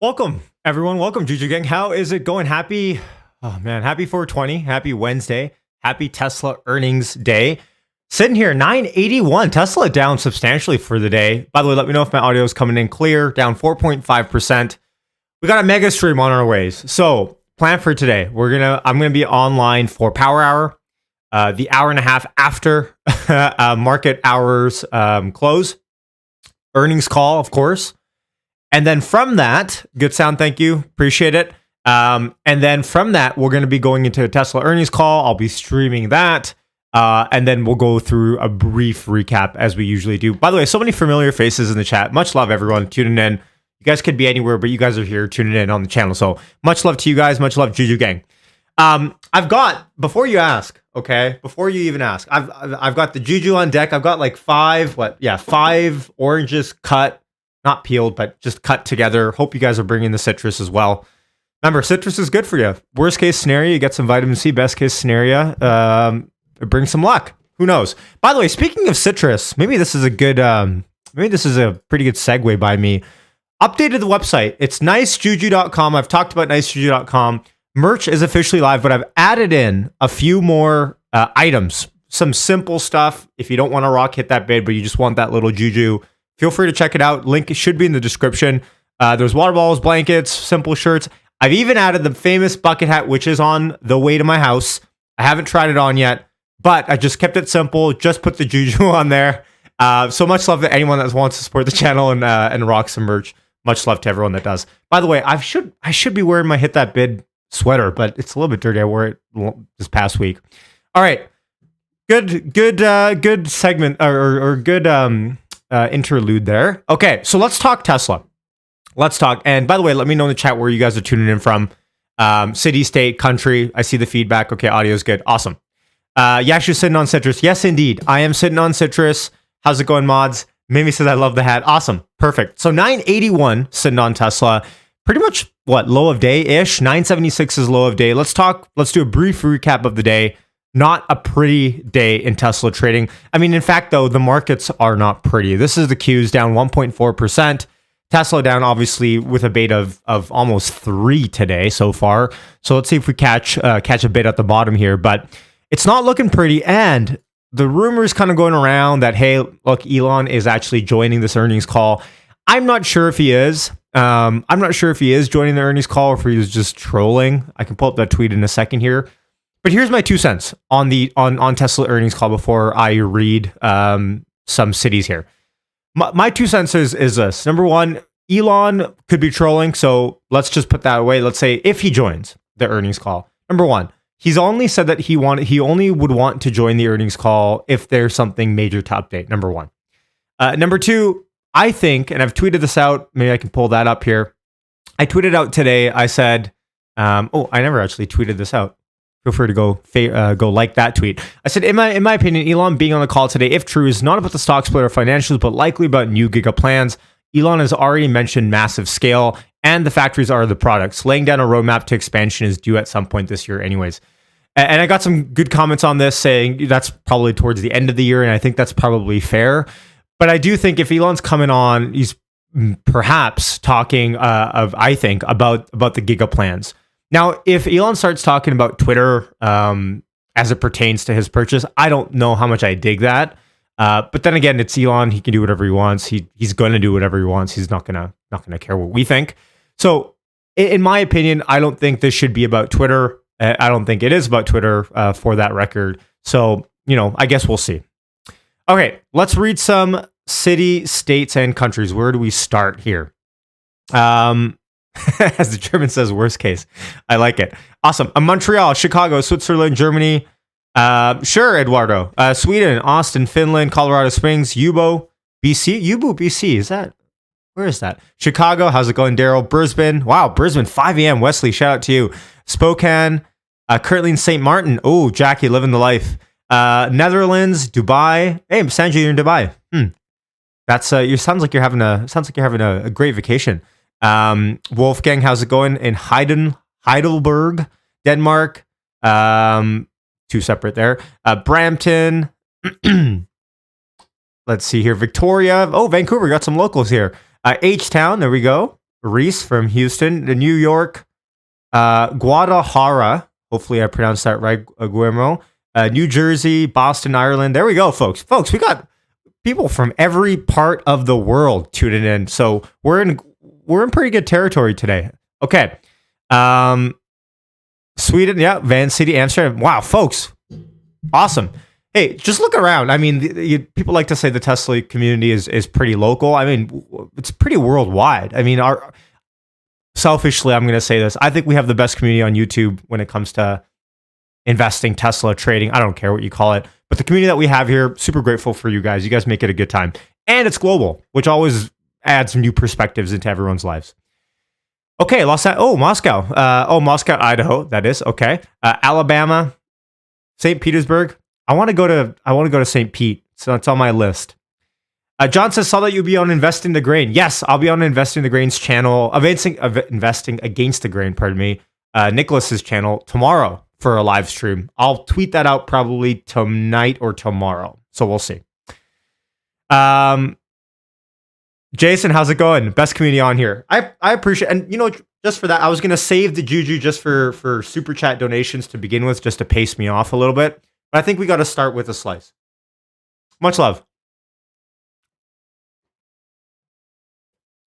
Welcome, everyone. Welcome, Juju Gang. How is it going? Happy 420. Happy Wednesday. Happy Tesla earnings day. Sitting here, 981. Tesla down substantially for the day. By the way, let me know if my audio is coming in clear. Down 4.5%. We got a mega stream on our ways. So, plan for today. I'm gonna be online for Power Hour, the hour and a half after market hours close. Earnings call, of course. And then from that, good sound, thank you, appreciate it. And then from that, we're going to be going into a Tesla earnings call. I'll be streaming that. And then we'll go through a brief recap as we usually do. By the way, so many familiar faces in the chat. Much love, everyone, tuning in. You guys could be anywhere, but you guys are here tuning in on the channel. So much love to you guys. Much love, Juju Gang. I've got, before you ask, okay, before you even ask, I've got the Juju on deck. I've got like five oranges cut. Not peeled, but just cut together. Hope you guys are bringing the citrus as well. Remember, citrus is good for you. Worst case scenario, you get some vitamin C. Best case scenario, it brings some luck. Who knows? By the way, speaking of citrus, maybe this is a pretty good segue by me. Updated the website. It's nicejuju.com. I've talked about nicejuju.com. Merch is officially live, but I've added in a few more items. Some simple stuff. If you don't want to rock hit that bid, but you just want that little juju, feel free to check it out. Link should be in the description. There's water bottles, blankets, simple shirts. I've even added the famous bucket hat, which is on the way to my house. I haven't tried it on yet, but I just kept it simple. Just put the juju on there. So much love to anyone that wants to support the channel and rock some merch. Much love to everyone that does. By the way, I should be wearing my Hit That Bid sweater, but it's a little bit dirty. I wore it this past week. All right, good segment or good interlude there. Okay, so let's talk Tesla. Let's talk. And by the way, let me know in the chat where you guys are tuning in from. City, state, country. I see the feedback. Okay, audio is good. Awesome. Yash, you're sitting on citrus. Yes, indeed. I am sitting on citrus. How's it going, mods? Mimi says, I love the hat. Awesome. Perfect. So 981 sitting on Tesla. Pretty much what? Low of day-ish. 976 is low of day. Let's do a brief recap of the day. Not a pretty day in Tesla trading. I mean, in fact, though, the markets are not pretty. This is the Qs down 1.4%. Tesla down, obviously, with a beta of almost 3 today so far. So let's see if we catch a bit at the bottom here. But it's not looking pretty. And the rumors kind of going around that, hey, look, Elon is actually joining this earnings call. I'm not sure if he is. I'm not sure if he is joining the earnings call or if he was just trolling. I can pull up that tweet in a second here. But here's my 2 cents on on Tesla earnings call before I read some cities here. My 2 cents is this. Number one, Elon could be trolling, so let's just put that away. Let's say if he joins the earnings call. Number one, he's only said that he only would want to join the earnings call if there's something major to update. Number one. Number two, I think, and I've tweeted this out. Maybe I can pull that up here. I tweeted out today. I said, I never actually tweeted this out. Feel free to go like that tweet. I said, in my opinion, Elon being on the call today, if true, is not about the stock split or financials, but likely about new giga plans. Elon has already mentioned massive scale, and the factories are the products. Laying down a roadmap to expansion is due at some point this year anyways. And I got some good comments on this saying that's probably towards the end of the year, and I think that's probably fair. But I do think if Elon's coming on, he's perhaps talking about the giga plans. Now, if Elon starts talking about Twitter as it pertains to his purchase, I don't know how much I dig that. But then again, it's Elon. He can do whatever he wants. He's going to do whatever he wants. He's not gonna care what we think. So, in my opinion, I don't think this should be about Twitter. I don't think it is about Twitter for that record. So, I guess we'll see. Okay, let's read some city, states, and countries. Where do we start here? As the German says, worst case. I like it. Awesome. Montreal, Chicago, Switzerland, Germany. Sure, Eduardo. Sweden, Austin, Finland, Colorado Springs, Yubo, BC. Yubo, BC. Where is that? Chicago, how's it going, Daryl? Brisbane. Wow, Brisbane, 5 a.m. Wesley, shout out to you. Spokane, currently in St. Martin. Oh, Jackie, living the life. Netherlands, Dubai. Hey, Sanjay, you're in Dubai. That's sounds like you're having a great vacation. Wolfgang, how's it going in Heidelberg, Denmark? Two separate there. Brampton. Let's see here. Victoria. Oh, Vancouver. Got some locals here. H-Town. There we go. Reese from Houston, the New York, Guadalajara. Hopefully I pronounced that right, Guillermo. New Jersey, Boston, Ireland. There we go, folks. Folks, we got people from every part of the world tuning in. So we're in pretty good territory today. Okay. Sweden, yeah, Van City, Amsterdam. Wow, folks. Awesome. Hey, just look around. I mean, people like to say the Tesla community is pretty local. I mean, it's pretty worldwide. I mean, selfishly, I'm going to say this. I think we have the best community on YouTube when it comes to investing, Tesla, trading. I don't care what you call it. But the community that we have here, super grateful for you guys. You guys make it a good time. And it's global, which always adds new perspectives into everyone's lives. Okay, Moscow. Moscow, Idaho. That is okay. Alabama, St. Petersburg. I want to go to St. Pete, so it's on my list. John says, saw that you'll be on Investing the Grain. Yes, I'll be on Investing the Grain's channel, Investing Against the Grain, pardon me, Nicholas's channel tomorrow for a live stream. I'll tweet that out probably tonight or tomorrow, so we'll see. Jason, how's it going? Best community on here. I appreciate, and just for that, I was gonna save the juju just for super chat donations to begin with, just to pace me off a little bit. But I think we got to start with a slice. Much love.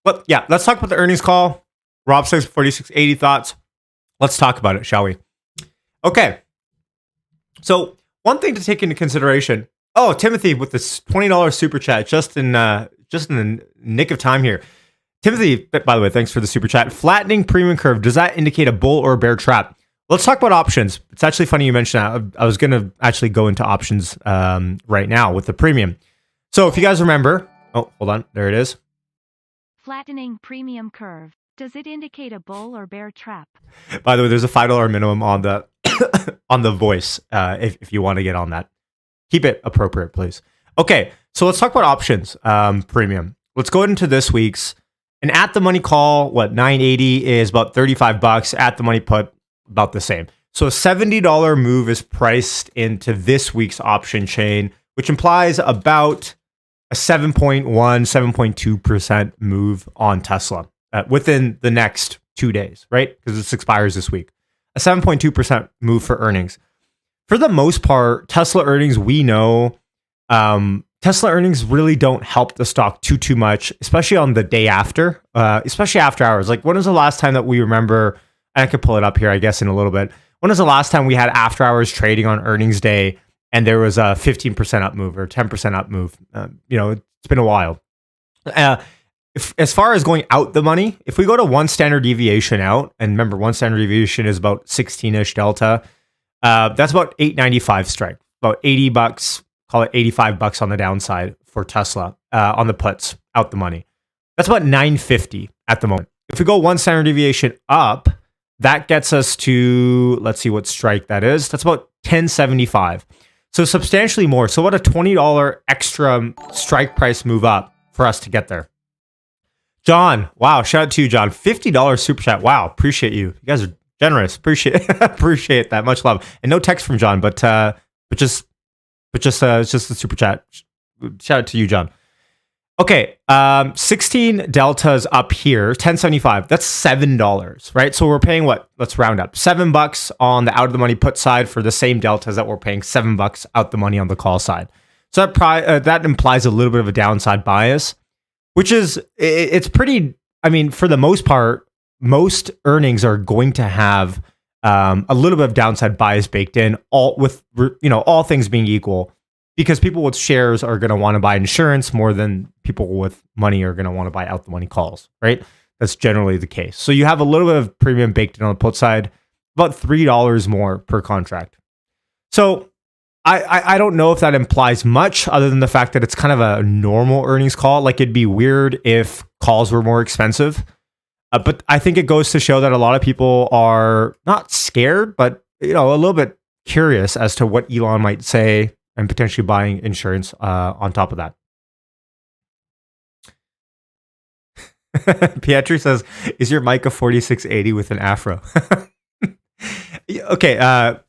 But yeah, let's talk about the earnings call. Rob says 4680 thoughts. Let's talk about it, shall we? Okay. So one thing to take into consideration. Oh, Timothy with this $20 super chat just in the nick of time here. Timothy, by the way, thanks for the super chat. Flattening premium curve, does that indicate a bull or a bear trap? Let's talk about options. It's actually funny you mentioned that. I was going to actually go into options right now with the premium. So if you guys remember, oh, hold on, there it is. Flattening premium curve. Does it indicate a bull or bear trap? By the way, there's a $5 minimum on the on the voice if you want to get on that. Keep it appropriate, please. Okay, so let's talk about options premium. Let's go into this week's. An at the money call, $980 is about $35. At the money put, about the same. So a $70 move is priced into this week's option chain, which implies about a 7.2% move on Tesla within the next 2 days, right? Because this expires this week. A 7.2% move for earnings. For the most part, Tesla earnings, we know, Tesla earnings really don't help the stock too much, especially on the day after, especially after hours. Like, when was the last time that we remember, and I could pull it up here, I guess, in a little bit. When was the last time we had after hours trading on earnings day and there was a 15% up move or 10% up move? It's been a while. As far as going out the money, if we go to one standard deviation out, and remember, one standard deviation is about 16-ish delta, that's about $8.95 strike, about $80, call it $85 on the downside for Tesla on the puts out the money. That's about $9.50 at the moment. If we go one standard deviation up, that gets us to, let's see what strike that is. That's about $10.75. So substantially more. So what a $20 extra strike price move up for us to get there. John, wow, shout out to you, John. $50 super chat. Wow, appreciate you. You guys are generous. Appreciate that. Much love. And no text from John, but just it's just the super chat. Shout out to you, John. Okay, 16 deltas up here, $10.75. That's $7, right? So we're paying what? Let's round up. $7 on the out of the money put side for the same deltas that we're paying $7 out the money on the call side. So that implies a little bit of a downside bias, which is, it's pretty, I mean, for the most part, most earnings are going to have a little bit of downside bias baked in, all things being equal. Because people with shares are going to want to buy insurance more than people with money are going to want to buy out the money calls, right? That's generally the case. So you have a little bit of premium baked in on the put side, about $3 more per contract. So I don't know if that implies much other than the fact that it's kind of a normal earnings call. Like, it'd be weird if calls were more expensive. But I think it goes to show that a lot of people are not scared, but a little bit curious as to what Elon might say, and potentially buying insurance on top of that. Pietri says, is your mic a 4680 with an afro? Okay,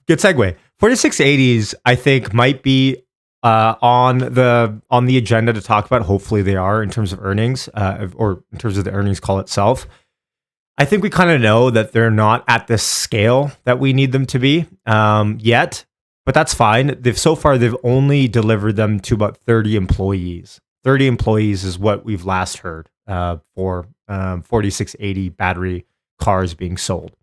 good segue. 4680s, I think, might be on the agenda to talk about. Hopefully they are, in terms of earnings, or in terms of the earnings call itself. I think we kind of know that they're not at the scale that we need them to be yet, but that's fine. They've only delivered them to about 30 employees. 30 employees is what we've last heard for 4680 battery cars being sold.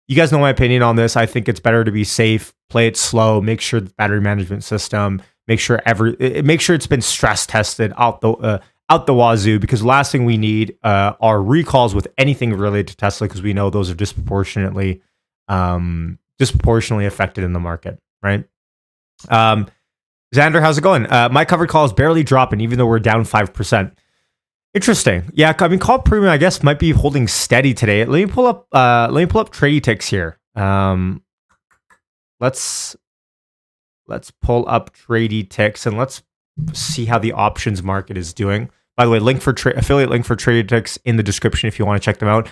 You guys know my opinion on this. I think it's better to be safe, play it slow, make sure the battery management system, make sure it's been stress tested out the wazoo, because the last thing we need are recalls with anything related to Tesla, because we know those are disproportionately affected in the market, right? Xander, how's it going? My covered call is barely dropping, even though we're down 5%. Interesting. Yeah, I mean, call premium, I guess, might be holding steady today. Let me pull up trade ticks here. Let's pull up trade ticks and let's see how the options market is doing. By the way, affiliate link for trade ticks in the description if you want to check them out.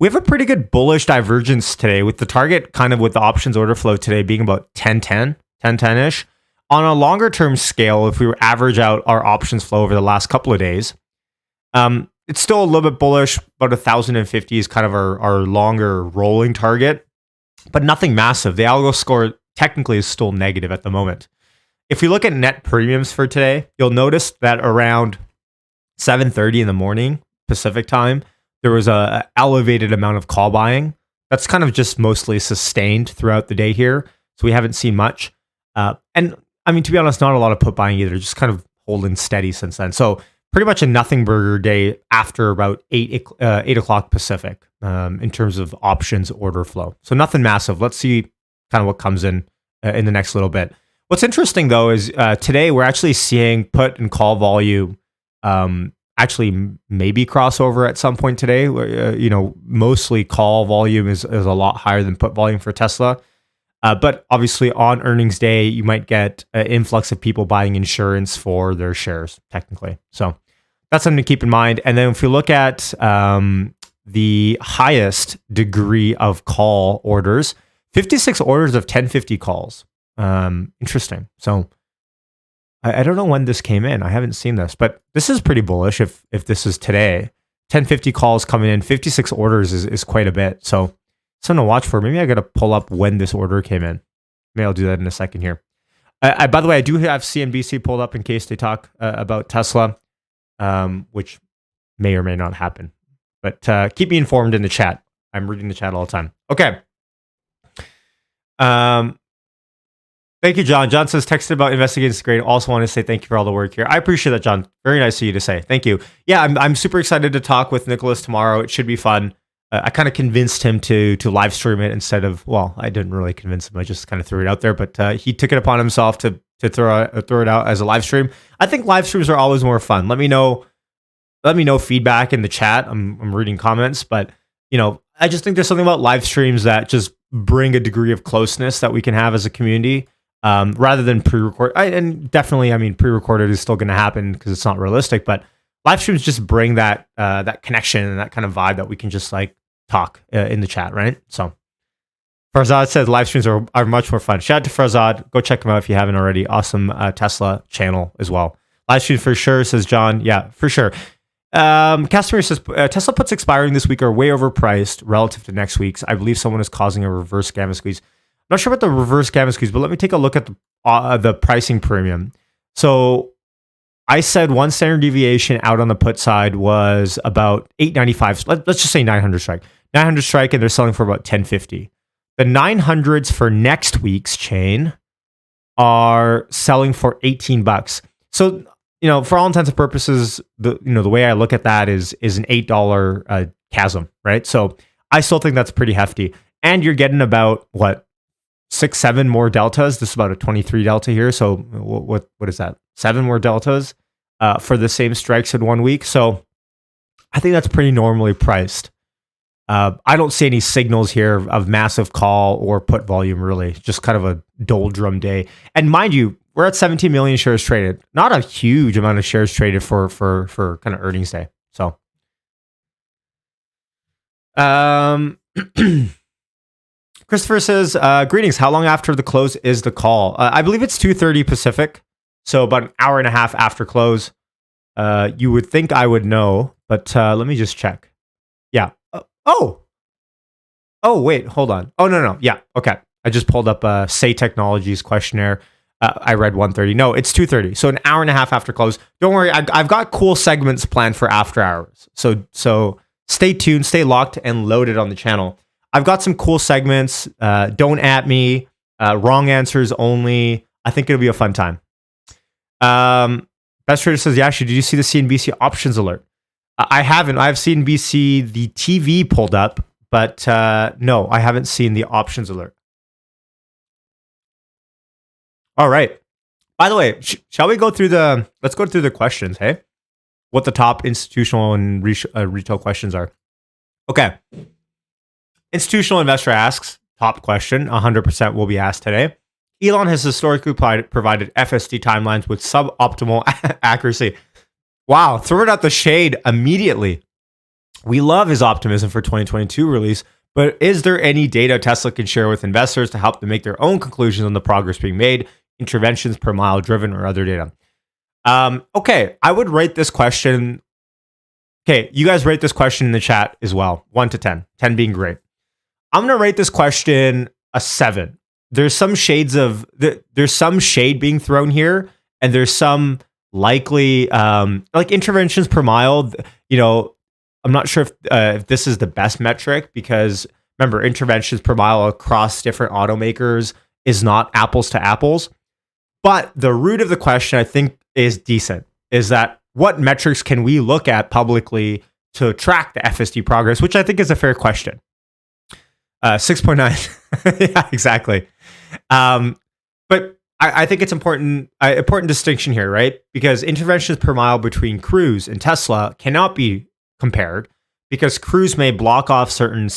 We have a pretty good bullish divergence today, with the target kind of with the options order flow today being about 10-10-ish. On a longer term scale, if we were average out our options flow over the last couple of days, it's still a little bit bullish. About 1,050 is kind of our longer rolling target, but nothing massive. The algo score technically is still negative at the moment. If we look at net premiums for today, you'll notice that around 7:30 in the morning Pacific time, there was a elevated amount of call buying. That's kind of just mostly sustained throughout the day here, so we haven't seen much. And I mean, to be honest, not a lot of put buying either. Just kind of holding steady since then. So pretty much a nothing burger day after about 8 o'clock Pacific in terms of options order flow. So nothing massive. Let's see kind of what comes in the next little bit. What's interesting though is today we're actually seeing put and call volume actually maybe crossover at some point today. Mostly call volume is a lot higher than put volume for Tesla. But obviously on earnings day, you might get an influx of people buying insurance for their shares, technically. So that's something to keep in mind. And then if you look at the highest degree of call orders, 56 orders of 1050 calls. Interesting. So I don't know when this came in. I haven't seen this, but this is pretty bullish if this is today. 1050 calls coming in, 56 orders is quite a bit. So something to watch for. Maybe I got to pull up when this order came in. Maybe I'll do that in a second here. By the way, I do have CNBC pulled up in case they talk about Tesla, which may or may not happen. But keep me informed in the chat. I'm reading the chat all the time. Okay. Thank you, John. John says, texted about investigating is great. Also want to say thank you for all the work here. I appreciate that, John. Very nice of you to say. Thank you. Yeah, I'm super excited to talk with Nicholas tomorrow. It should be fun. I kind of convinced him to live stream it instead of, well, I didn't really convince him. I just kind of threw it out there, but he took it upon himself to throw it out as a live stream. I think live streams are always more fun. Let me know feedback in the chat. I'm reading comments, but I just think there's something about live streams that just bring a degree of closeness that we can have as a community, rather than pre-record. And definitely, I mean, pre-recorded is still going to happen because it's not realistic, but live streams just bring that connection and that kind of vibe that we can just like talk in the chat, right? So Farzad says live streams are much more fun. Shout out to Farzad. Go check him out if you haven't already. Awesome Tesla channel as well. Live stream for sure, says John. Yeah, for sure. Customer says Tesla puts expiring this week are way overpriced relative to next week's. I believe someone is causing a reverse gamma squeeze. I'm not sure about the reverse gamma squeeze, but let me take a look at the pricing premium. So I said one standard deviation out on the put side was about 895. Let's just say 900 strike. 900 strike, and they're selling for about 1050. The 900s for next week's chain are selling for $18. So, for all intents and purposes, the way I look at that is an $8 chasm, right? So I still think that's pretty hefty. And you're getting about 6-7 more deltas. This is about a 23 delta here. So what is that? 7 more deltas for the same strikes in 1 week. So I think that's pretty normally priced. I don't see any signals here of massive call or put volume, really. Just kind of a doldrum day. And mind you, we're at 17 million shares traded. Not a huge amount of shares traded for kind of earnings day. So, Christopher says, greetings. How long after the close is the call? I believe it's 2:30 Pacific. So about an hour and a half after close. You would think I would know, but let me just check. Yeah. Oh, wait, hold on. Oh, no. Yeah. Okay. I just pulled up Say Technologies questionnaire. I read 1:30. No, it's 2:30. So an hour and a half after close. Don't worry. I've got cool segments planned for after hours. So stay tuned, stay locked and loaded on the channel. I've got some cool segments. Don't at me. Wrong answers only. I think it'll be a fun time. Best Trader says, Yashi, did you see the CNBC options alert? I haven't. I've seen BC, the TV pulled up, but no, I haven't seen the options alert. All right. By the way, shall we go through let's go through the questions, hey? What the top institutional and retail questions are. Okay. Institutional investor asks, top question, 100% will be asked today. Elon has historically provided FSD timelines with suboptimal accuracy. Wow, throw it out the shade immediately. We love his optimism for 2022 release, but is there any data Tesla can share with investors to help them make their own conclusions on the progress being made, interventions per mile driven, or other data? Okay, I would rate this question. Okay, you guys rate this question in the chat as well, 1 to 10, 10 being great. I'm going to rate this question a 7. There's some shades of there's some shade being thrown here, and there's some likely like interventions per mile. You know, I'm not sure if this is the best metric, because remember, interventions per mile across different automakers is not apples to apples. But the root of the question, I think, is decent. Is that what metrics can we look at publicly to track the FSD progress, which I think is a fair question. 6.9. Yeah, exactly. But I think it's important distinction here, right? Because interventions per mile between Cruise and Tesla cannot be compared, because Cruise may block off certain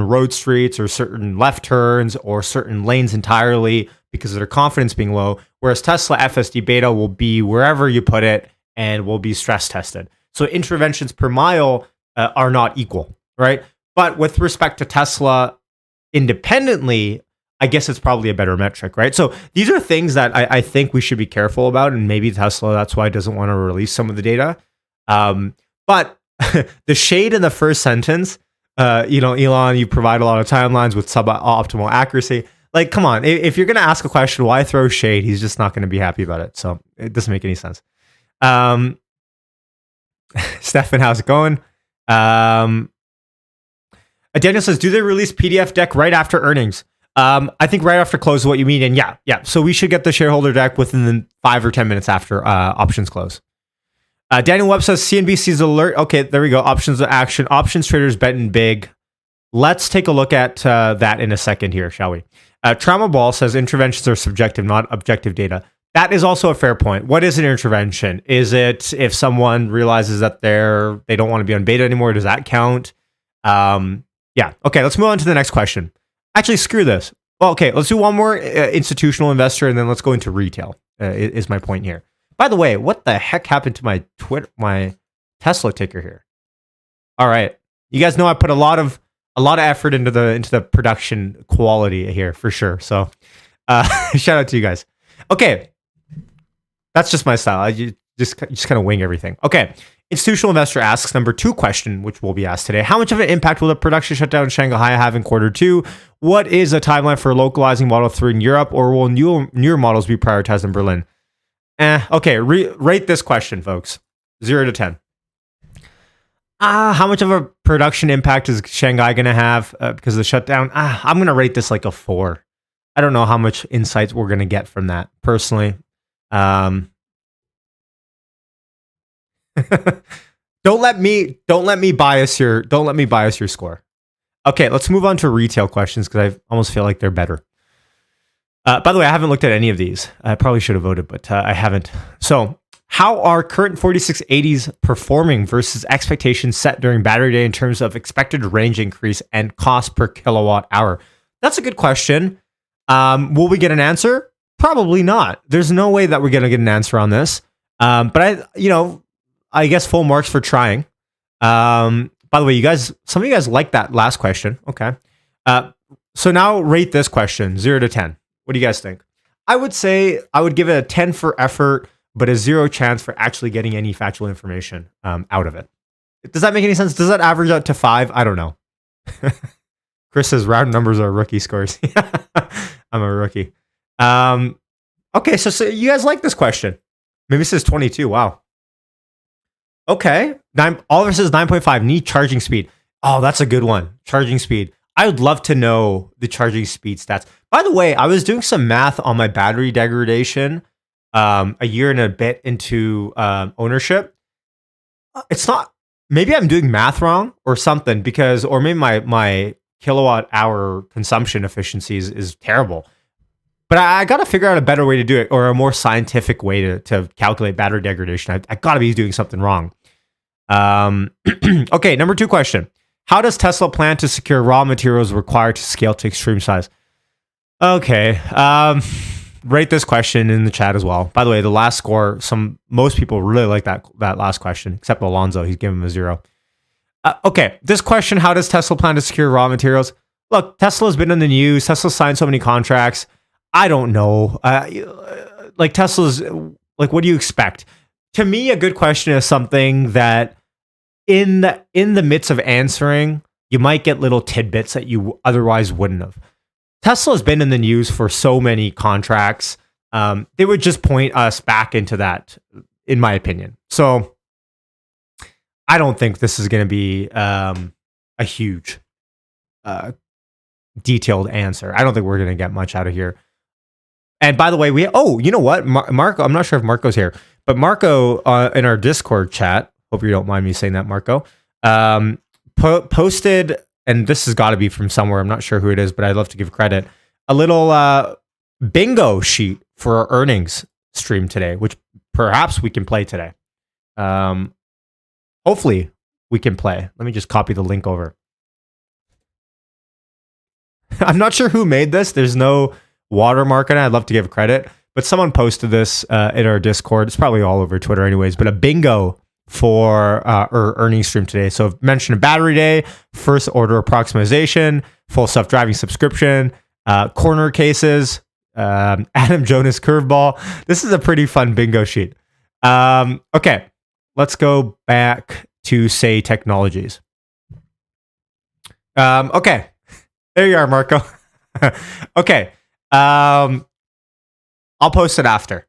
road streets or certain left turns or certain lanes entirely because of their confidence being low, whereas Tesla FSD beta will be wherever you put it and will be stress tested. So interventions per mile are not equal, right? But with respect to Tesla independently, I guess it's probably a better metric, right? So these are things that I think we should be careful about, and maybe Tesla, that's why it doesn't want to release some of the data. But the shade in the first sentence, Elon, you provide a lot of timelines with suboptimal accuracy. Like, come on, if you're going to ask a question, why throw shade? He's just not going to be happy about it. So it doesn't make any sense. Stefan, how's it going? Daniel says, do they release PDF deck right after earnings? I think right after close is what you mean. And yeah. So we should get the shareholder deck within the 5 or 10 minutes after options close. Daniel Webb says CNBC's alert. Okay, there we go. Options of action. Options traders betting big. Let's take a look at that in a second here, shall we? Trauma Ball says interventions are subjective, not objective data. That is also a fair point. What is an intervention? Is it if someone realizes that they don't want to be on beta anymore? Does that count? Yeah. Okay, let's move on to the next question. Actually, screw this. Well, okay, let's do one more institutional investor, and then let's go into retail, is my point here. By the way, what the heck happened to my Tesla ticker here? All right. You guys know I put a lot of effort into the production quality here for sure. So shout out to you guys. Okay. That's just my style. I just kind of wing everything. Okay. Institutional investor asks number 2 question, which will be asked today. How much of an impact will the production shutdown in Shanghai have in Q2? What is a timeline for localizing Model 3 in Europe, or will newer models be prioritized in Berlin? Okay, rate this question, folks. 0 to 10. How much of a production impact is Shanghai going to have because of the shutdown? I'm going to rate this like a 4. I don't know how much insights we're going to get from that, personally. Don't let me bias your score. Okay, let's move on to retail questions, because I almost feel like they're better. By the way, I haven't looked at any of these. I probably should have voted, but I haven't. So, how are current 4680s performing versus expectations set during battery day in terms of expected range increase and cost per kilowatt hour? That's a good question. Will we get an answer? Probably not. There's no way that we're going to get an answer on this. But I guess full marks for trying. By the way, some of you guys like that last question. Okay. So now rate this question, 0 to 10. What do you guys think? I would say I would give it a 10 for effort, but a 0 chance for actually getting any factual information out of it. Does that make any sense? Does that average out to 5? I don't know. Chris says round numbers are rookie scores. I'm a rookie. Okay, so you guys like this question. Maybe it says 22. Wow. Okay. Oliver says 9.5. Need charging speed. Oh, that's a good one. Charging speed. I would love to know the charging speed stats. By the way, I was doing some math on my battery degradation a year and a bit into ownership. It's not, maybe I'm doing math wrong or something or maybe my kilowatt hour consumption efficiency is terrible. But I got to figure out a better way to do it, or a more scientific way to calculate battery degradation. I got to be doing something wrong. Okay, number 2 question. How does Tesla plan to secure raw materials required to scale to extreme size? Okay, rate this question in the chat as well. By the way, the last score, most people really like that last question, except Alonzo. He's giving him a 0. Okay, this question, how does Tesla plan to secure raw materials? Look, Tesla's been in the news. Tesla signed so many contracts. I don't know. Like Tesla's, like, what do you expect? To me, a good question is something that in the midst of answering, you might get little tidbits that you otherwise wouldn't have. Tesla's been in the news for so many contracts. They would just point us back into that, in my opinion. So I don't think this is going to be a huge detailed answer. I don't think we're going to get much out of here. And by the way, you know what? Marco, I'm not sure if Marco's here, but Marco in our Discord chat, hope you don't mind me saying that, Marco, posted, and this has got to be from somewhere, I'm not sure who it is, but I'd love to give credit, a little bingo sheet for our earnings stream today, which perhaps we can play today. Hopefully we can play. Let me just copy the link over. I'm not sure who made this. There's no watermark on it. I'd love to give credit, but someone posted this in our Discord. It's probably all over Twitter anyways, but a bingo for our earnings stream today. So I've mentioned a battery day, first order approximation, full self-driving subscription, corner cases, Adam Jonas curveball. This is a pretty fun bingo sheet. Okay, let's go back to Say Technologies. Okay, there you are, Marco. Okay. I'll post it after.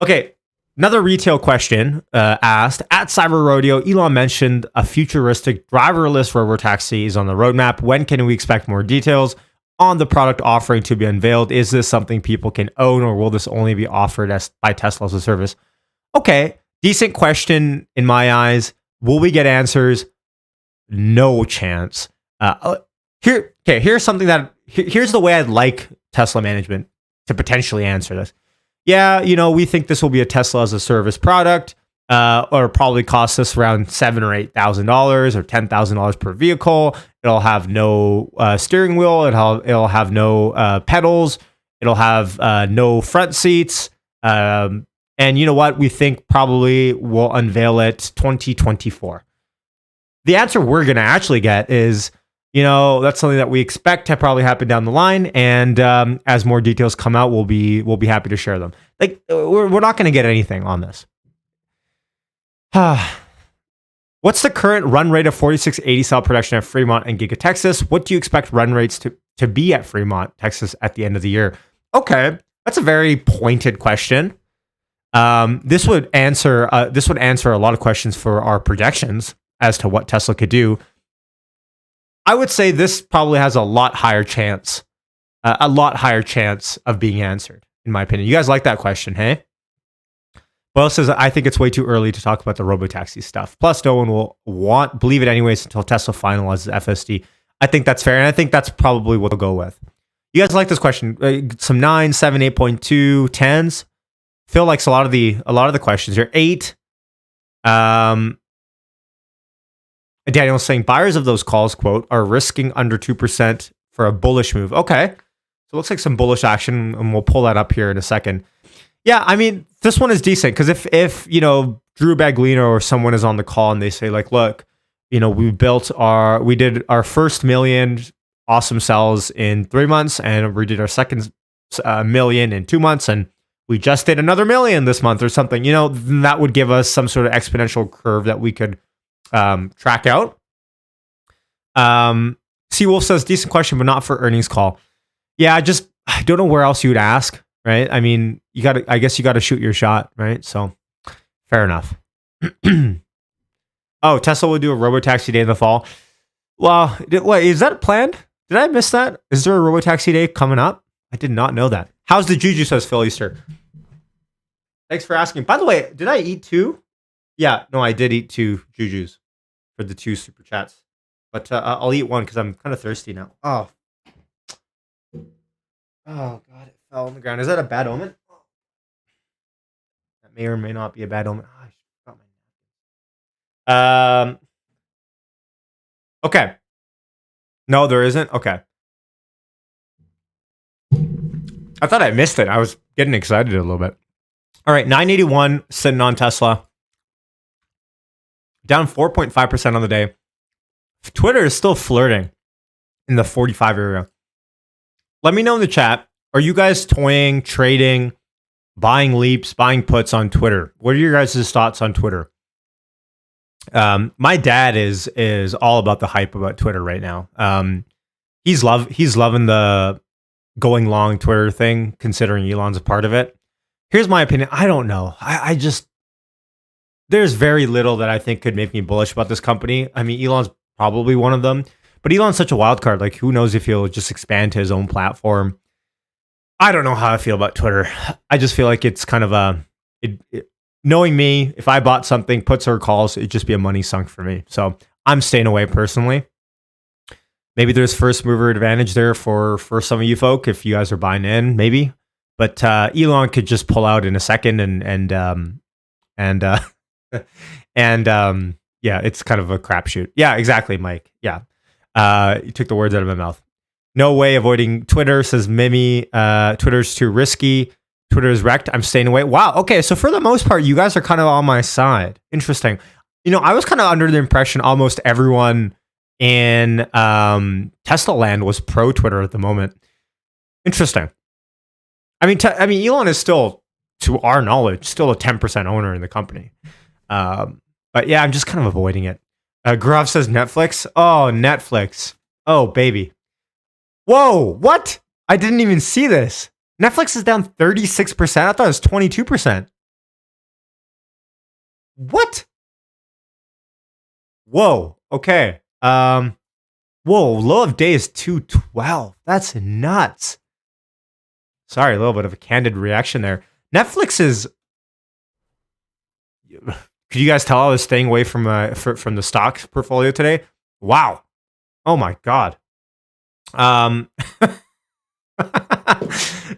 Okay, another retail question asked at Cyber Rodeo. Elon mentioned a futuristic driverless robotaxi is on the roadmap. When can we expect more details on the product offering to be unveiled? Is this something people can own, or will this only be offered by Tesla as a service? Okay, decent question in my eyes. Will we get answers? No chance. Here's something here's the way I'd like Tesla management to potentially answer this. Yeah, we think this will be a Tesla as a service product, or probably cost us around $7,000 or $8,000 or $10,000 per vehicle. It'll have no steering wheel. It'll have no pedals. It'll have no front seats. And you know what? We think probably we'll unveil it 2024. The answer we're going to actually get is, that's something that we expect to probably happen down the line. And as more details come out, we'll be happy to share them. Like, we're not going to get anything on this. What's the current run rate of 4680 cell production at Fremont and Giga Texas? What do you expect run rates to be at Fremont, Texas at the end of the year? Okay, that's a very pointed question. This would answer a lot of questions for our projections as to what Tesla could do. I would say this probably has a lot higher chance of being answered, in my opinion. You guys like that question, hey? Well, says, I think it's way too early to talk about the robotaxi stuff. Plus, no one will believe it anyways until Tesla finalizes FSD. I think that's fair, and I think that's probably what we'll go with. You guys like this question? Some 9, 7, 8.2, 10s. Phil likes a lot of the questions here. 8. Daniel's saying buyers of those calls, quote, are risking under 2% for a bullish move. Okay. So it looks like some bullish action, and we'll pull that up here in a second. Yeah, I mean, this one is decent because if Drew Baglino or someone is on the call and they say, like, look, we did our first million awesome cells in 3 months, and we did our second million in 2 months, and we just did another million this month or something, that would give us some sort of exponential curve that we could track out. Seawolf says, decent question, but not for earnings call. Yeah, I don't know where else you would ask, right? I mean, I guess you got to shoot your shot, right? So fair enough. Oh, Tesla will do a robotaxi day in the fall. Well, wait, is that planned? Did I miss that? Is there a robotaxi day coming up? I did not know that. How's the juju, says Phil Easter. Thanks for asking. By the way, did I eat 2? Yeah, no, I did eat 2 jujus for the 2 super chats. But I'll eat 1 because I'm kind of thirsty now. Oh, God, it fell on the ground. Is that a bad omen? That may or may not be a bad omen. Oh, I forgot my napkin. Okay. No, there isn't? Okay. I thought I missed it. I was getting excited a little bit. All right, 981 sitting on Tesla. Down 4.5% on the day. Twitter is still flirting in the 45 area. Let me know in the chat. Are you guys toying, trading, buying leaps, buying puts on Twitter? What are your guys' thoughts on Twitter? My dad is all about the hype about Twitter right now. He's loving the going long Twitter thing, considering Elon's a part of it. Here's my opinion. I don't know. I just, there's very little that I think could make me bullish about this company. I mean, Elon's probably one of them, but Elon's such a wild card. Like, who knows if he'll just expand to his own platform. I don't know how I feel about Twitter. I just feel like it's kind of knowing me, if I bought something, puts or calls, it'd just be a money sunk for me. So I'm staying away personally. Maybe there's first mover advantage there for some of you folk if you guys are buying in, maybe. But Elon could just pull out in a second and yeah, it's kind of a crapshoot. Yeah, exactly, Mike. Yeah, you took the words out of my mouth. No way avoiding Twitter, says Mimi. Twitter's too risky. Twitter's wrecked. I'm staying away. Wow. Okay, so for the most part, you guys are kind of on my side. Interesting. You know, I was kind of under the impression almost everyone in Tesla land was pro Twitter at the moment. Interesting. I mean, Elon is still, to our knowledge, still a 10% owner in the company. But yeah, I'm just kind of avoiding it. Grav says Netflix. Oh, Netflix. Oh, baby. Whoa, what? I didn't even see this. Netflix is down 36%. I thought it was 22%. What? Whoa, okay. Whoa, low of day is 212. That's nuts. Sorry, a little bit of a candid reaction there. Netflix is... Could you guys tell I was staying away from the stocks portfolio today? Wow. Oh my God.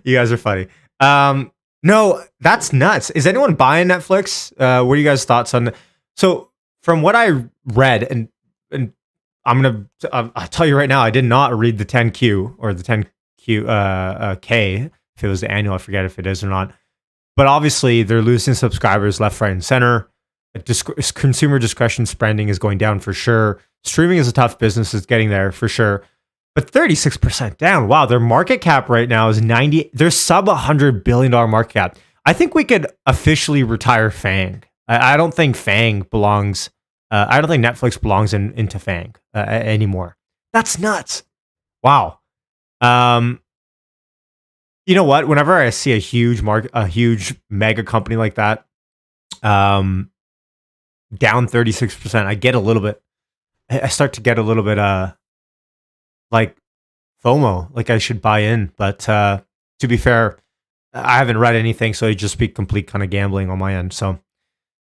You guys are funny. No, that's nuts. Is anyone buying Netflix? What are you guys' thoughts on? So from what I read, and I'll tell you right now, I did not read the 10Q or the 10Q K. If it was the annual, I forget if it is or not. But obviously, they're losing subscribers left, right, and center. Consumer discretion spending is going down for sure. Streaming is a tough business. It's getting there for sure. But 36% down. Wow, their market cap right now is 90. They're sub $100 billion market cap. I think we could officially retire FANG. I don't think FANG belongs. I don't think Netflix belongs into FANG anymore. That's nuts. Wow. You know what? Whenever I see a huge mega company like that, down 36%, I get a little bit. I start to get a little bit like FOMO, like I should buy in. But to be fair, I haven't read anything, so it'd just be complete kind of gambling on my end. So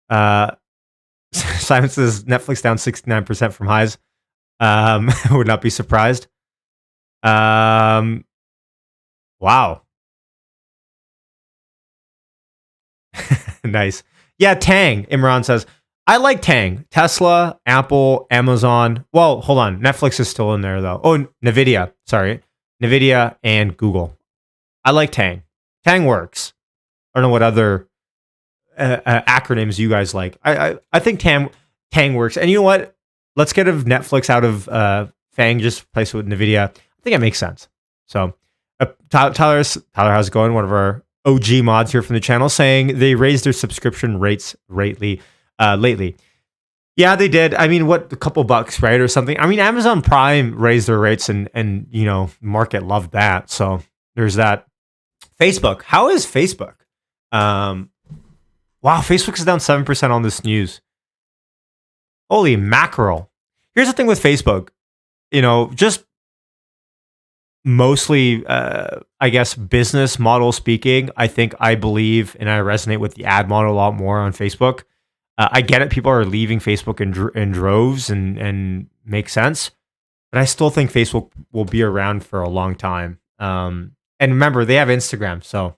Simon says Netflix down 69% from highs. I would not be surprised. Wow. Nice. Yeah, Tang, Imran says, I like Tang. Tesla, Apple, Amazon. Well, hold on. Netflix is still in there, though. Oh, NVIDIA. Sorry. NVIDIA and Google. I like Tang. Tang works. I don't know what other acronyms you guys like. I think Tang works. And you know what? Let's get Netflix out of FANG, just replace it with NVIDIA. I think it makes sense. So, Tyler, how's it going? One of our OG mods here from the channel saying they raised their subscription rates lately. Yeah, they did. I mean, what, a couple bucks, right, or something. I mean, Amazon Prime raised their rates, and market loved that. So there's that. Facebook. How is Facebook? Um, wow, Facebook is down 7% on this news. Holy mackerel! Here's the thing with Facebook. Just mostly, I guess, business model speaking. I believe and I resonate with the ad model a lot more on Facebook. I get it. People are leaving Facebook in droves, and makes sense. But I still think Facebook will be around for a long time. And remember, they have Instagram, so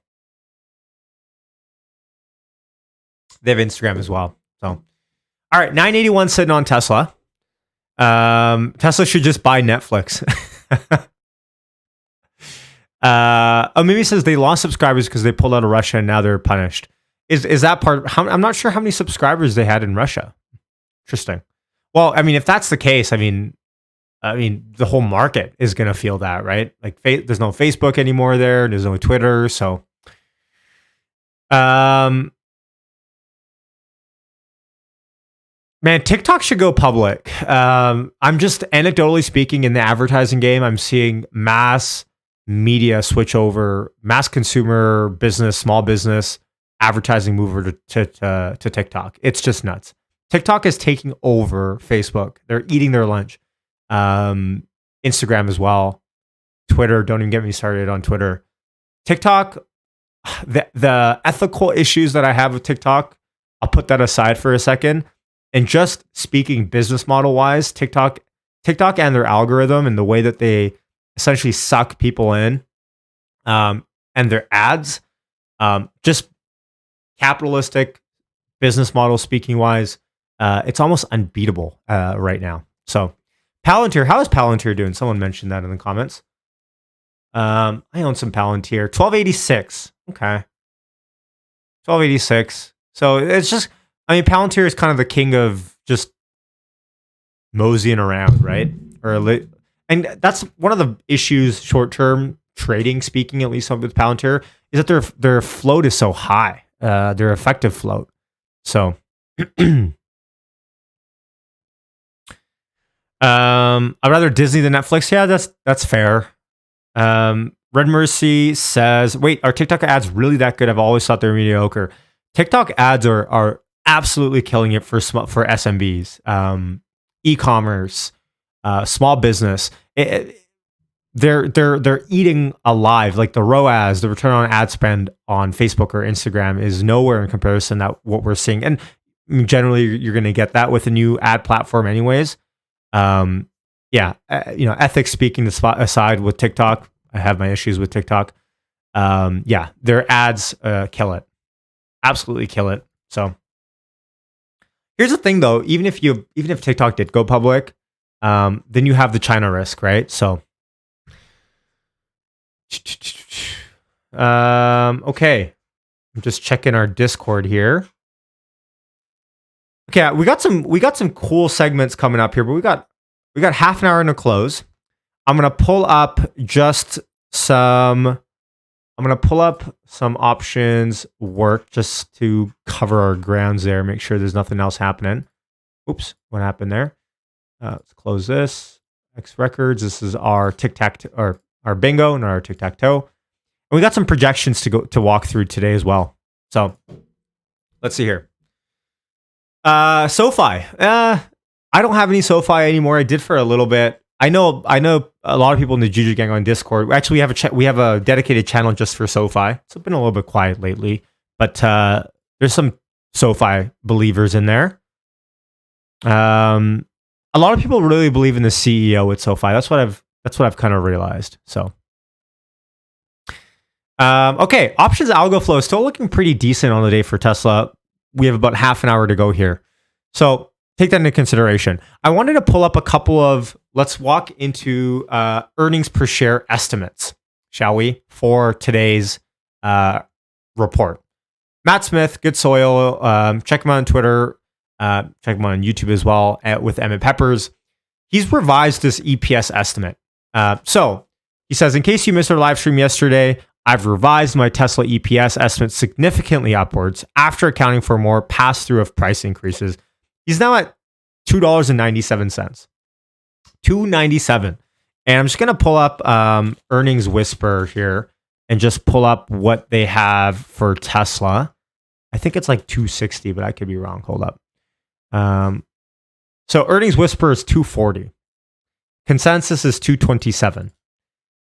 they have Instagram as well. So, all right, 981 sitting on Tesla. Tesla should just buy Netflix. Maybe it says they lost subscribers because they pulled out of Russia and now they're punished. Is that part? I'm not sure how many subscribers they had in Russia. Interesting. Well, I mean, if that's the case, I mean, the whole market is going to feel that, right? Like, there's no Facebook anymore there. There's no Twitter. So, man, TikTok should go public. I'm just anecdotally speaking in the advertising game. I'm seeing mass media switch over, mass consumer business, small business advertising move over to TikTok. It's just nuts. TikTok is taking over Facebook. They're eating their lunch. Instagram as well. Twitter, don't even get me started on Twitter. TikTok, the ethical issues that I have with TikTok, I'll put that aside for a second. And just speaking business model wise, TikTok and their algorithm and the way that they essentially suck people in, and their ads, just capitalistic business model speaking wise, it's almost unbeatable right now. So Palantir, how is Palantir doing? Someone mentioned that in the comments. I own some Palantir. 1286. Okay. 1286. So it's just, I mean, Palantir is kind of the king of just moseying around, right? And that's one of the issues, short-term trading speaking, at least with Palantir, is that their float is so high, their effective float. So, I'd rather Disney than Netflix. Yeah, that's fair. Red Mercy says, wait, are TikTok ads really that good? I've always thought they're mediocre. TikTok ads are absolutely killing it for SMBs, e-commerce, small business. They're eating alive. Like the ROAS, the return on ad spend on Facebook or Instagram, is nowhere in comparison to what we're seeing. And generally, you're going to get that with a new ad platform, anyways. Ethics speaking aside with TikTok, I have my issues with TikTok. Their ads kill it, absolutely kill it. So here's the thing, though. Even if TikTok did go public, then you have the China risk, right? So, okay, I'm just checking our Discord here. Okay, we got some cool segments coming up here, but we got half an hour to close. I'm gonna pull up some options work just to cover our grounds there. Make sure there's nothing else happening. Oops, what happened there? Let's close this. X records. This is our our bingo and our tic-tac-toe. And we got some projections to walk through today as well. So let's see here. SoFi. I don't have any SoFi anymore. I did for a little bit. I know a lot of people in the Juju Gang on Discord. Actually, we have a dedicated channel just for SoFi. It's been a little bit quiet lately, but there's some SoFi believers in there. A lot of people really believe in the CEO at SoFi. That's what I've kind of realized. So, okay, options algo flow is still looking pretty decent on the day for Tesla. We have about half an hour to go here, so take that into consideration. I wanted to pull up a couple of. Let's walk into earnings per share estimates, shall we, for today's report. Matt Smith, Good Soil. Check him out on Twitter. Check him out on YouTube as well with Emmett Peppers. He's revised this EPS estimate. So he says, in case you missed our live stream yesterday, I've revised my Tesla EPS estimate significantly upwards after accounting for more pass-through of price increases. He's now at $2.97. $2.97. And I'm just gonna pull up earnings whisper here and just pull up what they have for Tesla. I think it's like 260, but I could be wrong. Hold up. So earnings whisper is 240. Consensus is 227.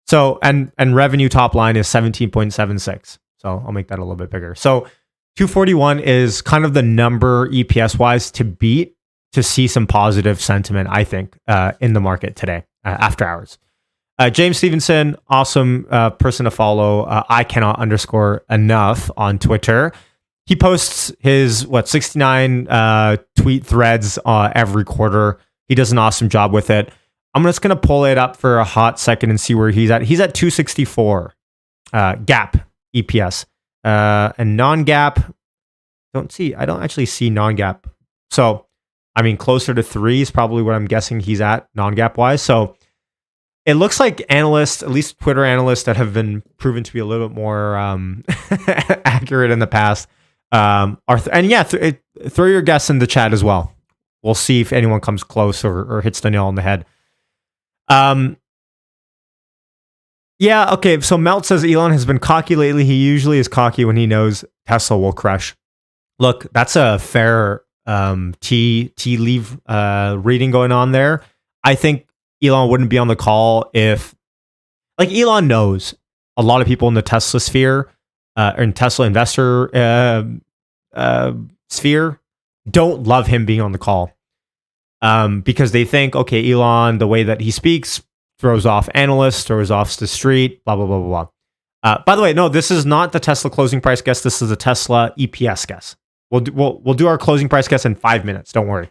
So and revenue top line is 17.76. So I'll make that a little bit bigger. So 241 is kind of the number EPS wise to beat to see some positive sentiment, I think, in the market today after hours. James Stevenson, awesome person to follow. I cannot underscore enough on Twitter. He posts his 69 tweet threads every quarter. He does an awesome job with it. I'm just going to pull it up for a hot second and see where he's at. He's at 264 gap EPS. And non-gap, I don't actually see non-gap. So, I mean, closer to 3 is probably what I'm guessing he's at non-gap wise. So it looks like analysts, at least Twitter analysts that have been proven to be a little bit more accurate in the past, throw your guess in the chat as well. We'll see if anyone comes close or hits the nail on the head. Okay. So Melt says Elon has been cocky lately. He usually is cocky when he knows Tesla will crush. Look, that's a fair tea leaf reading going on there. I think Elon wouldn't be on the call if, Elon knows a lot of people in the Tesla sphere, or in Tesla investor sphere, don't love him being on the call, because they think, okay, Elon, the way that he speaks throws off analysts, throws off the street, blah blah blah blah blah. By the way, no, this is not the Tesla closing price guess. This is a Tesla EPS guess. We'll do our closing price guess in 5 minutes. Don't worry.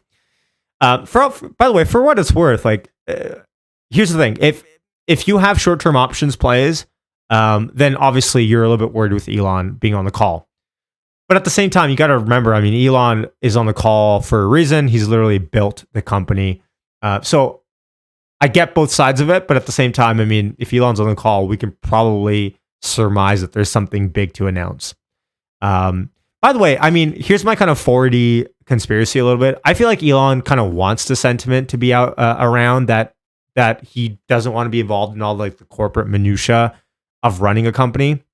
By the way, for what it's worth, here's the thing: if you have short-term options plays, then obviously you're a little bit worried with Elon being on the call. But at the same time, you got to remember, I mean, Elon is on the call for a reason. He's literally built the company. So I get both sides of it, but at the same time, I mean, if Elon's on the call, we can probably surmise that there's something big to announce. By the way, I mean, here's my kind of 4D conspiracy a little bit. I feel like Elon kind of wants the sentiment to be out around that he doesn't want to be involved in all the corporate minutia of running a company.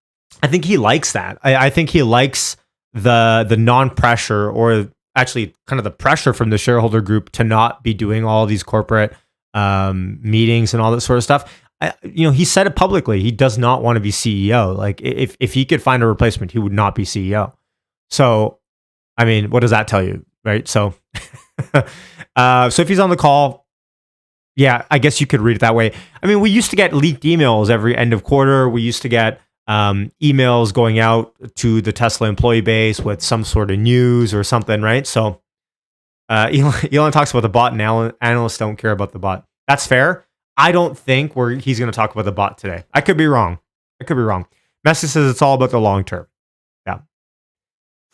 I think he likes that. I think he likes the non-pressure, or actually kind of the pressure from the shareholder group to not be doing all these corporate meetings and all that sort of stuff. He said it publicly. He does not want to be CEO. If he could find a replacement, he would not be CEO. So, I mean, what does that tell you, right? So, so if he's on the call, yeah, I guess you could read it that way. I mean, we used to get leaked emails every end of quarter. We used to get emails going out to the Tesla employee base with some sort of news or something, right? So, Elon talks about the bot, and analysts don't care about the bot. That's fair. I don't think he's going to talk about the bot today. I could be wrong. Messi says it's all about the long term. Yeah,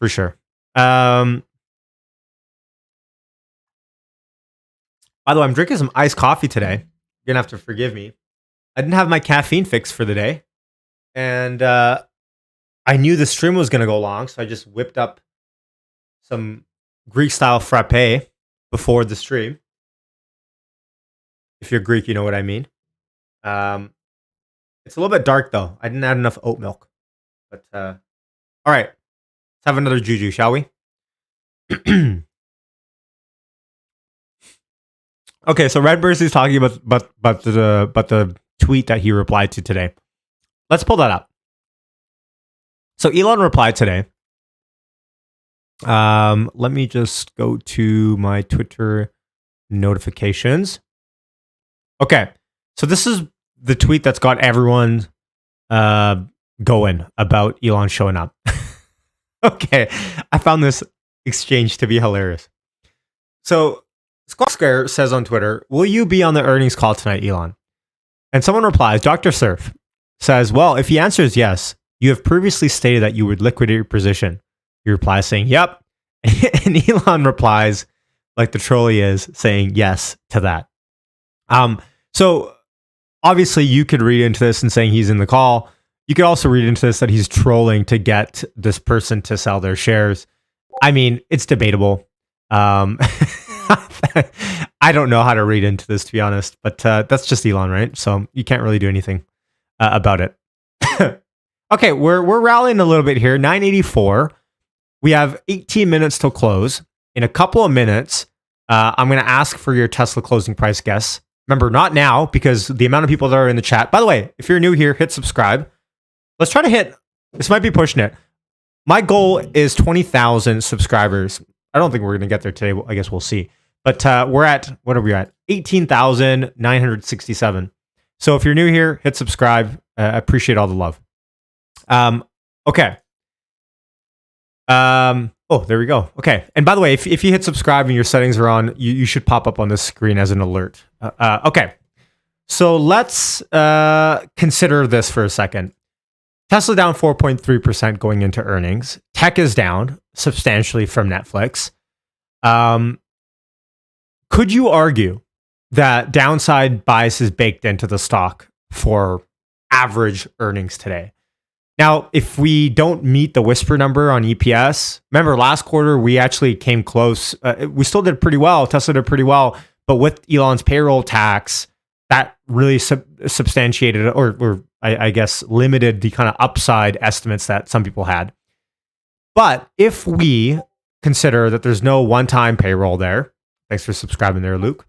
for sure. By the way, I'm drinking some iced coffee today. You're going to have to forgive me. I didn't have my caffeine fix for the day. And I knew the stream was going to go long, so I just whipped up some Greek-style frappe before the stream. If you're Greek, you know what I mean. It's a little bit dark, though. I didn't add enough oat milk. But, all right. Let's have another juju, shall we? Okay, so Redburst is talking about the tweet that he replied to today. Let's pull that up. So Elon replied today. Let me just go to my Twitter notifications. Okay, so this is the tweet that's got everyone going about Elon showing up. Okay, I found this exchange to be hilarious. So Squawk says on Twitter, "Will you be on the earnings call tonight, Elon?" And someone replies, Dr. Surf says, "Well, if he answers yes, you have previously stated that you would liquidate your position." He replies saying, "Yep." And Elon replies, like the troll he is, saying yes to that. So obviously you could read into this and saying he's in the call. You could also read into this that he's trolling to get this person to sell their shares. I mean, it's debatable. I don't know how to read into this, to be honest, but that's just Elon, right? So you can't really do anything about it. Okay, we're rallying a little bit here. 984. We have 18 minutes till close. In a couple of minutes, I'm going to ask for your Tesla closing price guess. Remember, not now, because the amount of people that are in the chat. By the way, if you're new here, hit subscribe. Let's try to hit. This might be pushing it. My goal is 20,000 subscribers. I don't think we're going to get there today. I guess we'll see. But we're at, what are we at? 18,967. So if you're new here, hit subscribe. I appreciate all the love. Okay. Oh, there we go. Okay. And by the way, if you hit subscribe and your settings are on, you should pop up on this screen as an alert. Okay. So let's consider this for a second. Tesla down 4.3% going into earnings. Tech is down substantially from Netflix. Could you argue that downside bias is baked into the stock for average earnings today? Now, if we don't meet the whisper number on EPS, remember last quarter, we actually came close. We still did pretty well. Tesla did pretty well. But with Elon's payroll tax, that really substantiated or I guess limited the kind of upside estimates that some people had. But if we consider that there's no one-time payroll there, thanks for subscribing there, Luke.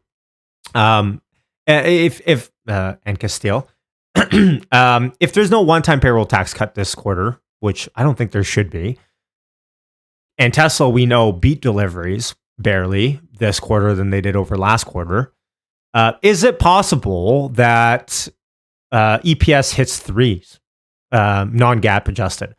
And Castile, if there's no one-time payroll tax cut this quarter, which I don't think there should be, and Tesla, we know, beat deliveries barely this quarter than they did over last quarter. Is it possible that EPS hits threes, non-GAAP adjusted?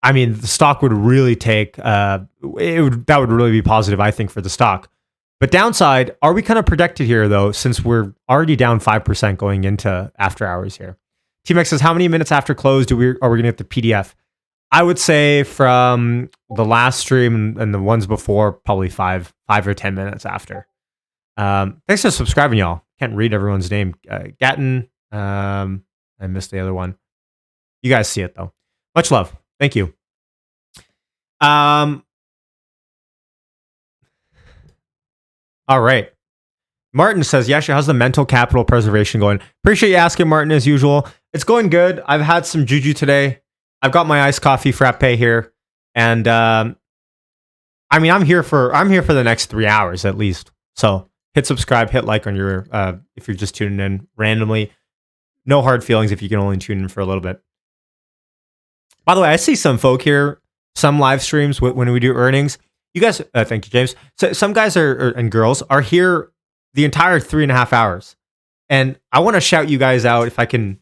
I mean, the stock would really take, that would really be positive, I think, for the stock. But downside, are we kind of protected here, though, since we're already down 5% going into after hours here? T-Mex says, how many minutes after close are we going to get the PDF? I would say from the last stream and the ones before, probably 5 or 10 minutes after. Thanks for subscribing, y'all. Can't read everyone's name. Gatton, I missed the other one. You guys see it, though. Much love. Thank you. All right. Martin says, Yasha, how's the mental capital preservation going? Appreciate you asking, Martin, as usual. It's going good. I've had some juju today. I've got my iced coffee frappe here. And I mean, I'm here for the next 3 hours at least. So hit subscribe, hit like on your if you're just tuning in randomly. No hard feelings if you can only tune in for a little bit. By the way, I see some folk here, some live streams when we do earnings. You guys, thank you, James. So some guys and girls are here the entire 3.5 hours, and I want to shout you guys out if I can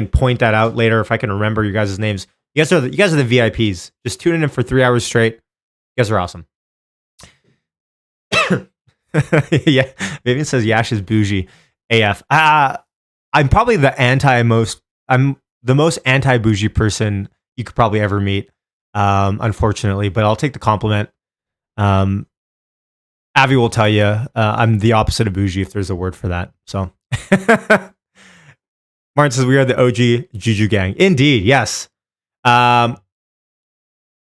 point that out later, if I can remember you guys' names. You guys are the VIPs. Just tuning in for 3 hours straight. You guys are awesome. Yeah, Vivian says Yash is bougie AF. I'm probably I'm the most anti-bougie person you could probably ever meet, unfortunately, but I'll take the compliment. Avi will tell you I'm the opposite of bougie if there's a word for that. So Martin says we are the OG Juju gang. Indeed, yes.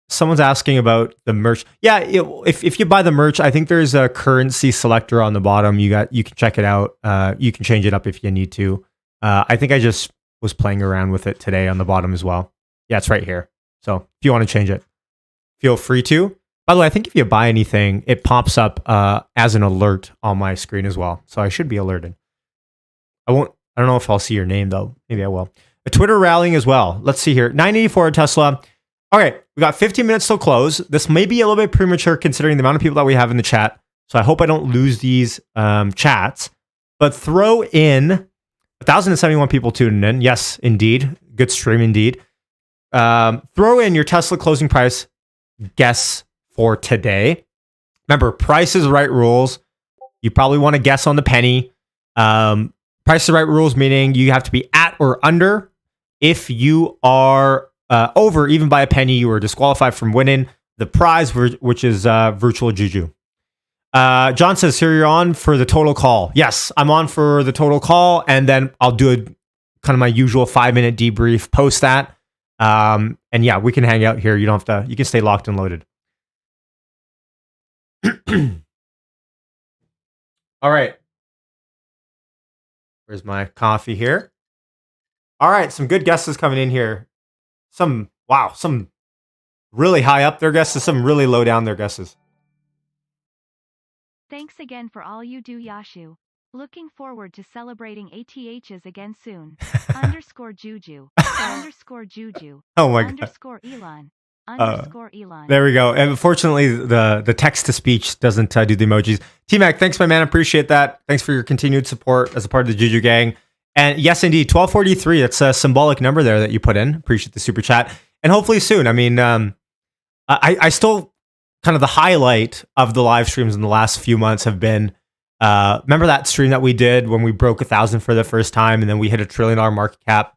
Someone's asking about the merch. Yeah, if you buy the merch, I think there's a currency selector on the bottom. You can check it out. You can change it up if you need to. I think I just was playing around with it today on the bottom as well. Yeah, it's right here. So if you want to change it, feel free to. By the way, I think if you buy anything, it pops up as an alert on my screen as well. So I should be alerted. I don't know if I'll see your name though. Maybe I will. A Twitter rallying as well. Let's see here. 984 Tesla. All right, we got 15 minutes till close. This may be a little bit premature considering the amount of people that we have in the chat. So I hope I don't lose these chats. But throw in 1,071 people tuning in. Yes, indeed. Good stream indeed. Throw in your Tesla closing price guess for today. Remember, Price is Right rules. You probably want to guess on the penny. Price is Right rules meaning you have to be at or under. If you are over even by a penny, you are disqualified from winning the prize, which is virtual juju. John says, here you're on for the total call. Yes, I'm on for the total call, and then I'll do kind of my usual 5-minute debrief post that. And yeah, we can hang out here. You don't have to, you can stay locked and loaded. All right. Where's my coffee here? All right, some good guesses coming in here. Some really high up their guesses, some really low down their guesses. Thanks again for all you do, Yashu. Looking forward to celebrating ATHs again soon. Underscore Juju. Underscore Juju. Oh my god. Underscore Elon. Underscore Elon. There we go. And unfortunately, the text to speech doesn't do the emojis. T-Mac, thanks, my man. Appreciate that. Thanks for your continued support as a part of the Juju gang. And yes, indeed, 1243. That's a symbolic number there that you put in. Appreciate the super chat. And hopefully soon. I mean, I still kind of the highlight of the live streams in the last few months have been, remember that stream that we did when we broke 1,000 for the first time and then we hit $1 trillion market cap?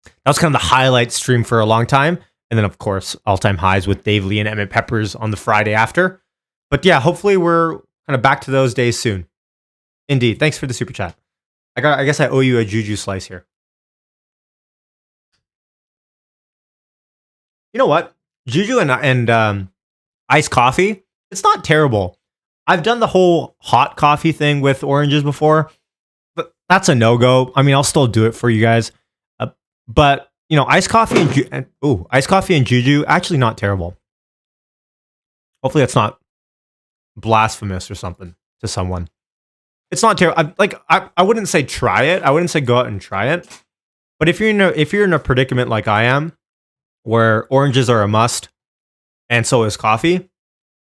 That was kind of the highlight stream for a long time. And then, of course, all-time highs with Dave Lee and Emmett Peppers on the Friday after. But yeah, hopefully we're kind of back to those days soon. Indeed. Thanks for the super chat. I guess I owe you a Juju slice here. You know what? Juju and iced coffee, it's not terrible. I've done the whole hot coffee thing with oranges before, but that's a no-go. I mean, I'll still do it for you guys. But, you know, iced coffee and Juju, actually not terrible. Hopefully that's not blasphemous or something to someone. It's not terrible. I wouldn't say try it. I wouldn't say go out and try it. But if you're in a predicament like I am, where oranges are a must, and so is coffee,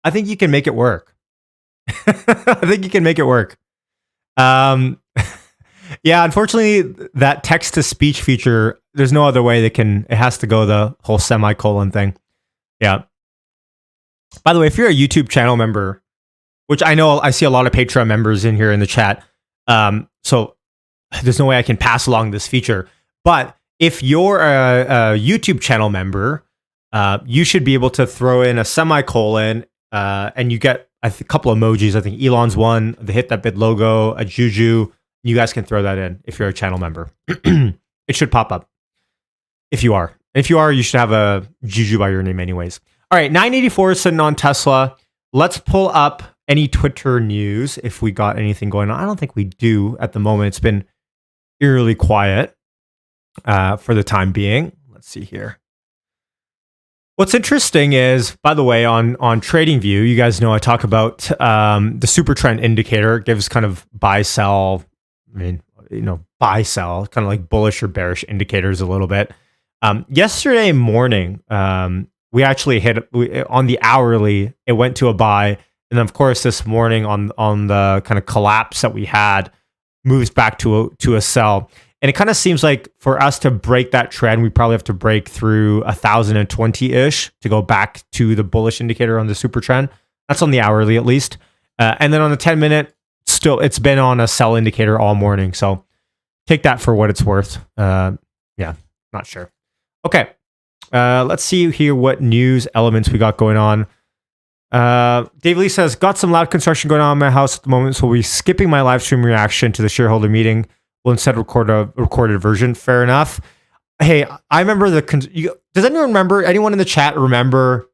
I think you can make it work. I think you can make it work. Yeah, unfortunately, that text to speech feature, there's no other way it has to go the whole semicolon thing. Yeah. By the way, if you're a YouTube channel member, which I know I see a lot of Patreon members in here in the chat, so there's no way I can pass along this feature. But if you're a YouTube channel member, you should be able to throw in a semicolon, and you get a couple emojis. I think Elon's one, the Hit That Bid logo, a Juju. You guys can throw that in if you're a channel member. It should pop up. If you are, you should have a Juju by your name anyways. All right, 984 is sitting on Tesla. Let's pull up any Twitter news if we got anything going on. I don't think we do at the moment. It's been eerily quiet for the time being. Let's see here. What's interesting is, by the way, on TradingView, you guys know I talk about the super trend indicator. It gives kind of buy, sell, buy, sell, kind of like bullish or bearish indicators a little bit. Yesterday morning, we actually hit on the hourly, it went to a buy. And then, of course, this morning on the kind of collapse that we had, moves back to a sell. And it kind of seems like for us to break that trend, we probably have to break through 1,020-ish to go back to the bullish indicator on the super trend. That's on the hourly at least. And then on the 10-minute, still, it's been on a sell indicator all morning. So take that for what it's worth. Yeah, not sure. Okay. Let's see here what news elements we got going on. Dave Lee says, got some loud construction going on in my house at the moment, so we'll be skipping my live stream reaction to the shareholder meeting. We'll instead record a recorded version. Fair enough. Hey, I remember does anyone in the chat remember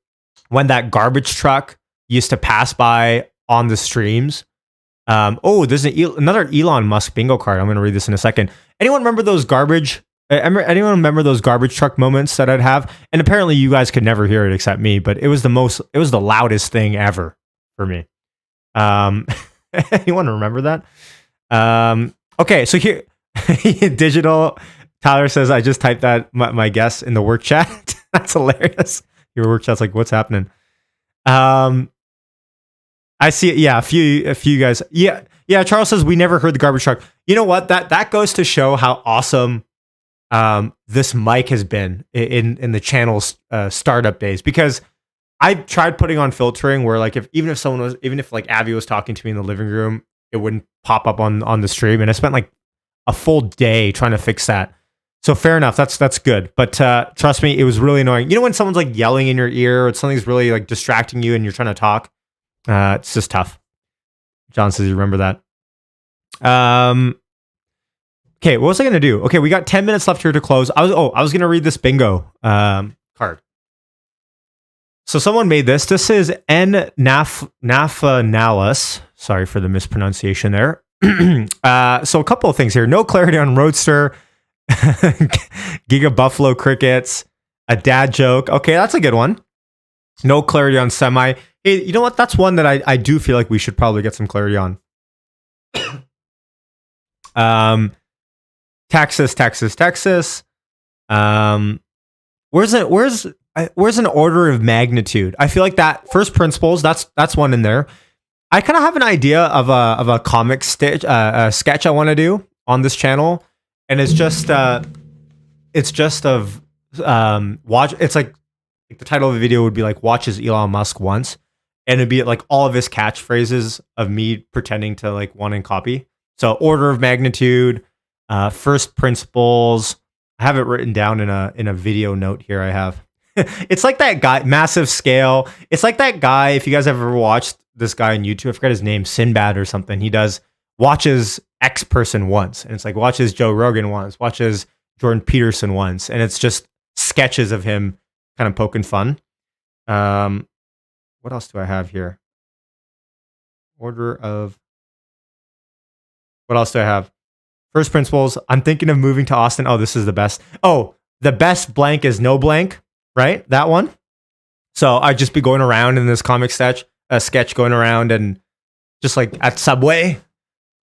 when that garbage truck used to pass by on the streams? There's another Elon Musk bingo card. I'm going to read this in a second. Anyone remember those garbage truck moments that I'd have? And apparently you guys could never hear it except me, but it was the loudest thing ever for me. Anyone remember that? Okay, so here, digital, Tyler says, I just typed that, my guess in the work chat. That's hilarious. Your work chat's like, what's happening? I see it. Yeah, a few guys. Yeah. Charles says, we never heard the garbage truck. You know what? That goes to show how awesome this mic has been in the channel's startup days, because I've tried putting on filtering where like even if like Abby was talking to me in the living room, it wouldn't pop up on the stream, and I spent like a full day trying to fix that. So fair enough, that's good. But trust me, it was really annoying. You know when someone's like yelling in your ear or something's really like distracting you and you're trying to talk? It's just tough. John says you remember that. Okay, what was I gonna do? Okay, we got 10 minutes left here to close. I was gonna read this bingo card. So someone made this. This is N Nafanalis. Sorry for the mispronunciation there. So a couple of things here. No clarity on Roadster, Giga Buffalo Crickets, a dad joke. Okay, that's a good one. No clarity on Semi. Hey, you know what? That's one that I do feel like we should probably get some clarity on. Texas. Where's an order of magnitude? I feel like that first principles. That's one in there. I kind of have an idea of a comic sketch I want to do on this channel, and it's just of watch. It's like the title of the video would be like watches Elon Musk once, and it'd be like all of his catchphrases of me pretending to like want and copy. So order of magnitude, first principles. I have it written down in a video note here. I have. It's like that guy, massive scale. It's like that guy. If you guys ever watched this guy on YouTube, I forgot his name, Sinbad or something. He does watches X person once, and it's like watches Joe Rogan once, watches Jordan Peterson once, and it's just sketches of him kind of poking fun. What else do I have here? Order of. What else do I have? First principles. I'm thinking of moving to Austin. Oh, this is the best. Oh, the best blank is no blank, right? That one. So I'd just be going around in this comic sketch going around and just like at Subway,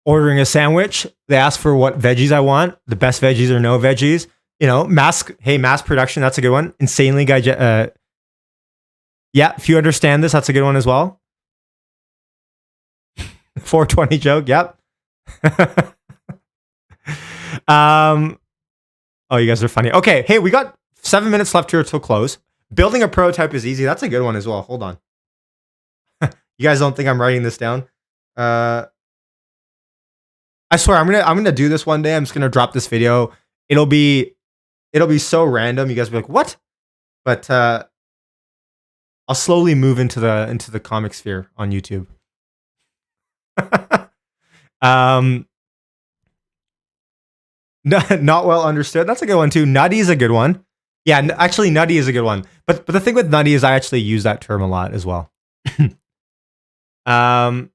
ordering a sandwich. They ask for what veggies I want. The best veggies or no veggies. You know, mass production. That's a good one. Insanely yeah, if you understand this, that's a good one as well. 420 joke. Yep. Oh, you guys are funny. Okay, hey, we got 7 minutes left here till close. Building a prototype is easy. That's a good one as well. Hold on. You guys don't think I'm writing this down? I swear I'm gonna do this one day. I'm just gonna drop this video. It'll be so random. You guys will be like, what? But I'll slowly move into the comic sphere on YouTube. Not well understood. That's a good one too. Nutty is a good one. Yeah, actually, nutty is a good one. But the thing with nutty is I actually use that term a lot as well. Let's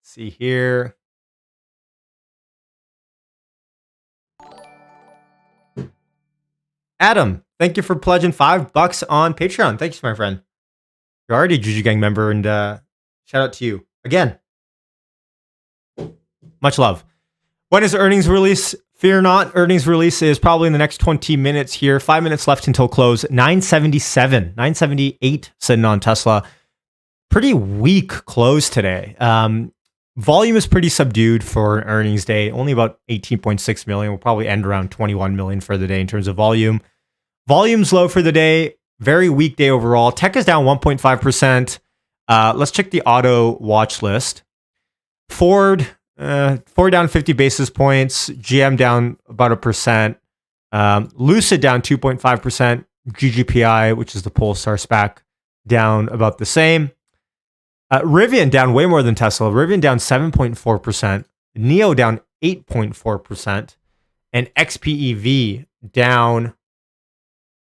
see here. Adam, thank you for pledging $5 on Patreon. Thanks, my friend. You're already a Juju Gang member, and shout out to you again. Much love. When is earnings release? Fear not. Earnings release is probably in the next 20 minutes here. 5 minutes left until close. 977, 978 sitting on Tesla. Pretty weak close today. Volume is pretty subdued for an earnings day. Only about 18.6 million. We'll probably end around 21 million for the day in terms of volume. Volume's low for the day. Very weak day overall. Tech is down 1.5%. Let's check the auto watch list. Ford down 50 basis points. GM down about 1%. Lucid down 2.5%. GGPI, which is the Polestar SPAC, down about the same. Rivian down way more than Tesla. Rivian down 7.4%. NIO down 8.4%. And XPEV down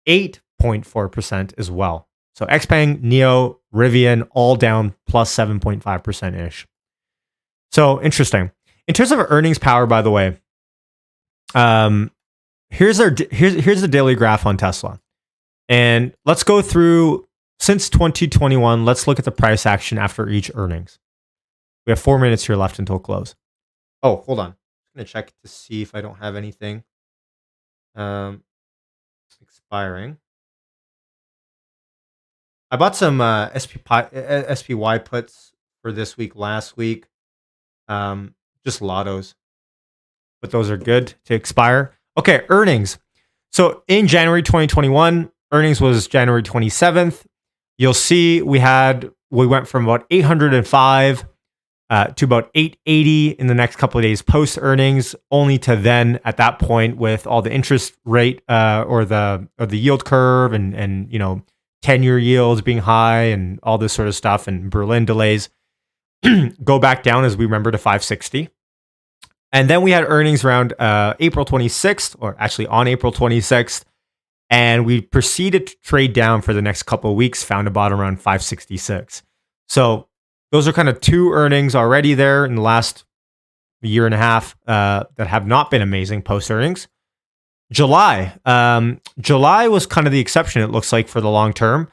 8.4% as well. So XPeng, NIO, Rivian, all down plus 7.5%-ish. So interesting. In terms of earnings power, by the way, here's the daily graph on Tesla. And let's go through since 2021. Let's look at the price action after each earnings. We have 4 minutes here left until close. Oh, hold on. I'm going to check to see if I don't have anything expiring. I bought some SPY puts for this week, last week. Just lottos, but those are good to expire. Okay, earnings. So in January 2021, earnings was January 27th. You'll see we went from about 805 to about 880 in the next couple of days post earnings, only to then at that point with all the interest rate or the yield curve and 10-year yields being high and all this sort of stuff and Berlin delays go back down, as we remember, to 560. And then we had earnings around April 26th, or actually on April 26th, and we proceeded to trade down for the next couple of weeks, found a bottom around 566. So those are kind of two earnings already there in the last year and a half that have not been amazing post earnings. July was kind of the exception, it looks like, for the long term.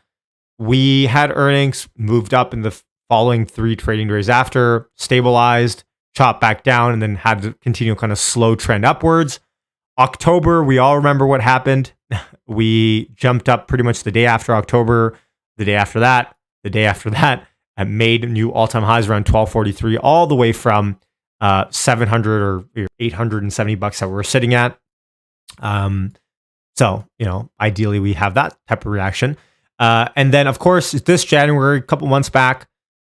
We had earnings moved up in the following 3 trading days after, stabilized, chopped back down, and then had to continue kind of slow trend upwards. October, we all remember what happened. We jumped up pretty much the day after October, the day after that, the day after that, and made new all-time highs around 1243, all the way from 700 or 870 bucks that we're sitting at. So, ideally we have that type of reaction. And then, of course, this January, a couple months back.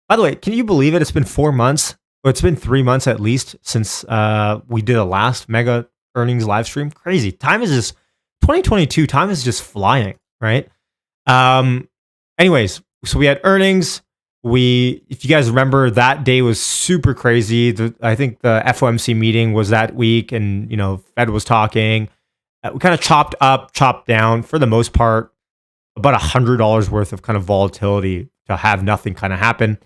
By the way, can you believe it? It's been 4 months, or it's been 3 months at least since we did the last mega earnings live stream. Crazy. 2022, time is just flying, right? Anyways, so we had earnings. If you guys remember, that day was super crazy. I think the FOMC meeting was that week, and Fed was talking. We kind of chopped up, chopped down for the most part, about $100 worth of kind of volatility to have nothing kind of happen.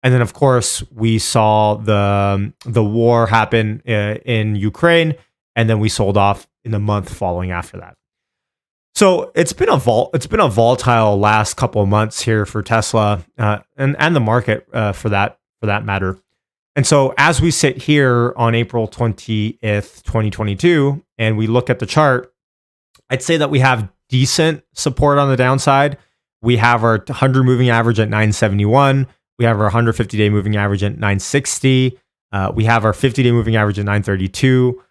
And then, of course, we saw the war happen in Ukraine, and then we sold off in the month following after that. So it's been a volatile last couple of months here for Tesla and the market for that matter. And so as we sit here on April 20th, 2022, and we look at the chart, I'd say that we have decent support on the downside. We have our 100 moving average at 971. We have our 150-day moving average at 960. We have our 50-day moving average at 932.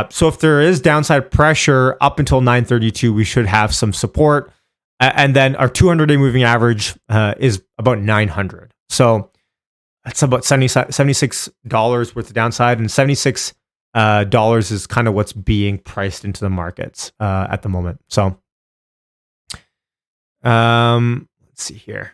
So if there is downside pressure up until 932, we should have some support. And then our 200-day moving average is about 900. So that's about $76 worth of downside, and $76 is kind of what's being priced into the markets at the moment. So let's see here.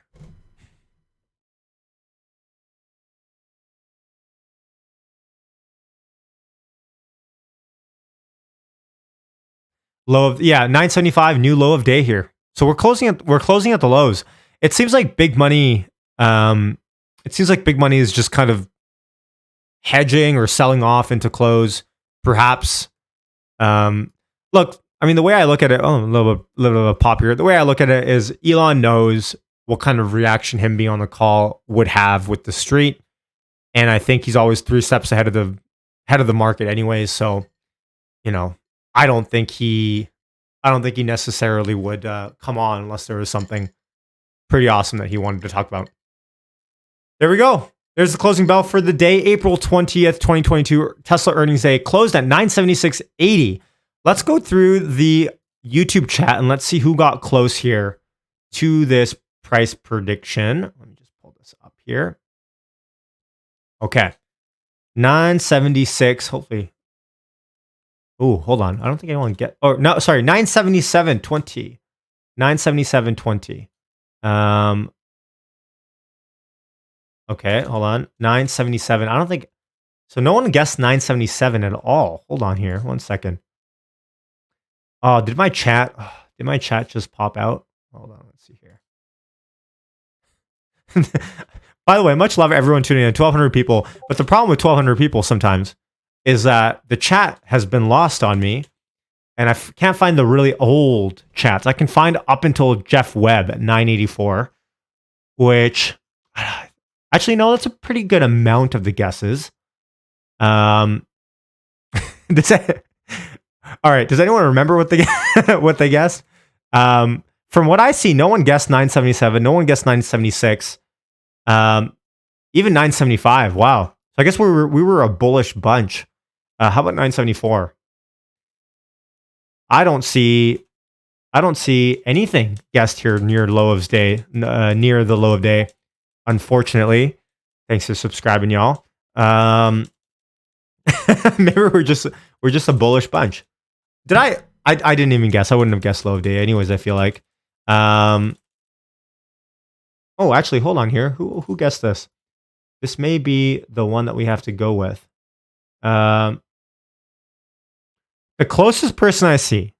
Low of 975, new low of day here. So we're closing at the lows. It seems like big money. It seems like big money is just kind of hedging or selling off into close, perhaps. Look, I mean, the way I look at it, a little bit of a pop here. The way I look at it is Elon knows what kind of reaction him being on the call would have with the street, and I think he's always 3 steps ahead of the market, anyways. So, I don't think he necessarily would come on unless there was something pretty awesome that he wanted to talk about. There we go. There's the closing bell for the day, April 20th, 2022. Tesla earnings day closed at 976.80. Let's go through the YouTube chat and let's see who got close here to this price prediction. Let me just pull this up here. Okay. 976, hopefully. Oh, hold on. I don't think anyone get. Oh, no, sorry. 977.20. 977.20. Okay, hold on. 977. I don't think. So no one guessed 977 at all. Hold on here. 1 second. Oh, did my chat just pop out? Hold on. Let's see here. By the way, much love everyone tuning in. 1,200 people. But the problem with 1,200 people sometimes is that the chat has been lost on me, and I can't find the really old chats. I can find up until Jeff Webb at 984, which actually, no, that's a pretty good amount of the guesses. All right, does anyone remember what they guessed? From what I see, no one guessed 977. No one guessed 976. Even 975. Wow. So I guess we were a bullish bunch. How about 974? I don't see anything guessed here near the low of day. Unfortunately, thanks for subscribing, y'all. Maybe we're just a bullish bunch. Did I didn't even guess. I wouldn't have guessed low of day anyways, I feel like. Oh, actually, hold on here. Who guessed this? This may be the one that we have to go with. The closest person I see,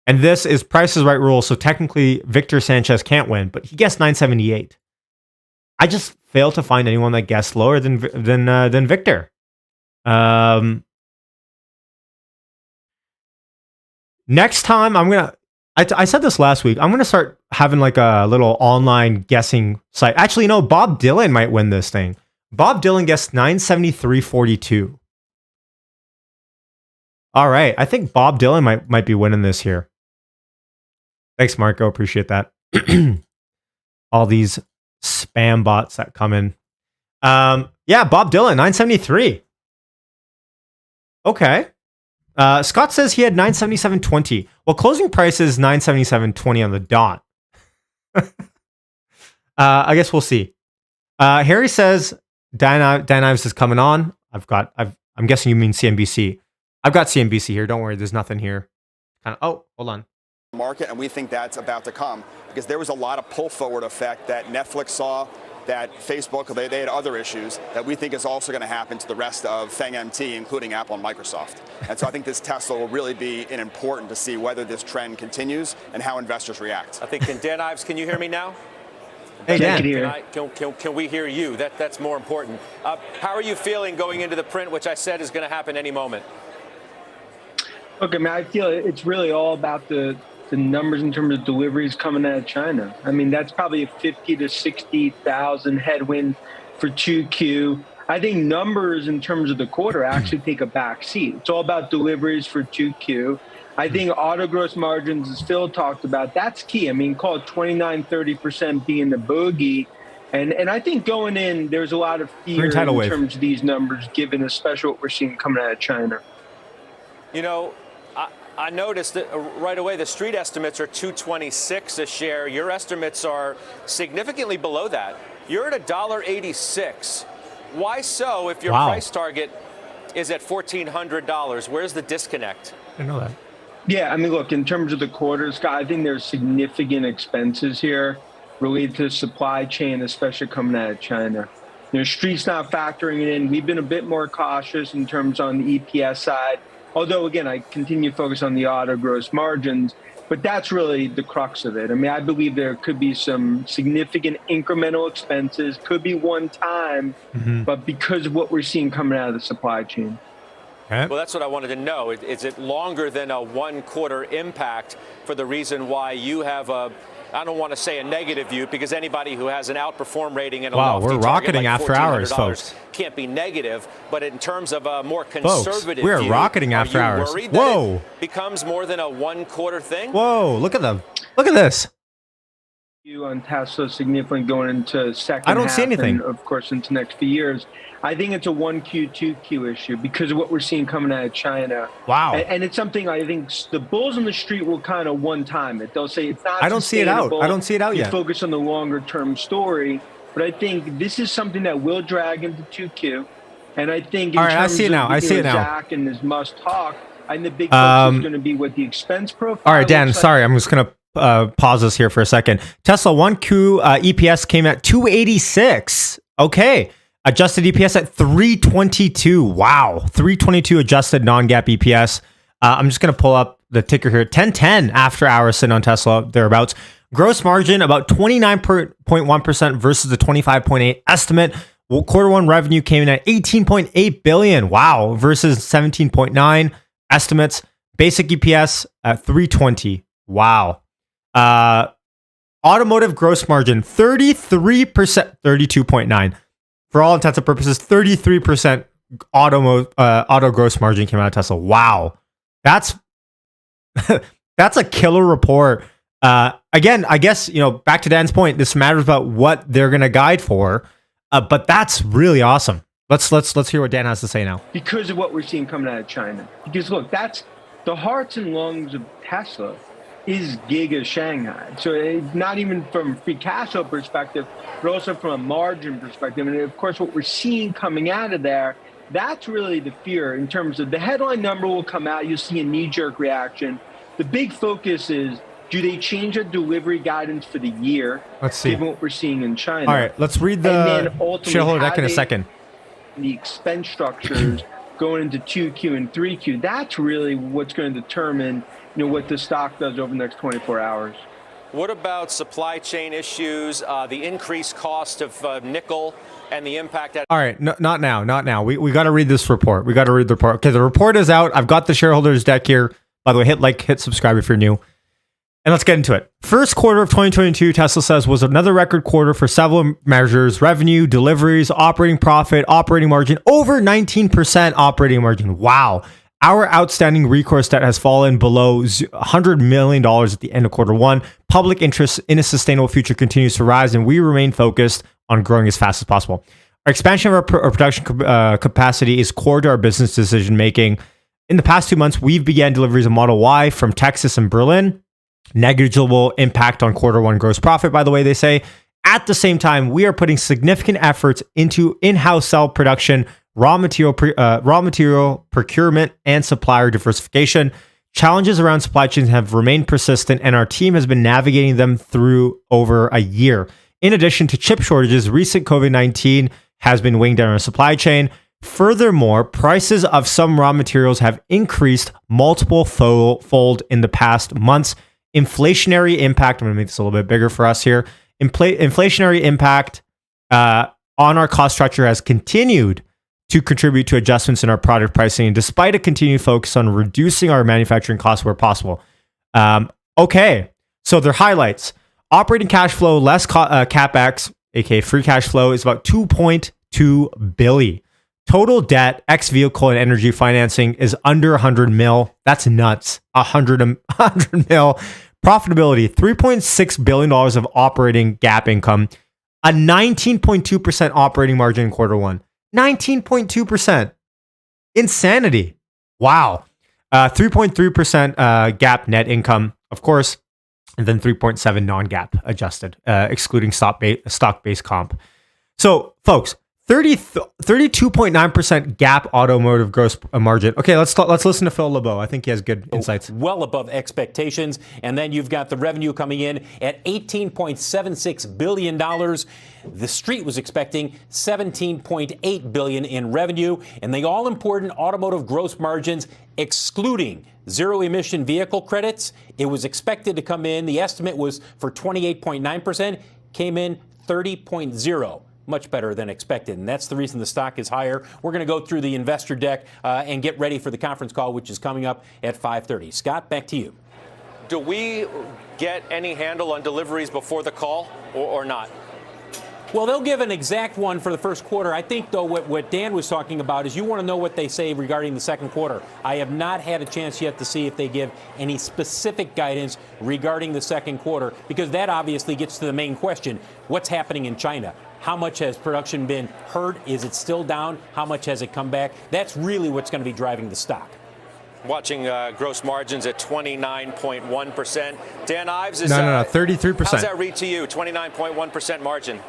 and this is Price is Right rule, so technically Victor Sanchez can't win, but he guessed 978. I just fail to find anyone that guessed lower than Victor. Next time, I said this last week. I'm gonna start having like a little online guessing site. Actually, no, Bob Dylan might win this thing. Bob Dylan guessed 973.42. All right, I think Bob Dylan might be winning this here. Thanks, Marco. Appreciate that. All these spam bots that come in. Yeah, Bob Dylan, 973. Okay. Scott says he had 977.20. Well, closing price is 977.20 on the dot. I guess we'll see. Harry says Dan Ives is coming on. I'm guessing you mean CNBC. I've got CNBC here. Don't worry, there's nothing here. Oh, hold on. Market, and we think that's about to come because there was a lot of pull forward effect that Netflix saw, that Facebook, they had other issues that we think is also going to happen to the rest of FANG MT, including Apple and Microsoft. And so I think this Tesla will really be important to see whether this trend continues and how investors react. I think, Dan Ives, can you hear me now? Hey, Dan. Can we hear you? That's more important. How are you feeling going into the print, which I said is going to happen any moment? Look, I mean, I feel it's really all about the numbers in terms of deliveries coming out of China. I mean, that's probably a 50 to 60,000 headwind for 2Q. I think numbers in terms of the quarter actually take a back seat. It's all about deliveries for 2Q. I think auto gross margins, as Phil talked about, that's key. I mean, call it 29, 30% being the bogey. And I think going in, there's a lot of fear in terms of these numbers, given especially what we're seeing coming out of China. You know, I noticed that right away the street estimates are 226 a share. Your estimates are significantly below that. You're at $1.86. Why so if your price target is at $1,400? Where's the disconnect? I know that. Yeah, I mean, look, in terms of the quarter, Scott, I think there's significant expenses here related to supply chain, especially coming out of China. You know, street's not factoring it in. We've been a bit more cautious in terms on the EPS side. Although, again, I continue to focus on the auto gross margins, but that's really the crux of it. I mean, I believe there could be some significant incremental expenses, could be one time, but because of what we're seeing coming out of the supply chain. Well, that's what I wanted to know. Is it longer than a 1 quarter impact for the reason why you have I don't want to say a negative view, because anybody who has an outperform rating and a lofty we're rocketing like after hours, folks. Can't be negative, but in terms of a more conservative view, we're rocketing after hours. Whoa! It becomes more than a 1 quarter thing. Whoa! Look at them! Look at this. You on Tesla significantly going into second. I don't see anything. And of course, into next few years. I think it's a 1Q, 2Q issue because of what we're seeing coming out of China. Wow. And it's something I think the bulls on the street will kind of one time it. They'll say it's not. I don't see it out. I don't see it out yet. Focus on the longer term story. But I think this is something that will drag into 2Q. And I think in terms I see it now. I see it now. Zach and his must talk, I think the big focus is going to be what the expense profile. All right, Dan, sorry. I'm just going to pause this here for a second. Tesla 1Q EPS came at 286. Okay. Adjusted EPS at 322. Wow. 322 adjusted non-GAAP EPS. I'm just going to pull up the ticker here. 1010 after hours sitting on Tesla, thereabouts. Gross margin about 29.1% versus the 25.8 estimate. Well, quarter one revenue came in at 18.8 billion. Wow. Versus 17.9 estimates. Basic EPS at 320. Wow. Automotive gross margin 33%, 32.9. For all intents and purposes, 33% auto gross margin came out of Tesla. Wow. That's a killer report. Again, I guess, back to Dan's point, this matters about what they're going to guide for, but that's really awesome. Let's hear what Dan has to say now. Because of what we're seeing coming out of China. Because look, that's the hearts and lungs of Tesla is Giga Shanghai. So it's not even from a free cash flow perspective, but also from a margin perspective. And of course, what we're seeing coming out of there, that's really the fear in terms of the headline number will come out. You'll see a knee-jerk reaction. The big focus is, do they change their delivery guidance for the year? Let's see. Given what we're seeing in China. All right, let's read the shareholder deck in a second. The expense structures going into 2Q and 3Q, that's really what's going to determine what the stock does over the next 24 hours. What about supply chain issues, the increased cost of nickel, and the impact that... All right, no, not now. We got to read this report. We got to read the report. Okay, the report is out. I've got the shareholders deck here. By the way, hit like, hit subscribe if you're new. And let's get into it. First quarter of 2022, Tesla says, was another record quarter for several measures: revenue, deliveries, operating profit, operating margin, over 19% operating margin. Wow. Our outstanding recourse debt has fallen below $100 million at the end of quarter one. Public interest in a sustainable future continues to rise, and we remain focused on growing as fast as possible. Our expansion of our production capacity is core to our business decision making. In the past 2 months, we've began deliveries of Model Y from Texas and Berlin. Negligible impact on quarter one gross profit, by the way, they say. At the same time, we are putting significant efforts into in-house cell production, raw material procurement, and supplier diversification. Challenges around supply chains have remained persistent, and our team has been navigating them through over a year. In addition to chip shortages, recent COVID-19 has been weighing down our supply chain. Furthermore, prices of some raw materials have increased multiple fold in the past months. Inflationary impact, I'm going to make this a little bit bigger for us here. Inflationary impact on our cost structure has continued to contribute to adjustments in our product pricing, and despite a continued focus on reducing our manufacturing costs where possible. Okay, so their highlights. Operating cash flow less CapEx, aka free cash flow, is about $2.2 billion. Total debt, ex vehicle and energy financing, is under 100 mil. That's nuts. 100 mil. Profitability, $3.6 billion of operating GAAP income, a 19.2% operating margin in quarter one. 19.2%. Insanity. Wow. 3.3% GAAP net income, of course, and then 3.7 non-GAAP adjusted, excluding stock-based comp. So, folks, 32.9% GAAP automotive gross margin. Okay, let's listen to Phil LeBeau. I think he has good insights. Well above expectations. And then you've got the revenue coming in at $18.76 billion. The street was expecting $17.8 billion in revenue. And the all-important automotive gross margins, excluding zero-emission vehicle credits, it was expected to come in. The estimate was for 28.9%, came in 30.0%. Much better than expected, and that's the reason the stock is higher. We're going to go through the investor deck and get ready for the conference call, which is coming up at 5:30. Scott, back to you. Do we get any handle on deliveries before the call or not? Well, they'll give an exact one for the first quarter. I think, though, what Dan was talking about is you want to know what they say regarding the second quarter. I have not had a chance yet to see if they give any specific guidance regarding the second quarter, because that obviously gets to the main question. What's happening in China? How much has production been hurt? Is it still down? How much has it come back? That's really what's going to be driving the stock. Watching gross margins at 29.1%. Dan Ives is... No, 33%. How's that read to you, 29.1% margin?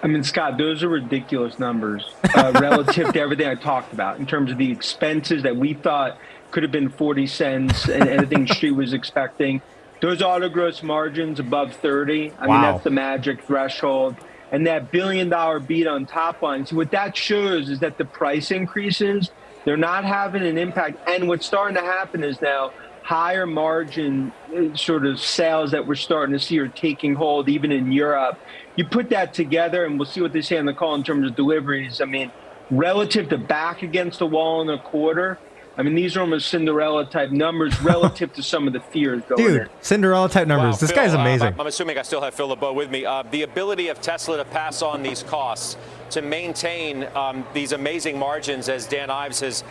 I mean, Scott, those are ridiculous numbers relative to everything I talked about in terms of the expenses that we thought could have been 40 cents and anything Street was expecting. Those auto gross margins above 30. I mean, that's the magic threshold. And that $1 billion beat on top line. So what that shows is that the price increases, they're not having an impact. And what's starting to happen is now higher margin sort of sales that we're starting to see are taking hold even in Europe. You put that together, and we'll see what they say on the call in terms of deliveries. I mean, relative to back against the wall in a quarter, I mean, these are almost Cinderella-type numbers relative to some of the fears going in. Dude, Cinderella-type numbers. Wow, this Phil, guy's amazing. I'm assuming I still have Phil LeBeau with me. The ability of Tesla to pass on these costs, to maintain these amazing margins, as Dan Ives has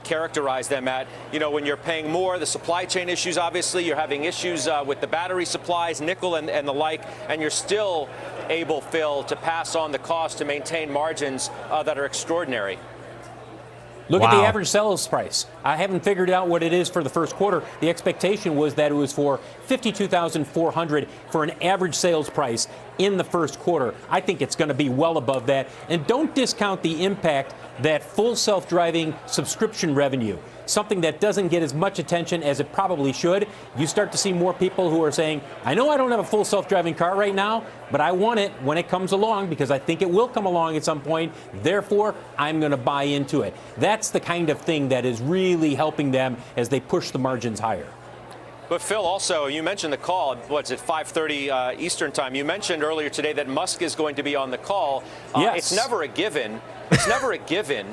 characterized them at, when you're paying more, the supply chain issues, obviously, you're having issues with the battery supplies, nickel and the like, and you're still able, Phil, to pass on the cost to maintain margins that are extraordinary. Look at the average sales price. I haven't figured out what it is for the first quarter. The expectation was that it was for $52,400 for an average sales price in the first quarter. I think it's going to be well above that. And don't discount the impact that full self-driving subscription revenue, something that doesn't get as much attention as it probably should. You start to see more people who are saying, I know I don't have a full self-driving car right now, but I want it when it comes along because I think it will come along at some point. Therefore, I'm going to buy into it. That's the kind of thing that is really helping them as they push the margins higher. But Phil, also, you mentioned the call. What's it, 5:30 Eastern time? You mentioned earlier today that Musk is going to be on the call. Yes. It's never a given. It's never a given.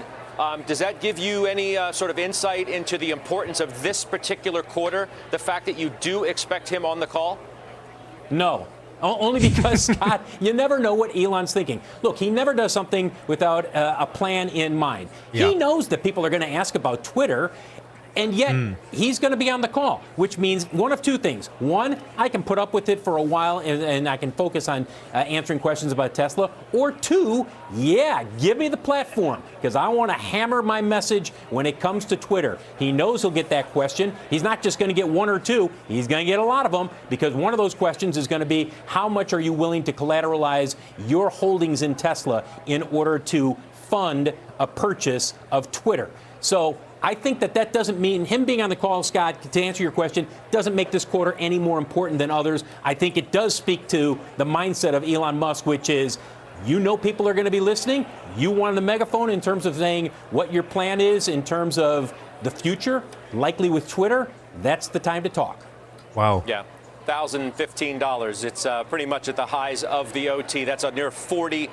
Does that give you any sort of insight into the importance of this particular quarter, the fact that you do expect him on the call? No. Only because, Scott, you never know what Elon's thinking. Look, he never does something without a plan in mind. Yeah. He knows that people are going to ask about Twitter, and yet he's going to be on the call, which means one of two things. One, I can put up with it for a while and I can focus on answering questions about Tesla. Or two, give me the platform because I want to hammer my message when it comes to Twitter. He knows he'll get that question. He's not just going to get one or two. He's going to get a lot of them because one of those questions is going to be how much are you willing to collateralize your holdings in Tesla in order to fund a purchase of Twitter. So I think that doesn't mean him being on the call, Scott, to answer your question, doesn't make this quarter any more important than others. I think it does speak to the mindset of Elon Musk, which is, people are going to be listening. You want the megaphone in terms of saying what your plan is in terms of the future, likely with Twitter. That's the time to talk. Wow. Yeah. $1,015. It's pretty much at the highs of the OT. That's a near $40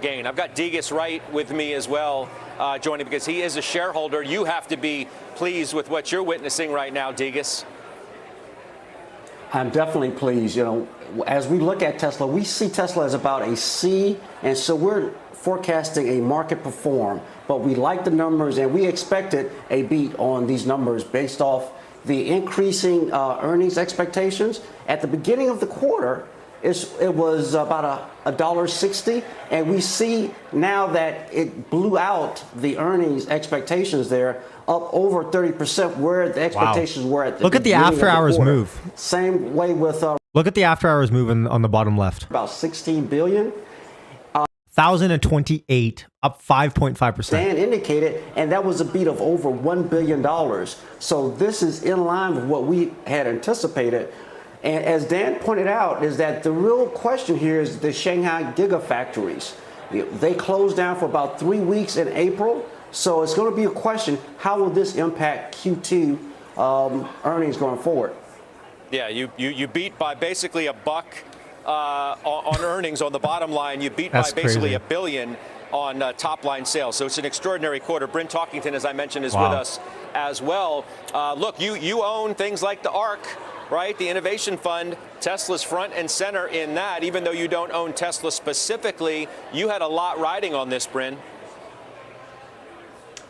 gain. I've got Degas Wright with me as well, joining because he is a shareholder. You have to be pleased with what you're witnessing right now, Degas. I'm definitely pleased. As we look at Tesla, we see Tesla as about a C, and so we're forecasting a market perform. But we like the numbers, and we expected a beat on these numbers based off the increasing earnings expectations. At the beginning of the quarter, it was about $1.60, and we see now that it blew out the earnings expectations there, up over 30%, where the expectations were at the Look at the after hours move. Same way with Look at the after hours move on the bottom left. about $16 billion. 1,028, up 5.5%. Dan indicated, and that was a beat of over $1 billion. So this is in line with what we had anticipated. And as Dan pointed out, is that the real question here is the Shanghai gigafactories. They closed down for about 3 weeks in April. So it's going to be a question, how will this impact Q2 earnings going forward? Yeah, you beat by basically a buck on earnings on the bottom line. You beat That's by basically crazy. $1 billion on top line sales. So it's an extraordinary quarter. Bryn Talkington, as I mentioned, is with us as well. Look, you own things like the ARC, right? The Innovation Fund. Tesla's front and center in that. Even though you don't own Tesla specifically, you had a lot riding on this, Bryn.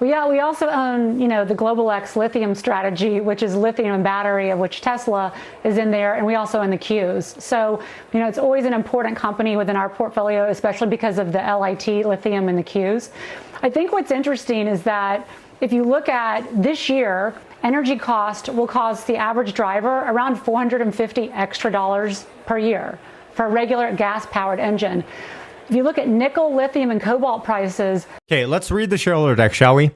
Yeah, we also own, the Global X lithium strategy, which is lithium and battery, of which Tesla is in there, and we also own the Qs. So, it's always an important company within our portfolio, especially because of the LIT lithium and the Qs. I think what's interesting is that if you look at this year, energy cost will cost the average driver around $450 extra per year for a regular gas-powered engine. If you look at nickel, lithium, and cobalt prices. Okay, let's read the shareholder deck, shall we?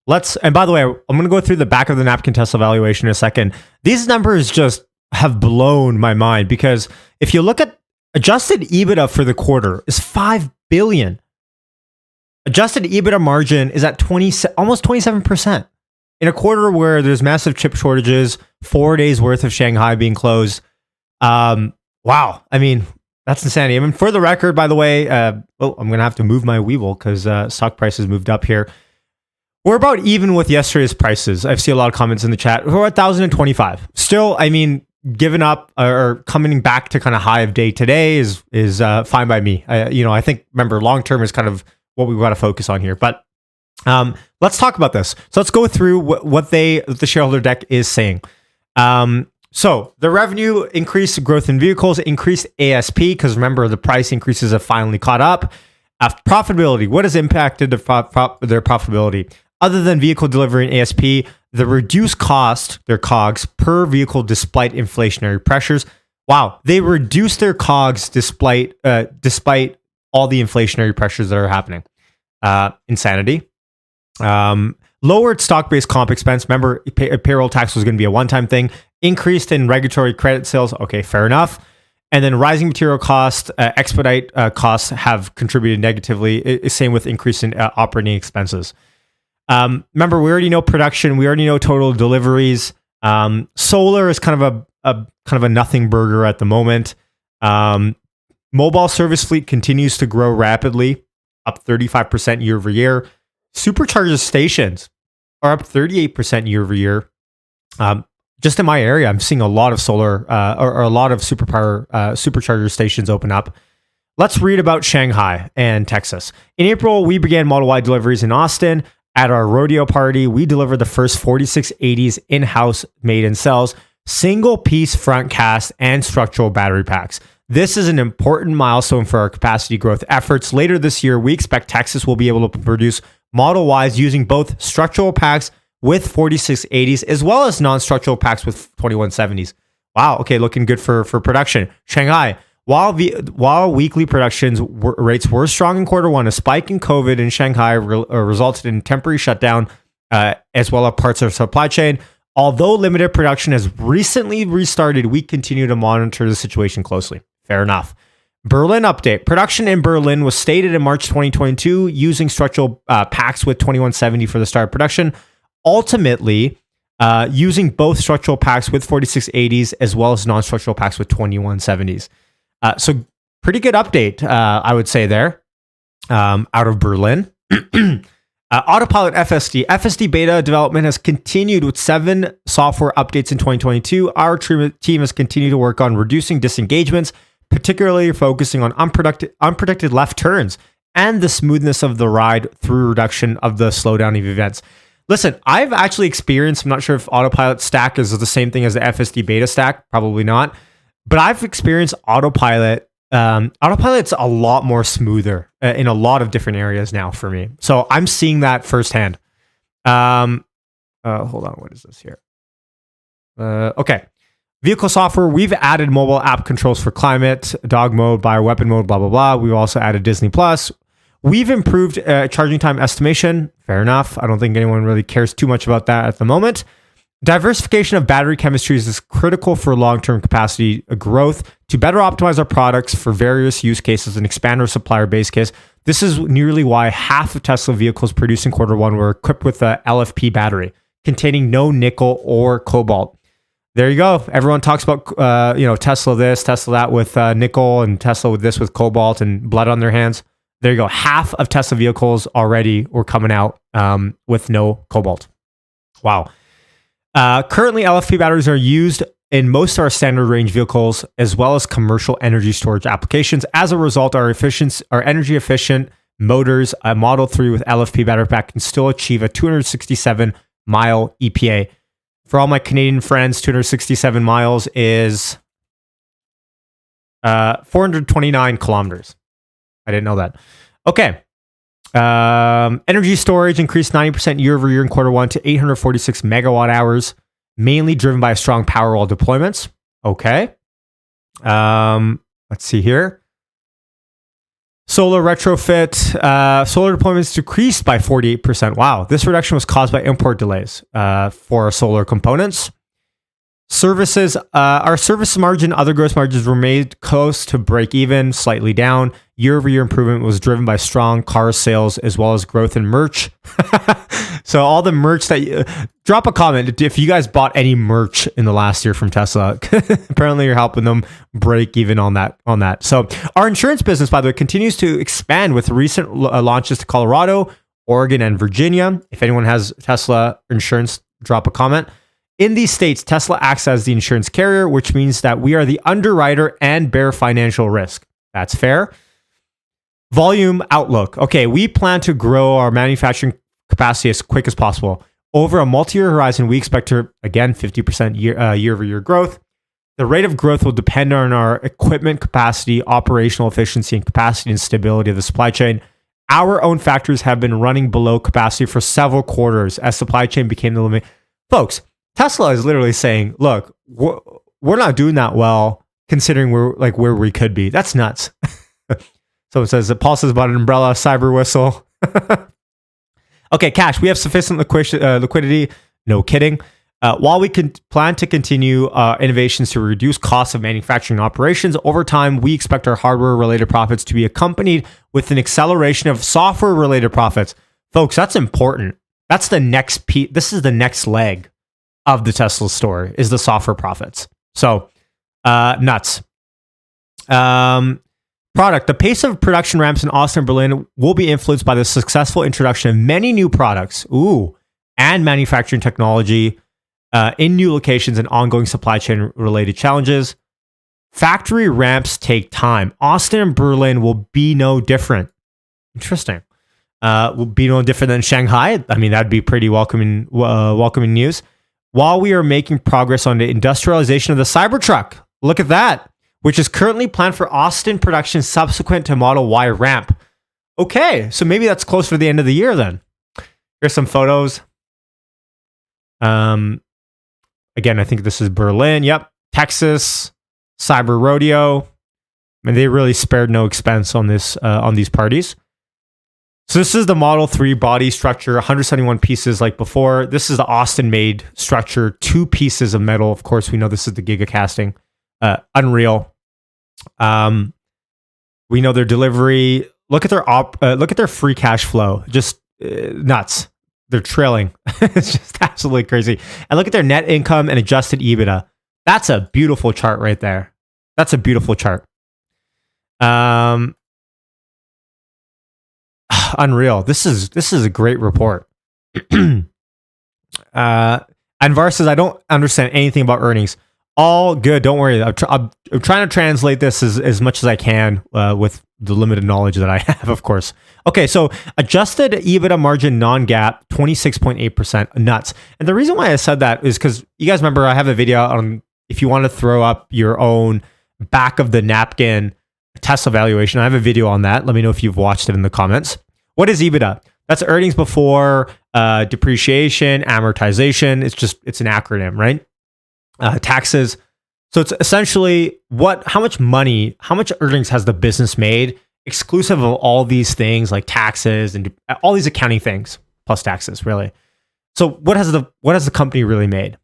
And by the way, I'm going to go through the back of the napkin Tesla valuation in a second. These numbers just have blown my mind because if you look at adjusted EBITDA for the quarter is $5 billion. Adjusted EBITDA margin is at almost 27% in a quarter where there's massive chip shortages, 4 days worth of Shanghai being closed. Wow. I mean, that's insanity. I mean, for the record, by the way, I'm going to have to move my Weeble because stock prices moved up here. We're about even with yesterday's prices. I see a lot of comments in the chat. We're at 1,025. Still, I mean, giving up or coming back to kind of high of day today is fine by me. I think, remember, long term is kind of what we've got to focus on here. But let's talk about this. So let's go through what the shareholder deck is saying. So the revenue increased, growth in vehicles, increased ASP, because remember, the price increases have finally caught up. Profitability, what has impacted their profitability? Other than vehicle delivery and ASP, the reduced cost, their COGS, per vehicle despite inflationary pressures. Wow, they reduced their COGS despite all the inflationary pressures that are happening. Insanity. Lowered stock-based comp expense. Remember, payroll tax was going to be a one-time thing. Increased in regulatory credit sales. Okay, fair enough. And then rising material costs, expedite costs have contributed negatively. Same with increase in operating expenses. Remember, we already know production. We already know total deliveries. Solar is kind of a nothing burger at the moment. Mobile service fleet continues to grow rapidly, up 35% year over year. Supercharger stations are up 38% year over year. Just in my area, I'm seeing a lot of solar or a lot of supercharger stations open up. Let's read about Shanghai and Texas. In April, we began Model Y deliveries in Austin. At our rodeo party, we delivered the first 4680s in-house made in cells, single-piece front cast, and structural battery packs. This is an important milestone for our capacity growth efforts. Later this year, we expect Texas will be able to produce Model Ys using both structural packs with 4680s as well as non-structural packs with 2170s. Wow, okay, looking good for production. Shanghai. While weekly productions rates were strong in quarter one, a spike in COVID in Shanghai resulted in temporary shutdown as well as parts of the supply chain. Although limited production has recently restarted, we continue to monitor the situation closely. Fair enough. Berlin update. Production in Berlin was stated in March 2022 using structural packs with 2170 for the start of production. Ultimately, using both structural packs with 4680s as well as non-structural packs with 2170s. So pretty good update, I would say there, out of Berlin. Autopilot FSD. FSD beta development has continued with 7 software updates in 2022. Our team has continued to work on reducing disengagements, particularly focusing on unpredicted left turns and the smoothness of the ride through reduction of the slowdown of events. Listen, I've actually experienced, I'm not sure if Autopilot stack is the same thing as the FSD beta stack, probably not. But I've experienced Autopilot. Autopilot's a lot more smoother in a lot of different areas now for me. So I'm seeing that firsthand. Hold on, what is this here? Okay. Vehicle software. We've added mobile app controls for climate, dog mode, bioweapon mode, blah, blah, blah. We've also added Disney Plus. We've improved charging time estimation. Fair enough. I don't think anyone really cares too much about that at the moment. Diversification of battery chemistries is critical for long-term capacity growth to better optimize our products for various use cases and expand our supplier base case. This is nearly why half of Tesla vehicles produced in quarter one were equipped with a LFP battery containing no nickel or cobalt. There you go. Everyone talks about Tesla this, Tesla that with nickel, and Tesla with this with cobalt and blood on their hands. There you go. Half of Tesla vehicles already were coming out with no cobalt. Wow. Currently, LFP batteries are used in most of our standard range vehicles, as well as commercial energy storage applications. As a result, our energy efficient motors, a Model 3 with LFP battery pack, can still achieve a 267-mile EPA. For all my Canadian friends, 267 miles is 429 kilometers. I didn't know that. Okay. Energy storage increased 90% year over year in quarter one to 846 megawatt hours, mainly driven by strong Powerwall deployments. Okay. Let's see here. Solar retrofit. Solar deployments decreased by 48%. Wow. This reduction was caused by import delays for solar components. Services, our service margin, other gross margins were made close to break even, slightly down. Year-over-year improvement was driven by strong car sales as well as growth in merch. So all the merch that drop a comment if you guys bought any merch in the last year from Tesla. Apparently, you're helping them break even on that. So our insurance business, by the way, continues to expand with recent launches to Colorado, Oregon, and Virginia. If anyone has Tesla insurance, drop a comment. In these states, Tesla acts as the insurance carrier, which means that we are the underwriter and bear financial risk. That's fair. Volume outlook. Okay, we plan to grow our manufacturing capacity as quick as possible. Over a multi-year horizon, we expect to, again, 50% year-over-year growth. The rate of growth will depend on our equipment capacity, operational efficiency, and capacity and stability of the supply chain. Our own factories have been running below capacity for several quarters as supply chain became the limit. Folks, Tesla is literally saying, look, we're not doing that well considering we're like where we could be. That's nuts. Someone says that Paul says about an umbrella, cyber whistle. Okay, cash. We have sufficient liquidity. No kidding. While we can plan to continue innovations to reduce costs of manufacturing operations, over time, we expect our hardware-related profits to be accompanied with an acceleration of software-related profits. Folks, that's important. That's the next piece. This is the next leg of the Tesla story is the software profits. So nuts. Product. The pace of production ramps in Austin and Berlin will be influenced by the successful introduction of many new products and manufacturing technology in new locations and ongoing supply chain related challenges. Factory ramps take time. Austin and Berlin will be no different. Interesting. Will be no different than Shanghai. I mean, that'd be pretty welcoming news. While we are making progress on the industrialization of the Cybertruck, look at that, which is currently planned for Austin production subsequent to Model Y ramp. Okay, so maybe that's closer to the end of the year then. Here's some photos. Again, I think this is Berlin. Yep, Texas, Cyber Rodeo. I mean, they really spared no expense on this on these parties. So this is the Model 3 body structure, 171 pieces like before. This is the Austin-made structure, 2 pieces of metal. Of course, we know this is the Giga casting. Unreal. We know their delivery. Look at their free cash flow. Just nuts. They're trailing. It's just absolutely crazy. And look at their net income and adjusted EBITDA. That's a beautiful chart right there. That's a beautiful chart. Unreal. This is a great report. Anvar says, I don't understand anything about earnings. All good. Don't worry. I'm trying to translate this as much as I can with the limited knowledge that I have, of course. Okay, so adjusted EBITDA margin non-GAAP, 26.8%. Nuts. And the reason why I said that is because you guys remember I have a video on if you want to throw up your own back of the napkin Tesla valuation. I have a video on that. Let me know if you've watched it in the comments. What is EBITDA? That's earnings before depreciation, amortization. It's an acronym, right? Taxes. So it's essentially how much earnings has the business made exclusive of all these things like taxes and all these accounting things plus taxes, really. So what has the company really made?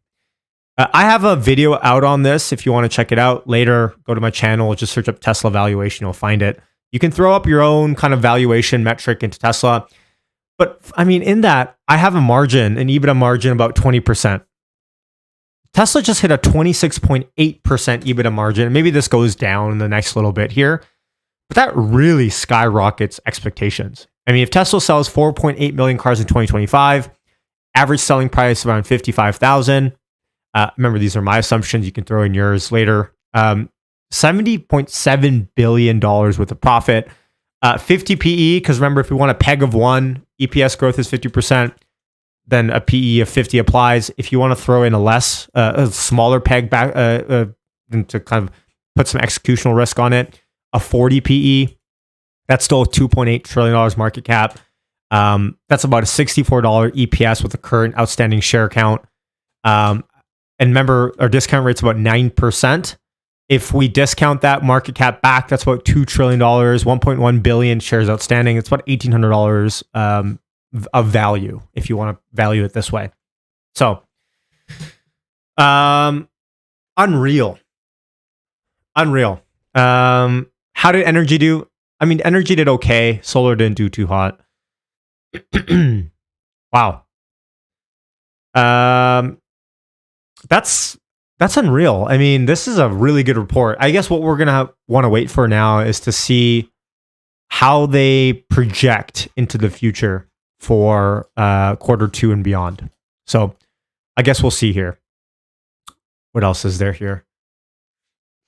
I have a video out on this. If you want to check it out later, go to my channel, just search up Tesla valuation, you'll find it. You can throw up your own kind of valuation metric into Tesla. But I mean, in that, I have an EBITDA margin about 20%. Tesla just hit a 26.8% EBITDA margin. Maybe this goes down in the next little bit here, but that really skyrockets expectations. I mean, if Tesla sells 4.8 million cars in 2025, average selling price around 55,000. Remember, these are my assumptions. You can throw in yours later. $70.7 billion worth of profit. 50 PE, because remember, if we want a peg of 1, EPS growth is 50%. Then a PE of 50 applies. If you want to throw in a smaller peg back to kind of put some executional risk on it, a 40 PE, that's still a $2.8 trillion market cap. That's about a $64 EPS with the current outstanding share count. And remember, our discount rate's about 9%. If we discount that market cap back, that's about $2 trillion, 1.1 billion shares outstanding. It's about $1,800 of value, if you want to value it this way. So, unreal. How did energy do? I mean, energy did okay. Solar didn't do too hot. Wow. That's unreal. I mean, this is a really good report. I guess what we're going to want to wait for now is to see how they project into the future for quarter 2 and beyond. So I guess we'll see here. What else is there here?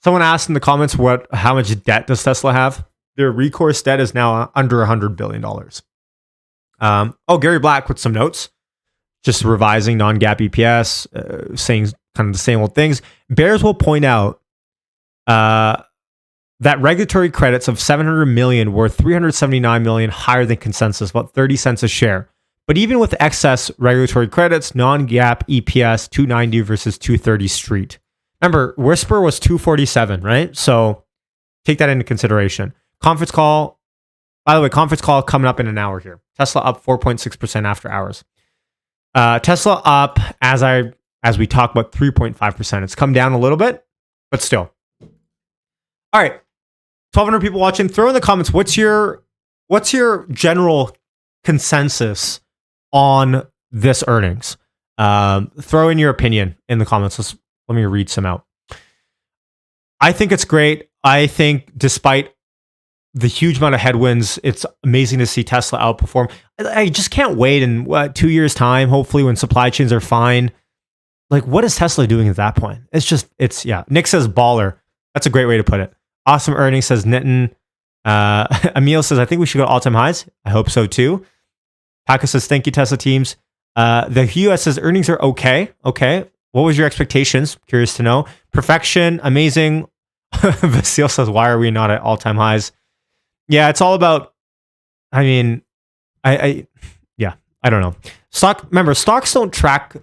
Someone asked in the comments how much debt does Tesla have? Their recourse debt is now under $100 billion. Gary Black with some notes, just revising non-GAAP EPS, saying kind of the same old things. Bears will point out that regulatory credits of $700 million were $379 million higher than consensus, about 30 cents a share. But even with excess regulatory credits, non-GAAP EPS 290 versus 230 street. Remember, Whisper was 247, right? So take that into consideration. Conference call. By the way, conference call coming up in an hour here. Tesla up 4.6% after hours. Tesla up, as we talk about, 3.5%. It's come down a little bit, but still. All right. 1,200 people watching. Throw in the comments, what's your general consensus on this earnings? Throw in your opinion in the comments. Let me read some out. I think it's great. I think despite the huge amount of headwinds, it's amazing to see Tesla outperform. I just can't wait in 2 years' time, hopefully when supply chains are fine. Like, what is Tesla doing at that point? Yeah. Nick says baller. That's a great way to put it. Awesome earnings, says Nitin. Emil says, I think we should go all-time highs. I hope so too. Paco says, thank you, Tesla teams. The US says earnings are okay. Okay. What was your expectations? Curious to know. Perfection, amazing. Vasil says, why are we not at all-time highs? Yeah, it's all about, I mean, I don't know. Remember, stocks don't track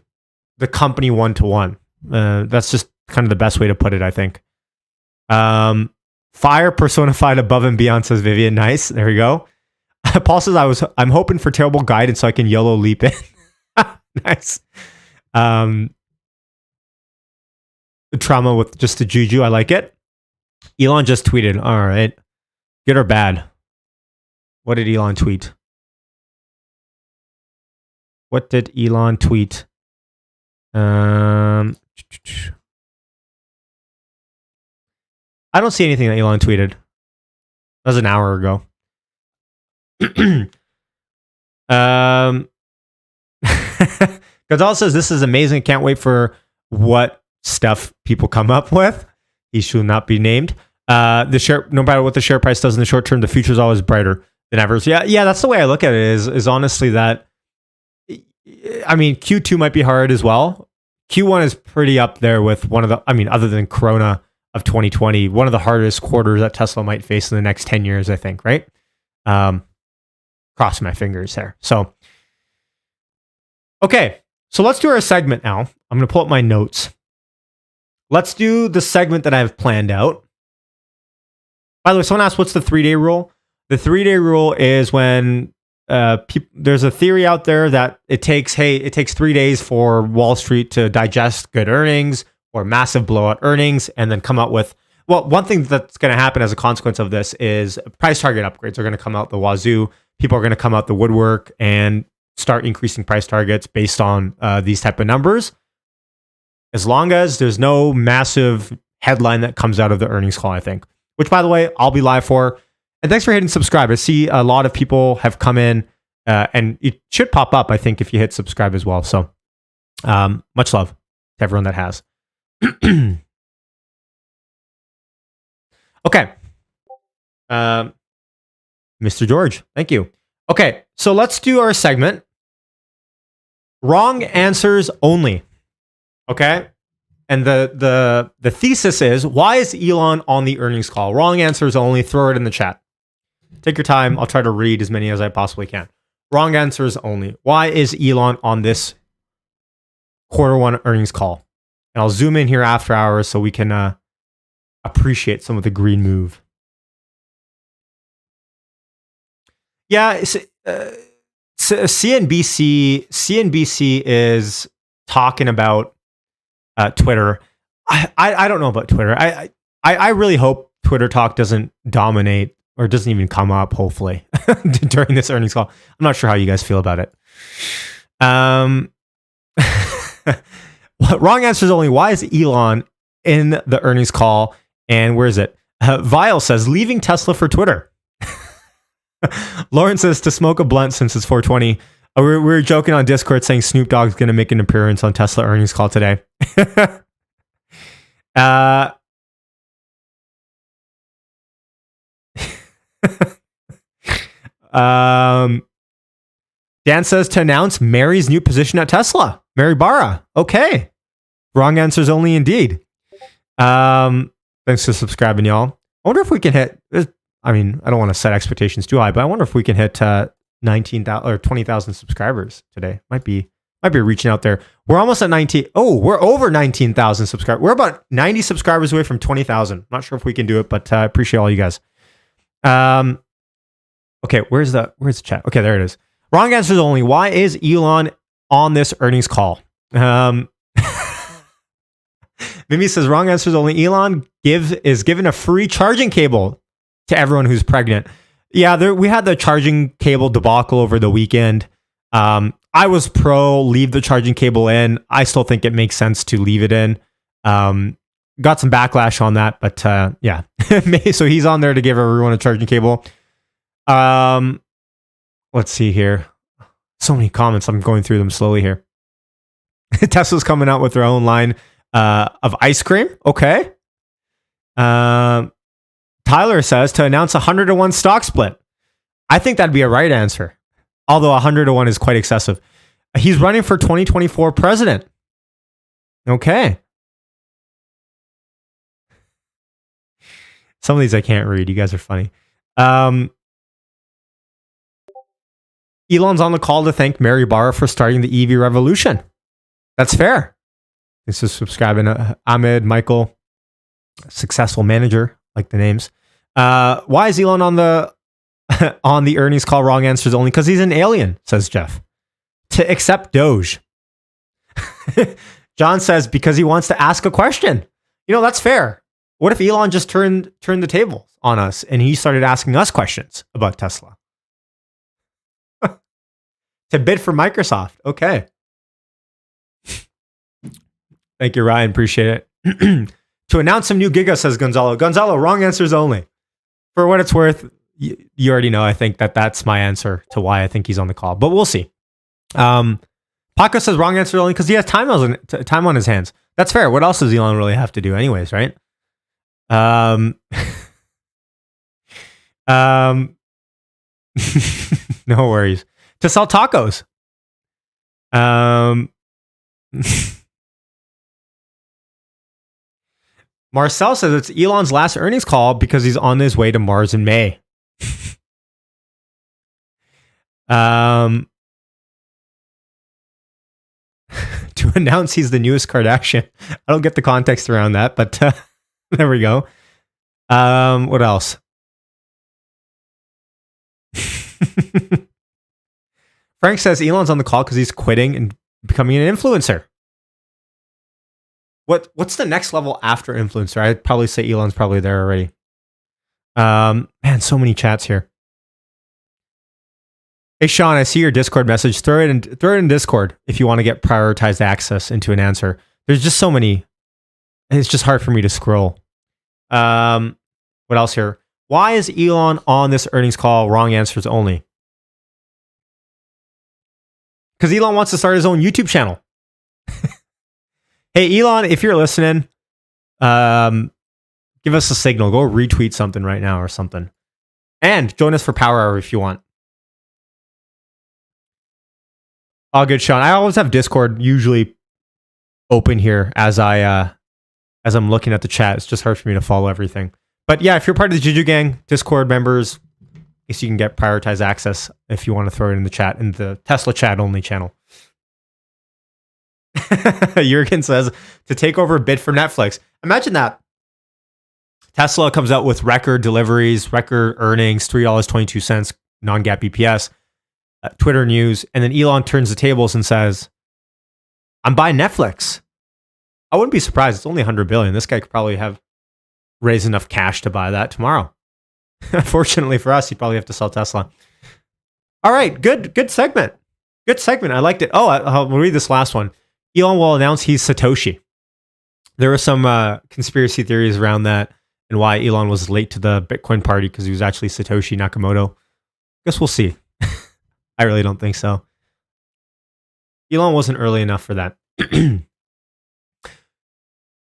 the company one-to-one. That's just kind of the best way to put it, I think. Fire personified above and beyond, says Vivian. Nice. There we go. Paul says, I'm hoping for terrible guidance so I can YOLO leap in. Nice. The trauma with just the juju. I like it. Elon just tweeted. All right. Good or bad? What did Elon tweet? What did Elon tweet? I don't see anything that Elon tweeted. That was an hour ago. Gonzalez says, this is amazing. Can't wait for what stuff people come up with. He should not be named. The share, no matter what the share price does in the short term, the future is always brighter than ever. So yeah, that's the way I look at it. Is honestly that. I mean, Q2 might be hard as well. Q1 is pretty up there with one of the. I mean, other than Corona of 2020, one of the hardest quarters that Tesla might face in the next 10 years. I think, right? Cross my fingers there. So, okay, so let's do our segment now. I'm going to pull up my notes. Let's do the segment that I have planned out. By the way, someone asked, what's the 3-day rule? The 3-day rule is when there's a theory out there that it takes 3 days for Wall Street to digest good earnings or massive blowout earnings and then come out with, well, one thing that's going to happen as a consequence of this is price target upgrades are going to come out the wazoo. People are going to come out the woodwork and start increasing price targets based on these type of numbers. As long as there's no massive headline that comes out of the earnings call, I think. Which, by the way, I'll be live for. And thanks for hitting subscribe. I see a lot of people have come in, and it should pop up, I think, if you hit subscribe as well. So much love to everyone that has. Okay. Mr. George, thank you. Okay, so let's do our segment. Wrong answers only. Okay? And the thesis is, why is Elon on the earnings call? Wrong answers only. Throw it in the chat. Take your time. I'll try to read as many as I possibly can. Wrong answers only. Why is Elon on this Q1 earnings call? And I'll zoom in here after hours so we can appreciate some of the green move. Yeah, CNBC is talking about Twitter. I don't know about Twitter. I really hope Twitter talk doesn't dominate or doesn't even come up, hopefully, during this earnings call. I'm not sure how you guys feel about it. Wrong answer is only, why is Elon in the earnings call? And where is it? Vile says, leaving Tesla for Twitter. Lauren says, to smoke a blunt since it's 420. We were joking on Discord saying Snoop Dogg's going to make an appearance on Tesla earnings call today. Dan says, to announce Mary's new position at Tesla. Mary Barra. Okay. Wrong answers only indeed. Thanks for subscribing, y'all. I wonder if we can hit, I mean, I don't want to set expectations too high, but I wonder if we can hit 19,000 or 20,000 subscribers today. Might be reaching out there. We're almost at 19. Oh, we're over 19,000 subscribers. We're about 90 subscribers away from 20,000. Not sure if we can do it, but I appreciate all you guys. Okay, where's the chat? Okay, there it is. Wrong answers only. Why is Elon on this earnings call? Mimi says, wrong answers only. Elon is given a free charging cable to everyone who's pregnant. Yeah, we had the charging cable debacle over the weekend. I was pro leave the charging cable in. I still think it makes sense to leave it in. Got some backlash on that, but yeah. So he's on there to give everyone a charging cable. Let's see here. So many comments. I'm going through them slowly here. Tesla's coming out with their own line of ice cream. Okay. Tyler says to announce 100-to-1 stock split. I think that'd be a right answer. Although 100-to-1 is quite excessive. He's running for 2024 president. Okay. Some of these I can't read. You guys are funny. Elon's on the call to thank Mary Barra for starting the EV revolution. That's fair. This is subscribing. Ahmed, Michael, successful manager, like the names. Why is Elon on the on the earnings call? Wrong answers only because he's an alien, says Jeff. To accept Doge. John says because he wants to ask a question. You know, that's fair. What if Elon just turned the tables on us and he started asking us questions about Tesla? To bid for Microsoft. Okay. Thank you, Ryan. Appreciate it. To announce some new giga, says Gonzalo. Gonzalo, wrong answers only. For what it's worth, you already know. I think that's my answer to why I think he's on the call. But we'll see. Paco says wrong answer only because he has time on his hands. That's fair. What else does Elon really have to do anyways, right? No worries. To sell tacos. Marcel says it's Elon's last earnings call because he's on his way to Mars in May. To announce he's the newest Kardashian. I don't get the context around that, but there we go. What else? Frank says Elon's on the call because he's quitting and becoming an influencer. What's the next level after influencer? I'd probably say Elon's probably there already. Man, so many chats here. Hey Sean, I see your Discord message. Throw it in Discord if you want to get prioritized access into an answer. There's just so many. It's just hard for me to scroll. What else here? Why is Elon on this earnings call? Wrong answers only. Because Elon wants to start his own YouTube channel. Hey, Elon, if you're listening, give us a signal. Go retweet something right now or something. And join us for Power Hour if you want. All good, Sean. I always have Discord usually open here as I'm looking at the chat. It's just hard for me to follow everything. But yeah, if you're part of the Juju Gang, Discord members, I guess you can get prioritized access if you want to throw it in the chat, in the Tesla chat only channel. Jurgen says to take over a bid for Netflix. Imagine that. Tesla comes out with record deliveries, record earnings, $3.22 non-GAAP EPS, Twitter news, and then Elon turns the tables and says, I'm buying Netflix. I wouldn't be surprised. It's only $100 billion. This guy could probably have raised enough cash to buy that tomorrow. Fortunately for us, he'd probably have to sell Tesla. All right, good segment. Good segment. I liked it. Oh, I'll read this last one. Elon will announce he's Satoshi. There were some conspiracy theories around that and why Elon was late to the Bitcoin party because he was actually Satoshi Nakamoto. Guess we'll see. I really don't think so. Elon wasn't early enough for that. To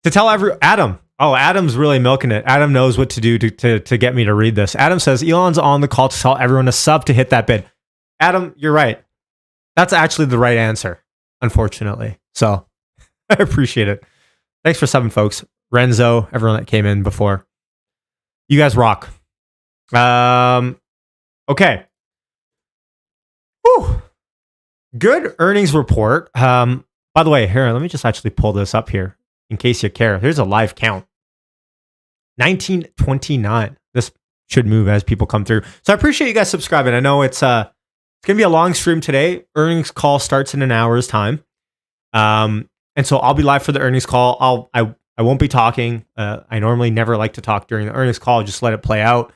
tell Adam. Oh, Adam's really milking it. Adam knows what to do to get me to read this. Adam says Elon's on the call to tell everyone to sub to hit that bid. Adam, you're right. That's actually the right answer, unfortunately. So I appreciate it. Thanks for subbing, folks. Renzo, everyone that came in before. You guys rock. Okay. Whew. Good earnings report. By the way, here, let me just actually pull this up here in case you care. Here's a live count. 1929. This should move as people come through. So I appreciate you guys subscribing. I know it's going to be a long stream today. Earnings call starts in an hour's time. And so I'll be live for the earnings call. I won't be talking. I normally never like to talk during the earnings call. Just let it play out.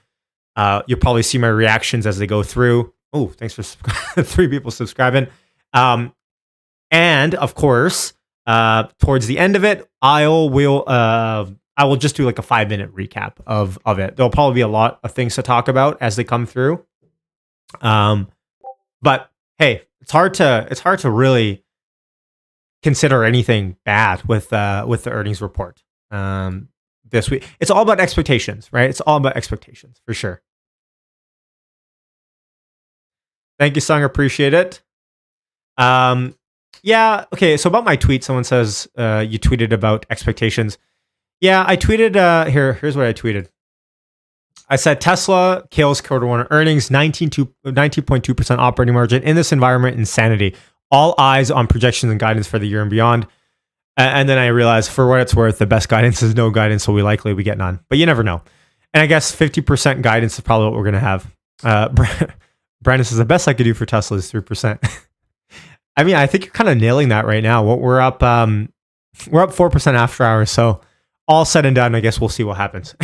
You'll probably see my reactions as they go through. Oh, thanks for 3 people subscribing. And of course, towards the end of it, I will just do like a 5-minute recap of it. There'll probably be a lot of things to talk about as they come through. But hey, it's hard to really consider anything bad with the earnings report this week. It's all about expectations, right? It's all about expectations for sure. Thank you, Sung. Appreciate it. Yeah. Okay. So about my tweet, someone says you tweeted about expectations. Yeah, I tweeted. Here's what I tweeted. I said Tesla kills quarter one earnings, 19.2% operating margin in this environment, insanity. All eyes on projections and guidance for the year and beyond. And then I realized, for what it's worth, the best guidance is no guidance, so we get none. But you never know. And I guess 50% guidance is probably what we're gonna have. Brandon says the best I could do for Tesla is 3%. I mean, I think you're kind of nailing that right now. We're up 4% after hours. So all said and done, I guess we'll see what happens.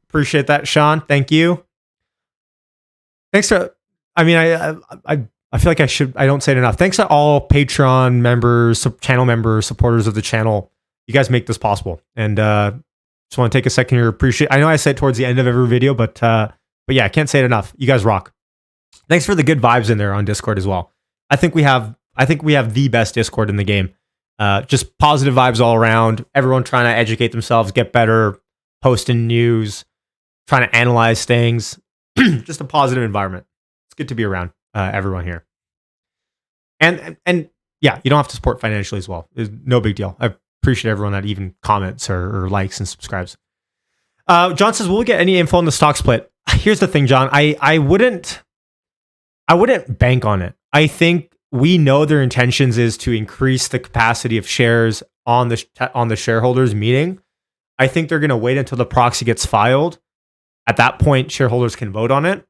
Appreciate that, Sean. Thank you. Thanks to, I mean, I feel like I don't say it enough. Thanks to all Patreon members, channel members, supporters of the channel. You guys make this possible. And just want to take a second here. I know I say it towards the end of every video, but yeah, I can't say it enough. You guys rock. Thanks for the good vibes in there on Discord as well. I think we have the best Discord in the game. Just positive vibes all around. Everyone trying to educate themselves, get better, posting news, trying to analyze things. Just a positive environment. It's good to be around everyone here. And yeah, you don't have to support financially as well. It's no big deal. I appreciate everyone that even comments or likes and subscribes. John says, will we get any info on the stock split? Here's the thing, John. I wouldn't bank on it. I think we know their intentions is to increase the capacity of shares on the shareholders meeting. I think they're going to wait until the proxy gets filed. At that point, shareholders can vote on it.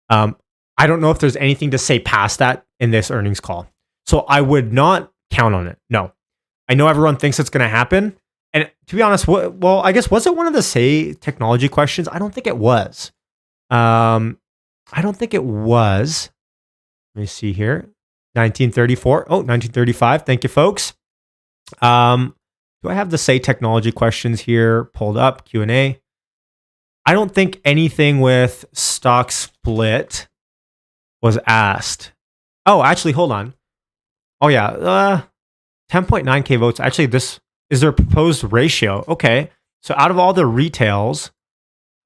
I don't know if there's anything to say past that in this earnings call. So I would not count on it. No. I know everyone thinks it's going to happen. And to be honest, I guess, was it one of the Say technology questions? I don't think it was. I don't think it was. Let me see here. 1934. Oh, 1935. Thank you, folks. Do I have the Say technology questions here pulled up? Q&A. I don't think anything with stock split was asked. Oh, actually, hold on. Oh, yeah. 10.9K votes. Actually, this is their proposed ratio. Okay. So out of all the retails,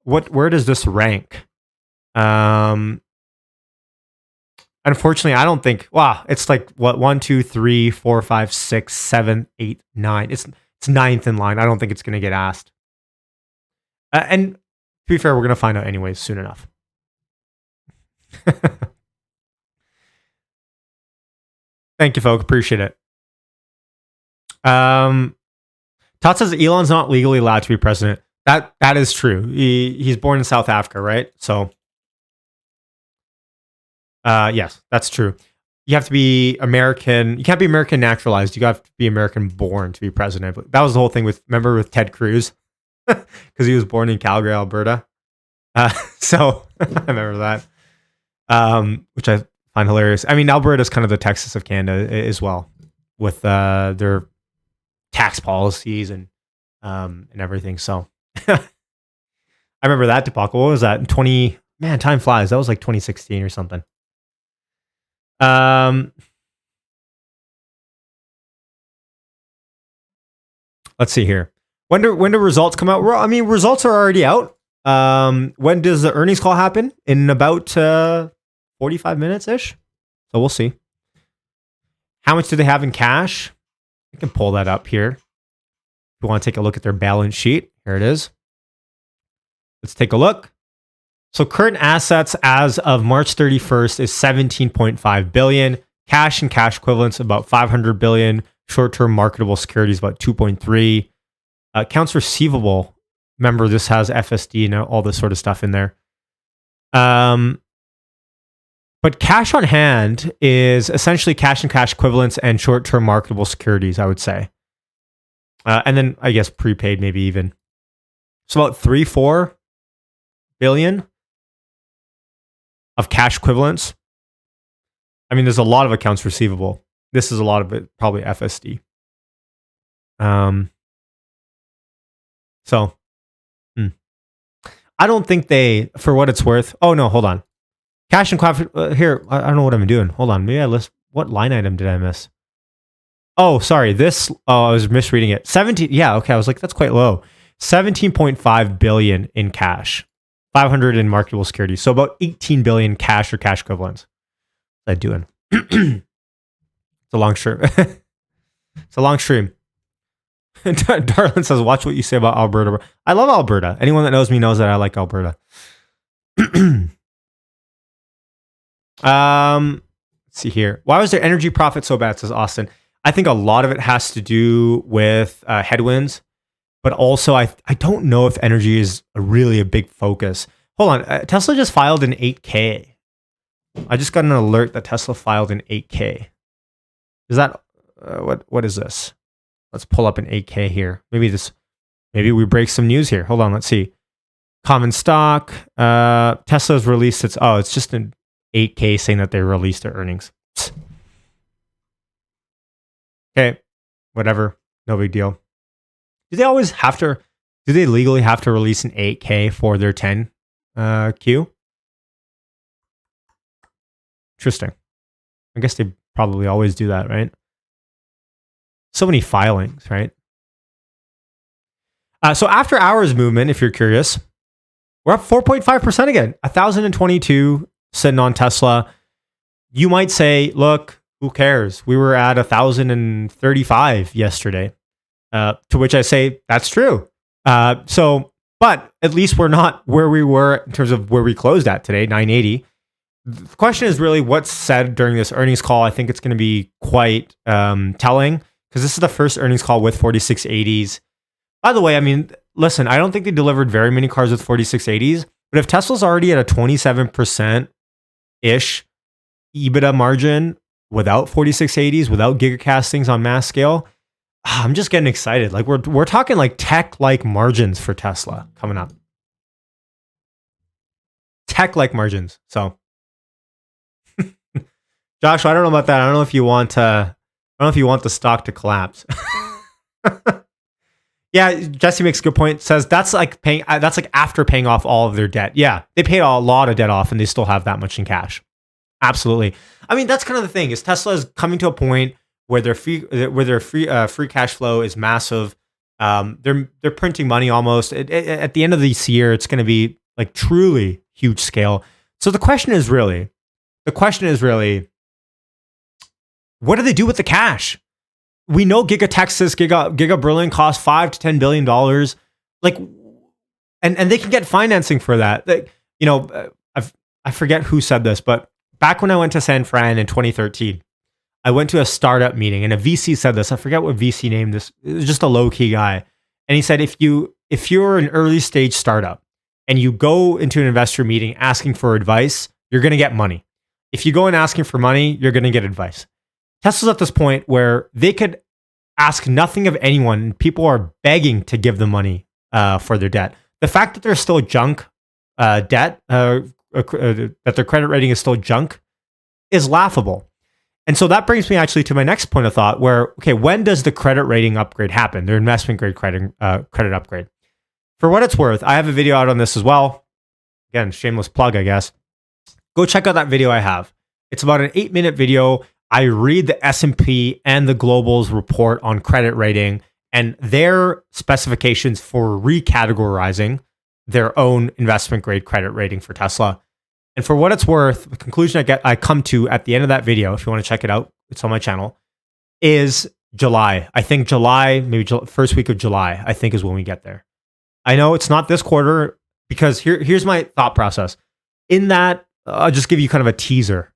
where does this rank? Unfortunately, I don't think, it's like what, 1, 2, 3, 4, 5, 6, 7, 8, 9. It's ninth in line. I don't think it's going to get asked. And to be fair, we're going to find out anyways soon enough. Thank you, folks. Appreciate it. Todd says Elon's not legally allowed to be president. That is true. He's born in South Africa, right? So, yes, that's true. You have to be American. You can't be American naturalized. You have to be American born to be president. But that was the whole thing with Ted Cruz, because he was born in Calgary, Alberta. So I remember that, which I find hilarious. I mean, Alberta is kind of the Texas of Canada as well, with their tax policies and everything. So I remember that debacle. What was that? Man, time flies. That was like 2016 or something. Let's see here. When do results come out? Well, I mean, results are already out. When does the earnings call happen? In about 45 minutes ish. So we'll see. How much do they have in cash? I can pull that up here. If you want to take a look at their balance sheet, here it is. Let's take a look. So current assets as of March 31st is 17.5 billion. Cash and cash equivalents about 500 billion. Short-term marketable securities about 2.3. Accounts receivable. Remember, this has FSD and all this sort of stuff in there. But cash on hand is essentially cash and cash equivalents and short-term marketable securities, I would say. And then I guess prepaid maybe even. So about 3-4 billion of cash equivalents I mean, there's a lot of accounts receivable. This is a lot of it, probably FSD. So, I don't think they, for what it's worth. Oh no, hold on. Cash and here. I don't know what I'm doing. Hold on. Maybe I list. What line item did I miss? Oh, sorry. This. Oh, I was misreading it. 17. Yeah. Okay. I was like, that's quite low. 17.5 billion in cash, 500 in marketable securities. So about 18 billion cash or cash equivalents. What's I doing? It's a long stream. It's a long stream. Darlin says, watch what you say about Alberta. I love Alberta. Anyone that knows me knows that I like Alberta. Let's see here. Why was their energy profit so bad, says Austin? I think a lot of it has to do with headwinds, but also I don't know if energy is really a big focus. Hold on. Tesla just filed an 8K. I just got an alert that Tesla filed an 8K. Is that what is this? Let's pull up an 8K here. Maybe we break some news here. Hold on, let's see. Common stock. Tesla's released it's just an 8K saying that they released their earnings. Okay, whatever. No big deal. Do they legally have to release an 8K for their 10Q? Interesting. I guess they probably always do that, right? So many filings, right? So after hours movement, if you're curious, we're up 4.5% again. 1,022 sitting on Tesla. You might say, look, who cares? We were at 1,035 yesterday. To which I say, that's true. But at least we're not where we were in terms of where we closed at today, 980. The question is really what's said during this earnings call. I think it's going to be quite telling, because this is the first earnings call with 4680s. By the way, I mean, listen, I don't think they delivered very many cars with 4680s, but if Tesla's already at a 27%-ish EBITDA margin without 4680s, without gigacastings on mass scale, I'm just getting excited. Like we're talking like tech-like margins for Tesla coming up. Tech-like margins. So, Josh, I don't know about that. I don't know if you want the stock to collapse. Yeah, Jessie makes a good point. Says that's like after paying off all of their debt. Yeah, they paid a lot of debt off and they still have that much in cash. Absolutely. I mean, that's kind of the thing. Is Tesla is coming to a point where their free cash flow is massive. They're printing money almost. At the end of this year, it's going to be like truly huge scale. So the question is really, what do they do with the cash? We know Giga Texas, Giga Berlin costs $5 to $10 billion. Like, and they can get financing for that. Like, I forget who said this, but back when I went to San Fran in 2013, I went to a startup meeting and a VC said this. I forget what VC named this. It was just a low key guy, and he said if you're an early stage startup and you go into an investor meeting asking for advice, you're going to get money. If you go in asking for money, you're going to get advice. Tesla's at this point where they could ask nothing of anyone. People are begging to give them money for their debt. The fact that they're still junk debt, that their credit rating is still junk, is laughable. And so that brings me actually to my next point of thought where, okay, when does the credit rating upgrade happen? Their investment grade credit upgrade. For what it's worth, I have a video out on this as well. Again, shameless plug, I guess. Go check out that video I have. It's about an 8-minute video. I read the S&P and the Global's report on credit rating and their specifications for recategorizing their own investment grade credit rating for Tesla. And for what it's worth, the conclusion I come to at the end of that video, if you want to check it out, it's on my channel, is July. I think July, maybe first week of July, I think is when we get there. I know it's not this quarter because here's my thought process. In that, I'll just give you kind of a teaser.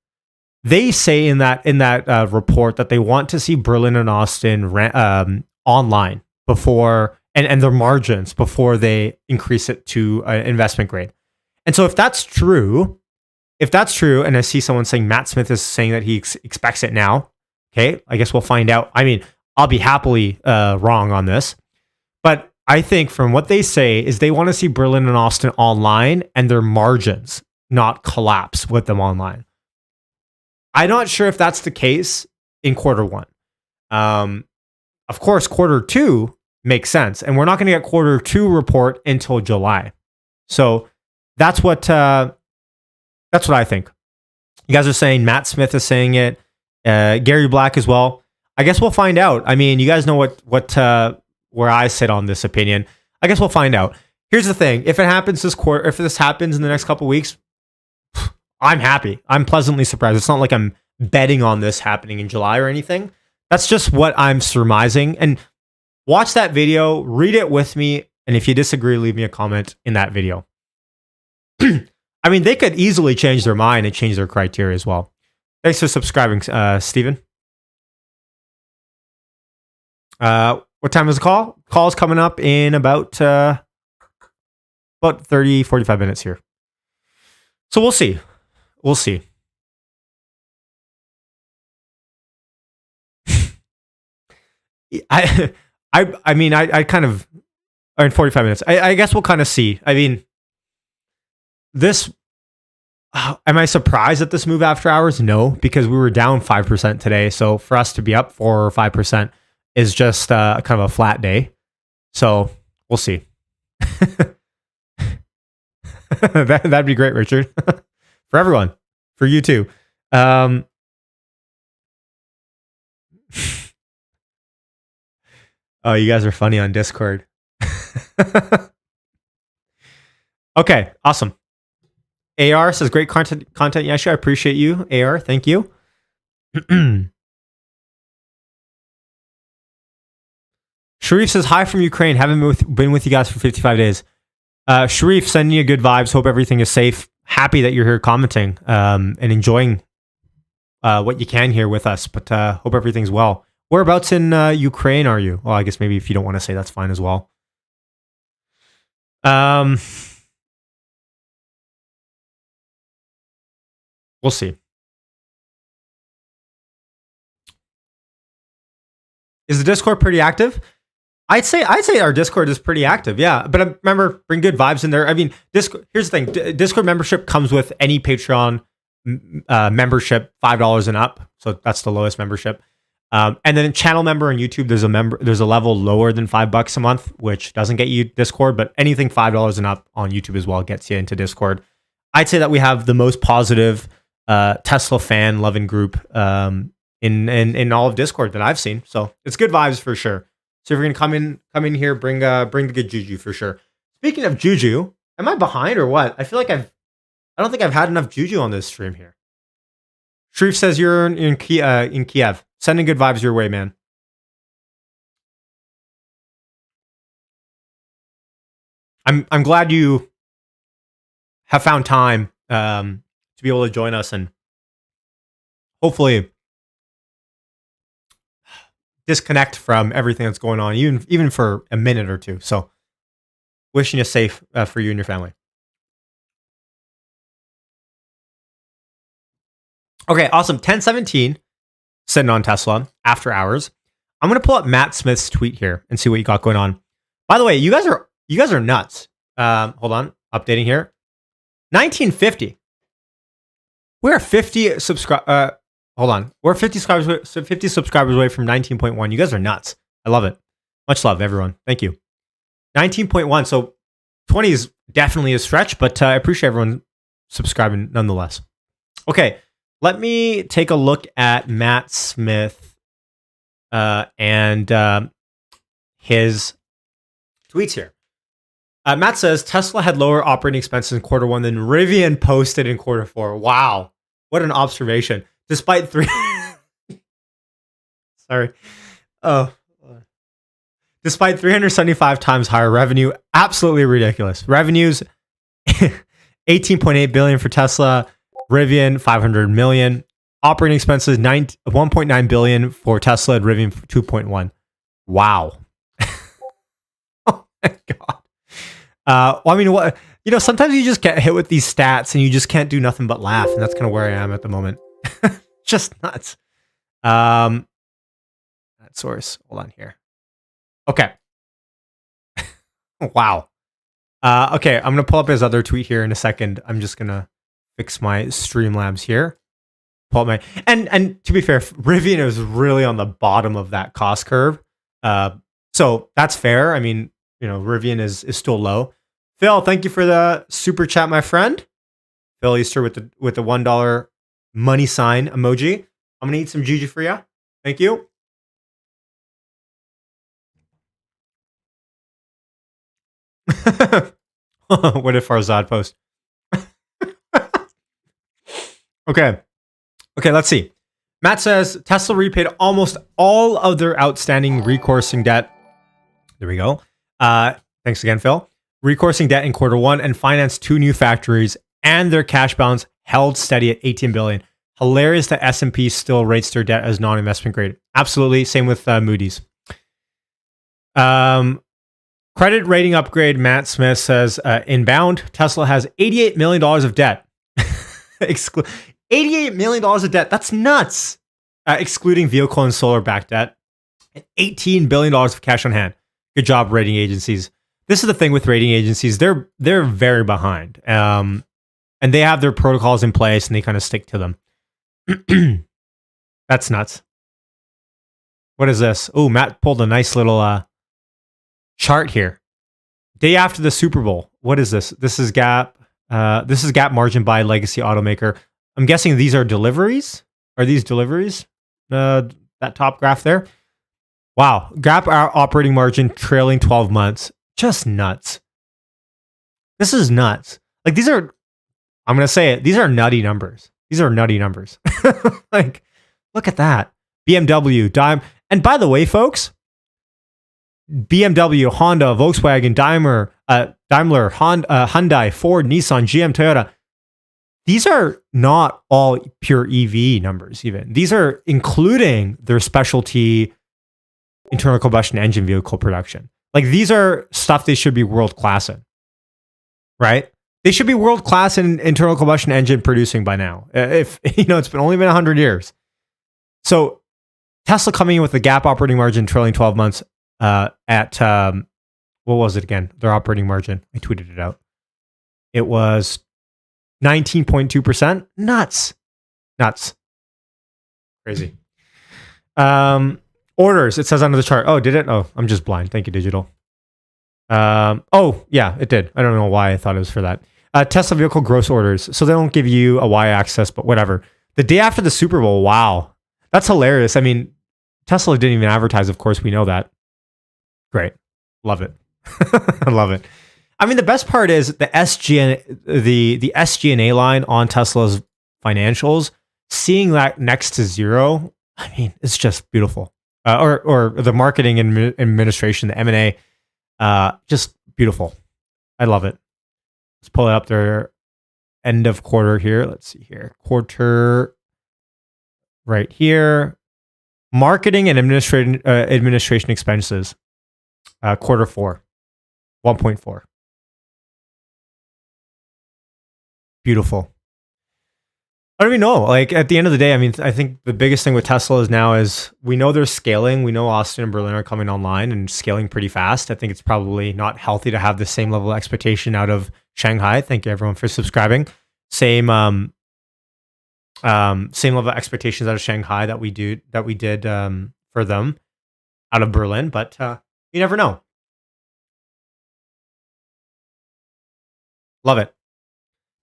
They say in that report that they want to see Berlin and Austin online before and their margins before they increase it to investment grade. And so if that's true, and I see someone saying Matt Smith is saying that he expects it now, okay, I guess we'll find out. I mean, I'll be happily wrong on this, but I think from what they say is they want to see Berlin and Austin online and their margins not collapse with them online. I'm not sure if that's the case in quarter one. Of course, quarter two makes sense, and we're not going to get quarter two report until July. So that's what I think. You guys are saying Matt Smith is saying it, Gary Black as well. I guess we'll find out. I mean, you guys know what where I sit on this opinion. I guess we'll find out. Here's the thing: if it happens this quarter, if this happens in the next couple of weeks, I'm happy. I'm pleasantly surprised. It's not like I'm betting on this happening in July or anything. That's just what I'm surmising. And watch that video, read it with me, and if you disagree, leave me a comment in that video. I mean, they could easily change their mind and change their criteria as well. Thanks for subscribing, Steven. What time is the call? Call's coming up in about 30, 45 minutes here. So we'll see. We'll see. I mean, I kind of, or in 45 minutes, I guess we'll kind of see. I mean, this, am I surprised at this move after hours? No, because we were down 5% today. So for us to be up 4 or 5% is just kind of a flat day. So we'll see. That'd be great, Richard. For everyone, for you too. Oh, you guys are funny on Discord. Okay, awesome. AR says great content, Yashu. I appreciate you, AR. Thank you. Sharif says hi from Ukraine. Haven't been with you guys for 55 days. Sharif, sending you good vibes. Hope everything is safe. Happy that you're here commenting and enjoying what you can here with us. But hope everything's well. Whereabouts in Ukraine are you? Well, I guess maybe if you don't want to say, that's fine as well. We'll see. Is the Discord pretty active? I'd say our Discord is pretty active, yeah. But remember, bring good vibes in there. I mean, Discord. Here's the thing: Discord membership comes with any Patreon membership, $5 and up. So that's the lowest membership. And then channel member on YouTube, there's a level lower than $5 a month, which doesn't get you Discord, but anything $5 and up on YouTube as well gets you into Discord. I'd say that we have the most positive Tesla fan loving group in all of Discord that I've seen. So it's good vibes for sure. So if you're gonna come in here, bring the good juju for sure. Speaking of juju, am I behind or what? I feel like I don't think I've had enough juju on this stream here. Sharif says you're in Kiev. Sending good vibes your way, man. I'm glad you have found time to be able to join us and hopefully disconnect from everything that's going on, even for a minute or two. So, wishing you safe for you and your family. Okay, awesome. 1017. Sitting on Tesla after hours. I'm gonna pull up Matt Smith's tweet here and see what you got going on. By the way, you guys are nuts. Hold on, updating here. 1950. We're 50 subscribers. Hold on, we're 50 subscribers away from 19.1. You guys are nuts. I love it. Much love, everyone. Thank you. 19.1. So 20 is definitely a stretch, but I appreciate everyone subscribing nonetheless. Okay. Let me take a look at Matt Smith and his tweets here. Matt says Tesla had lower operating expenses in quarter one than Rivian posted in quarter four. Wow. What an observation. Despite Sorry. Oh. Despite 375 times higher revenue. Absolutely ridiculous. Revenues, $18.8 billion for Tesla. Rivian, 500 million. Operating expenses, 1.9 billion for Tesla and Rivian, 2.1. Wow. Oh my God. Well, I mean, what, sometimes you just get hit with these stats and you just can't do nothing but laugh. And that's kind of where I am at the moment. Just nuts. That source. Hold on here. Okay. Wow. Okay. I'm going to pull up his other tweet here in a second. I'm just going to fix my Streamlabs here. pull up my and to be fair, Rivian is really on the bottom of that cost curve. So that's fair. I mean, Rivian is still low. Phil, thank you for the super chat, my friend. Phil Easter with the $1 money sign emoji. I'm gonna eat some Juju for you. Thank you. What did Farzad post? Okay, let's see. Matt says Tesla repaid almost all of their outstanding recoursing debt. There we go. Thanks again, Phil. Recoursing debt in Q1 and financed 2 new factories, and their cash balance held steady at $18 billion. Hilarious that S&P still rates their debt as non-investment grade. Absolutely. Same with Moody's. Credit rating upgrade. Matt Smith says, inbound, Tesla has $88 million of debt. $88 million of debt. That's nuts. Excluding vehicle and solar-backed debt. And $18 billion of cash on hand. Good job, rating agencies. This is the thing with rating agencies. They're very behind. And they have their protocols in place and they kind of stick to them. That's nuts. What is this? Oh, Matt pulled a nice little chart here. Day after the Super Bowl. What is this? This is gap. This is gap margin by legacy automaker. I'm guessing these are deliveries. Are these deliveries? That top graph there. Wow. Gap operating margin trailing 12 months. Just nuts. This is nuts. Like these are, I'm going to say it. These are nutty numbers. These are nutty numbers. Like, look at that. BMW, and by the way, folks, BMW, Honda, Volkswagen, Daimler, Hyundai, Ford, Nissan, GM, Toyota. These are not all pure EV numbers, even. These are including their specialty internal combustion engine vehicle production. Like, these are stuff they should be world-class in, right? They should be world-class in internal combustion engine producing by now. If, it's only been 100 years. So, Tesla coming in with the gap operating margin trailing 12 months at, what was it again? Their operating margin. I tweeted it out. It was 19.2%. Nuts. Crazy. Orders. It says under the chart. Oh, did it? Oh, I'm just blind. Thank you, digital. Oh, yeah, it did. I don't know why I thought it was for that. Tesla vehicle gross orders. So they don't give you a y-axis, but whatever. The day after the Super Bowl. Wow. That's hilarious. I mean, Tesla didn't even advertise. Of course, we know that. Great. Love it. I love it. I mean, the best part is the SG&A line on Tesla's financials, seeing that next to zero. I mean, it's just beautiful. Or the marketing and administration, the M&A, just beautiful. I love it. Let's pull it up there. End of quarter here. Let's see here. Quarter right here. Marketing and administration expenses. Q4. 1.4. Beautiful. I don't even know. Like, at the end of the day, I mean, I think the biggest thing with Tesla is we know they're scaling. We know Austin and Berlin are coming online and scaling pretty fast. I think it's probably not healthy to have the same level of expectation out of Shanghai. Thank you everyone for subscribing. Same level of expectations out of Shanghai that we did for them out of Berlin, but you never know. Love it.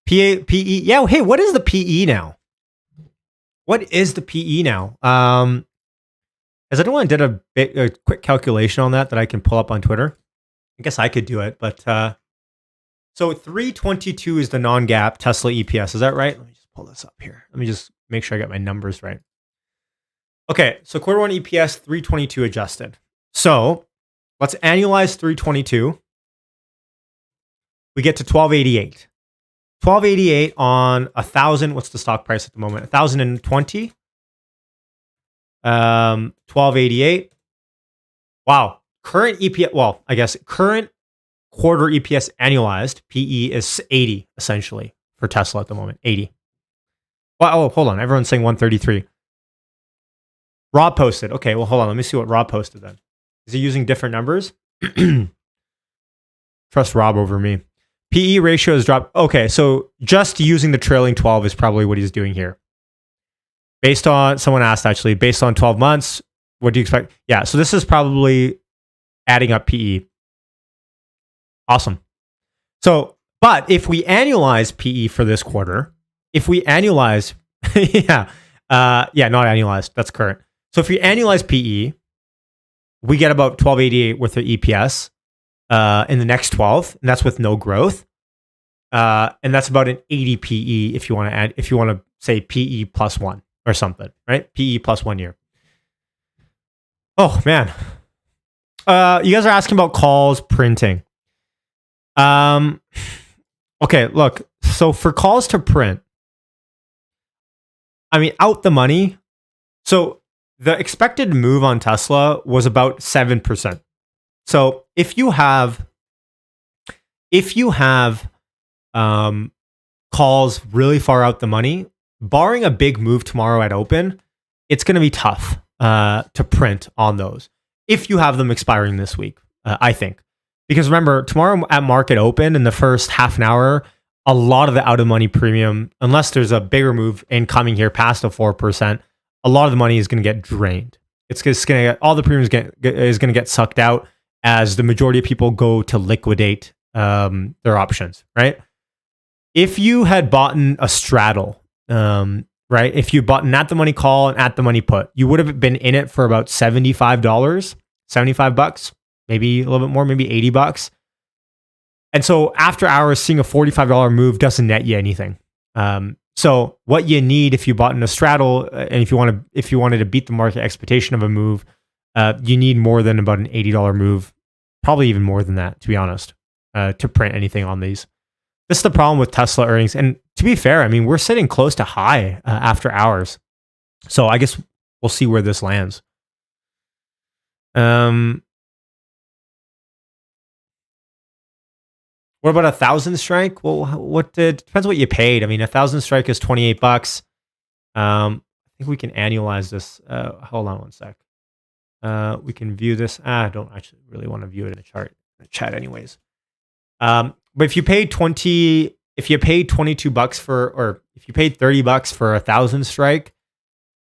PE. Yeah. Hey, what is the PE now? What is the PE now? As anyone did a quick calculation on that I can pull up on Twitter. I guess I could do it, but so 322 is the non-GAAP Tesla EPS. Is that right? Let me just pull this up here. Let me just make sure I got my numbers right. Okay, so Q1 EPS 322 adjusted. So let's annualize 322. We get to 1288. 1288 on 1,000. What's the stock price at the moment? 1,020. 1288. Wow. Current EPS. Well, I guess current quarter EPS annualized PE is 80 essentially for Tesla at the moment. 80. Well, oh, hold on. Everyone's saying 133. Rob posted. Okay, well, hold on. Let me see what Rob posted then. Is he using different numbers? Trust Rob over me. PE ratio has dropped. Okay, so just using the trailing 12 is probably what he's doing here. Based on, someone asked actually, based on 12 months, what do you expect? Yeah, so this is probably adding up PE. Awesome. So, but if we annualize PE for this quarter, if we annualize, not annualized, that's current. So if we annualize PE, we get about 1288 worth of EPS in the next 12, and that's with no growth. And that's about an 80 PE if you want to add, if you want to say PE plus one or something, right? PE plus 1 year. Oh man. You guys are asking about calls printing. Okay, look. So for calls to print, I mean, out the money. So the expected move on Tesla was about 7%. So if you have calls really far out the money, barring a big move tomorrow at open, it's going to be tough to print on those if you have them expiring this week, I think. Because remember, tomorrow at market open in the first half an hour, a lot of the out of money premium, unless there's a bigger move incoming here past the 4%, a lot of the money is going to get drained. It's going to get, all the premiums is going to get sucked out as the majority of people go to liquidate their options, right? If you had bought a straddle, right? If you bought an at the money call and at the money put, you would have been in it for about $75, $75, maybe a little bit more, maybe $80. And so after hours, seeing a $45 move doesn't net you anything. So what you need if you bought in a straddle, and if you wanted to beat the market expectation of a move, you need more than about an $80 move, probably even more than that, to be honest, to print anything on these. This is the problem with Tesla earnings. And to be fair, I mean, we're sitting close to high after hours. So I guess we'll see where this lands. What about 1,000 strike? Well, depends what you paid. I mean, 1,000 strike is $28. I think we can annualize this. Hold on one sec. We can view this. I don't actually really want to view it in the chat anyways. But if you paid $22 or if you paid $30 for 1,000 strike,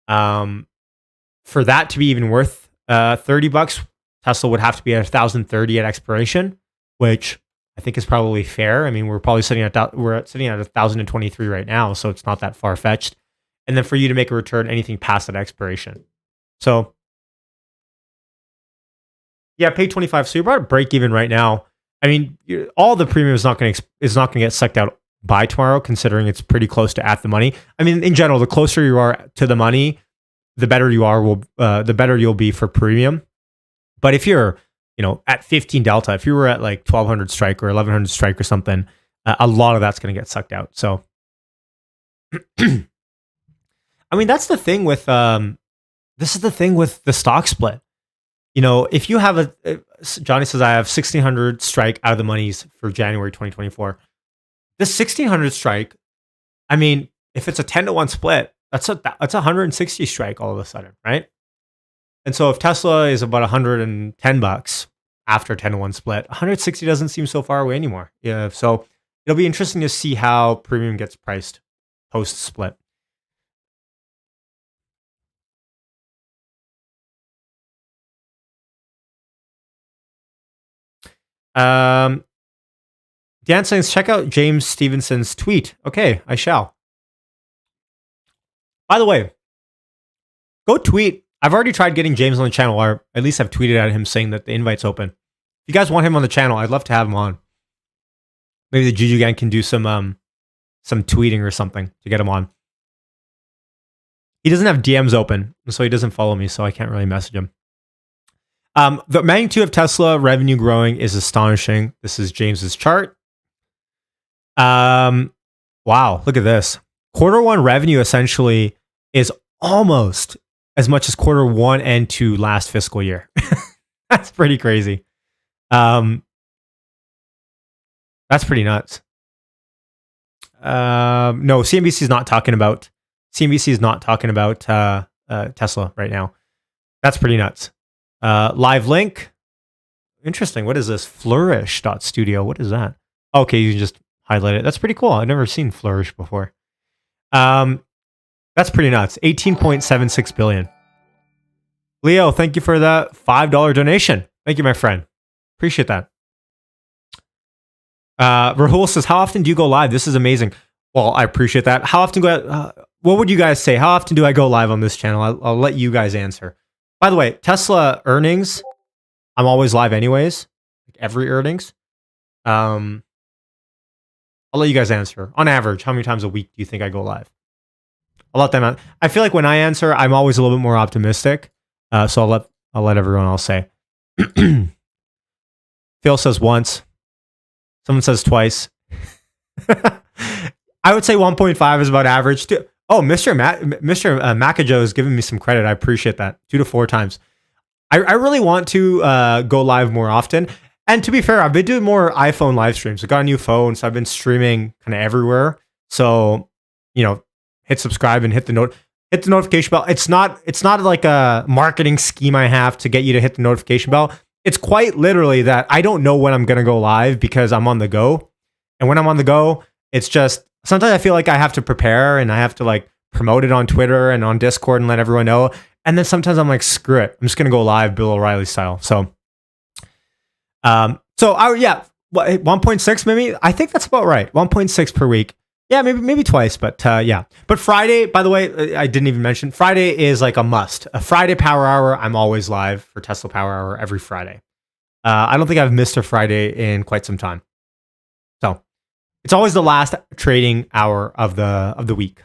for that to be even worth $30, Tesla would have to be at 1,030 at expiration, which I think is probably fair. I mean, we're sitting at 1,023 right now, so it's not that far fetched. And then for you to make a return, anything past that expiration. So yeah, pay 25. So you're about break even right now. I mean, all the premium is not going to get sucked out by tomorrow, considering it's pretty close to at the money. I mean, in general, the closer you are to the money, the better you are. The better you'll be for premium. But if you're at 15 delta, if you were at like 1,200 strike or 1,100 strike or something, a lot of that's going to get sucked out. So, I mean, that's the thing with this is the thing with the stock split. If you have Johnny says I have 1,600 strike out of the monies for January 2024. This 1,600 strike, I mean, if it's a 10-to-1 split, that's 160 strike all of a sudden, right? And so if Tesla is about $110 after 10-to-1 split, 160 doesn't seem so far away anymore. Yeah, so it'll be interesting to see how premium gets priced post split. Dan says, check out James Stevenson's tweet. Okay, I shall. By the way, go tweet. I've already tried getting James on the channel, or at least I've tweeted at him saying that the invite's open. If you guys want him on the channel, I'd love to have him on. Maybe the Juju gang can do some tweeting or something to get him on. He doesn't have DMs open, so he doesn't follow me, so I can't really message him. The magnitude of Tesla revenue growing is astonishing. This is James's chart. Wow, look at this. Quarter one revenue essentially is almost as much as quarter 1 and 2 last fiscal year. That's pretty crazy. That's pretty nuts. No, CNBC is not talking about Tesla right now. That's pretty nuts. Live link. Interesting. What is this? Flourish.studio. What is that? Okay, you can just highlight it. That's pretty cool. I've never seen Flourish before. That's pretty nuts. 18.76 billion. Leo, thank you for the $5 donation. Thank you, my friend. Appreciate that. Rahul says, how often do you go live? This is amazing. Well, I appreciate that. How often what would you guys say? How often do I go live on this channel? I'll let you guys answer. By the way, Tesla earnings, I'm always live anyways. Like every earnings. I'll let you guys answer. On average, how many times a week do you think I go live? I'll let them out. I feel like when I answer, I'm always a little bit more optimistic. So I'll let everyone else say. Phil says once. Someone says twice. I would say 1.5 is about average too. Oh, Mr. Makajo is giving me some credit. I appreciate that. 2 to 4 times. I really want to go live more often. And to be fair, I've been doing more iPhone live streams. I got a new phone, so I've been streaming kind of everywhere. So, hit subscribe and hit the notification bell. It's not like a marketing scheme I have to get you to hit the notification bell. It's quite literally that I don't know when I'm going to go live because I'm on the go. And when I'm on the go, it's just sometimes I feel like I have to prepare and I have to like promote it on Twitter and on Discord and let everyone know. And then sometimes I'm like, screw it. I'm just going to go live Bill O'Reilly style. So, 1.6 maybe. I think that's about right. 1.6 per week. Yeah, maybe twice, but yeah. But Friday, by the way, I didn't even mention, Friday is like a must. A Friday Power Hour, I'm always live for Tesla Power Hour every Friday. I don't think I've missed a Friday in quite some time. So it's always the last trading hour of the week.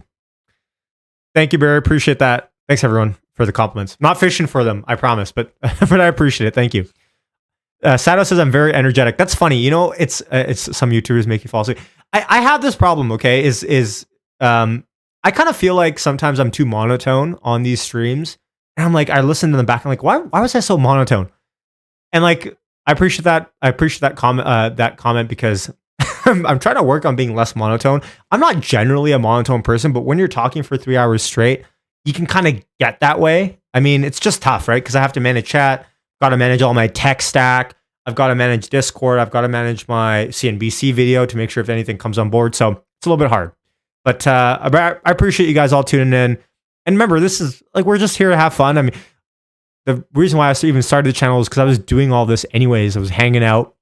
Thank you, Barry. Appreciate that. Thanks, everyone, for the compliments. Not fishing for them, I promise, but I appreciate it. Thank you. Sato says I'm very energetic. That's funny. It's some YouTubers make you fall asleep. I have this problem, okay, I kind of feel like sometimes I'm too monotone on these streams. And I'm like, I listen to them back. I'm like, why was I so monotone? And like, I appreciate that comment because I'm trying to work on being less monotone. I'm not generally a monotone person, but when you're talking for 3 hours straight, you can kind of get that way. I mean, it's just tough, right? Because I have to manage chat, got to manage all my tech stack. I've got to manage Discord. I've got to manage my CNBC video to make sure if anything comes on board. So it's a little bit hard. But I appreciate you guys all tuning in. And remember, this is like, we're just here to have fun. I mean, the reason why I even started the channel is because I was doing all this anyways. I was hanging out,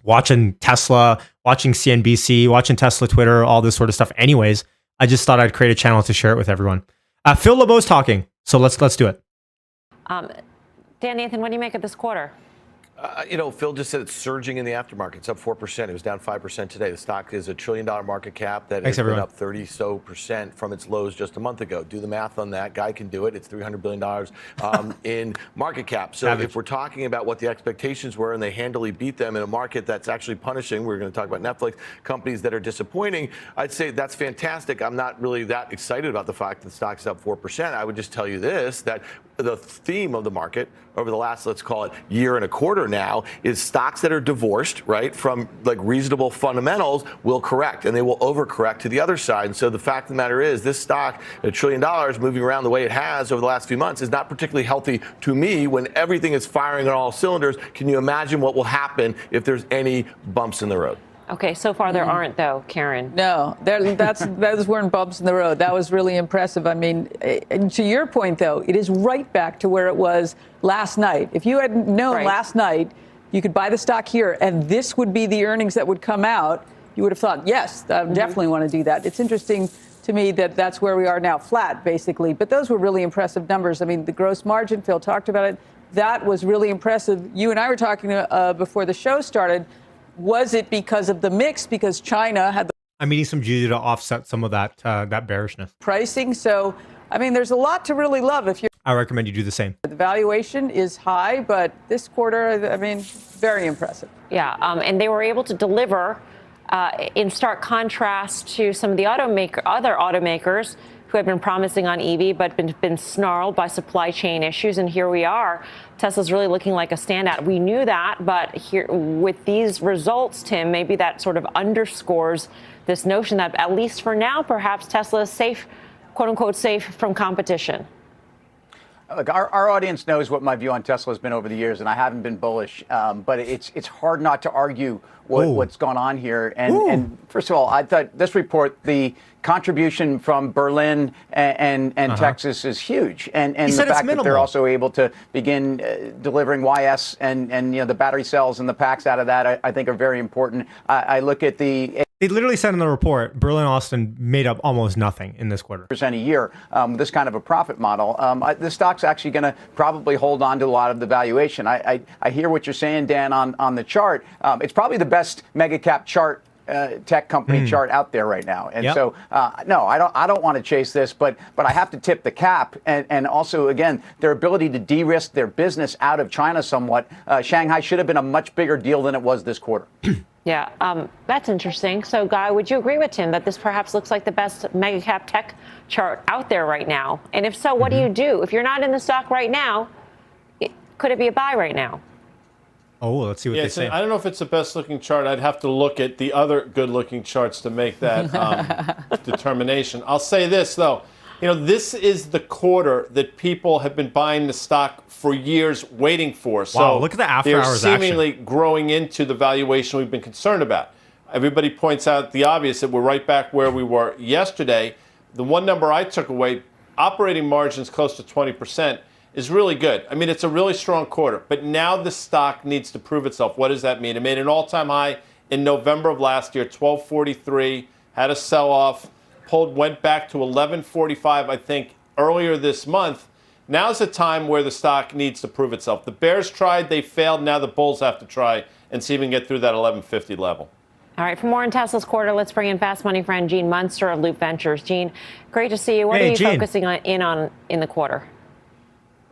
watching Tesla, watching CNBC, watching Tesla Twitter, all this sort of stuff anyways. I just thought I'd create a channel to share it with everyone. Phil LeBeau's talking. So let's do it. Dan Nathan, what do you make of this quarter? Phil just said it's surging in the aftermarket. It's up 4%. It was down 5% today. The stock is $1 trillion market cap that has been up 30% from its lows just a month ago. Do the math on that. Guy can do it. It's $300 billion in market cap. So if we're talking about what the expectations were and they handily beat them in a market that's actually punishing, we're going to talk about Netflix, companies that are disappointing, I'd say that's fantastic. I'm not really that excited about the fact that the stock's up 4%. I would just tell you this, that the theme of the market over the last, let's call it, year and a quarter now is stocks that are divorced, right, from like reasonable fundamentals will correct, and they will overcorrect to the other side. And so the fact of the matter is this stock, $1 trillion moving around the way it has over the last few months, is not particularly healthy to me when everything is firing on all cylinders. Can you imagine what will happen if there's any bumps in the road? Okay, so far there aren't, though, Karen. No, those weren't bumps in the road. That was really impressive. I mean, to your point, though, it is right back to where it was last night. If you had known last night you could buy the stock here and this would be the earnings that would come out, you would have thought, yes, I definitely want to do that. It's interesting to me that that's where we are now, flat, basically. But those were really impressive numbers. I mean, the gross margin, Phil talked about it. That was really impressive. You and I were talking before the show started. Was it because of the mix? Because China had the I'm eating some juju to offset some of that bearishness. Pricing. So, I mean, there's a lot to really love if you're. I recommend you do the same. The valuation is high, but this quarter, I mean, very impressive. Yeah, and they were able to deliver in stark contrast to some of the other automakers who have been promising on EV, but been snarled by supply chain issues. And here we are. Tesla's really looking like a standout. We knew that, but here with these results, Tim, maybe that sort of underscores this notion that at least for now, perhaps Tesla is safe, quote unquote, safe from competition. Look, our audience knows what my view on Tesla has been over the years, and I haven't been bullish. But it's hard not to argue what's gone on here. And first of all, I thought this report, the contribution from Berlin and Texas is huge, and the fact that they're also able to begin delivering YS and the battery cells and the packs out of that, I think are very important. I look at the. They literally said in the report, Berlin Austin made up almost nothing in this quarter. % a year, this kind of a profit model. The stock's actually going to probably hold on to a lot of the valuation. I hear what you're saying, Dan, on the chart. It's probably the best mega cap chart. Tech company chart out there right now, and so no, I don't want to chase this, but I have to tip the cap, and also again their ability to de-risk their business out of China somewhat. Shanghai should have been a much bigger deal than it was this quarter. Yeah, that's interesting. So, Guy, would you agree with Tim that this perhaps looks like the best mega cap tech chart out there right now? And if so, what do you do if you're not in the stock right now? Could it be a buy right now? Oh, let's see what they say. I don't know if it's the best looking chart. I'd have to look at the other good looking charts to make that determination. I'll say this, though. This is the quarter that people have been buying the stock for years waiting for. So look at the after hours they're seemingly growing into the valuation we've been concerned about. Everybody points out the obvious, that we're right back where we were yesterday. The one number I took away, operating margins close to 20%. Is really good. I mean, it's a really strong quarter. But now the stock needs to prove itself. What does that mean? It made an all-time high in November of last year, 1243, had a sell-off, went back to 1145, I think, earlier this month. Now's the time where the stock needs to prove itself. The bears tried, they failed. Now the bulls have to try and see if we can get through that 1150 level. All right, for more on Tesla's quarter, let's bring in fast money friend Gene Munster of Loop Ventures. Gene, great to see you. What are you focusing on in the quarter?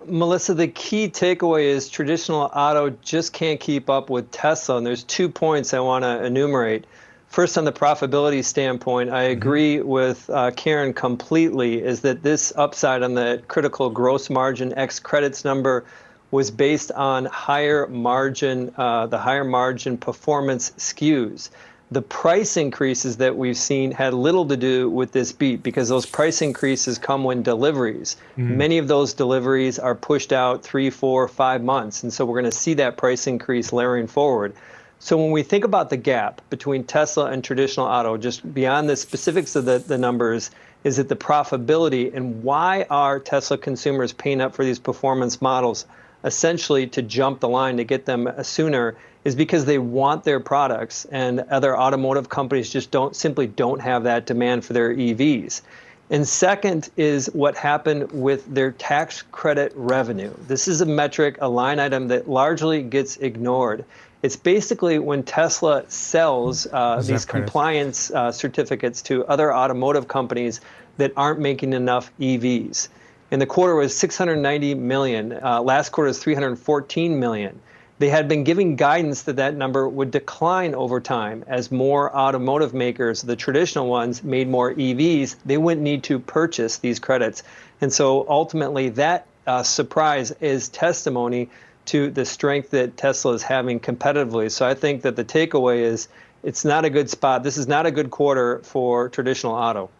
Melissa, the key takeaway is traditional auto just can't keep up with Tesla, and there's 2 points I want to enumerate. First, on the profitability standpoint, I agree with Karen completely, is that this upside on the critical gross margin X credits number was based on the higher margin performance SKUs. The price increases that we've seen had little to do with this beat, because those price increases come when deliveries. Many of those deliveries are pushed out 3, 4, 5 months. And so we're going to see that price increase layering forward. So when we think about the gap between Tesla and traditional auto, just beyond the specifics of the numbers, is that the profitability and why are Tesla consumers paying up for these performance models, essentially to jump the line to get them sooner, is because they want their products, and other automotive companies just simply don't have that demand for their EVs. And second is what happened with their tax credit revenue. This is a metric, a line item that largely gets ignored. It's basically when Tesla sells these compliance certificates to other automotive companies that aren't making enough EVs. And the quarter was $690 million. Last quarter was $314 million. They had been giving guidance that that number would decline over time as more automotive makers, the traditional ones, made more EVs. They wouldn't need to purchase these credits. And so ultimately that surprise is testimony to the strength that Tesla is having competitively. So I think that the takeaway is it's not a good spot. This is not a good quarter for traditional auto.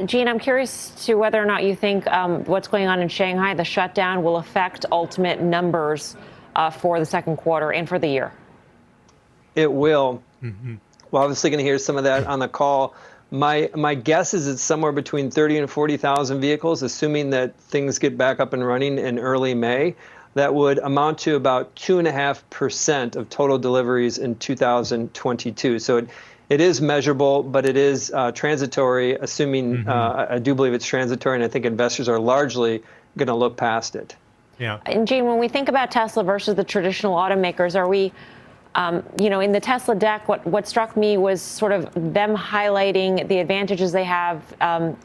Gene, I'm curious to whether or not you think what's going on in Shanghai, the shutdown, will affect ultimate numbers for the second quarter and for the year. It will. We're obviously going to hear some of that on the call. My guess is it's somewhere between 30 and 40,000 vehicles, assuming that things get back up and running in early May. That would amount to about 2.5% of total deliveries in 2022. So it is measurable, but it is transitory, assuming I do believe it's transitory, and I think investors are largely going to look past it. Yeah. And Gene, when we think about Tesla versus the traditional automakers, are we, in the Tesla deck, what struck me was sort of them highlighting the advantages they have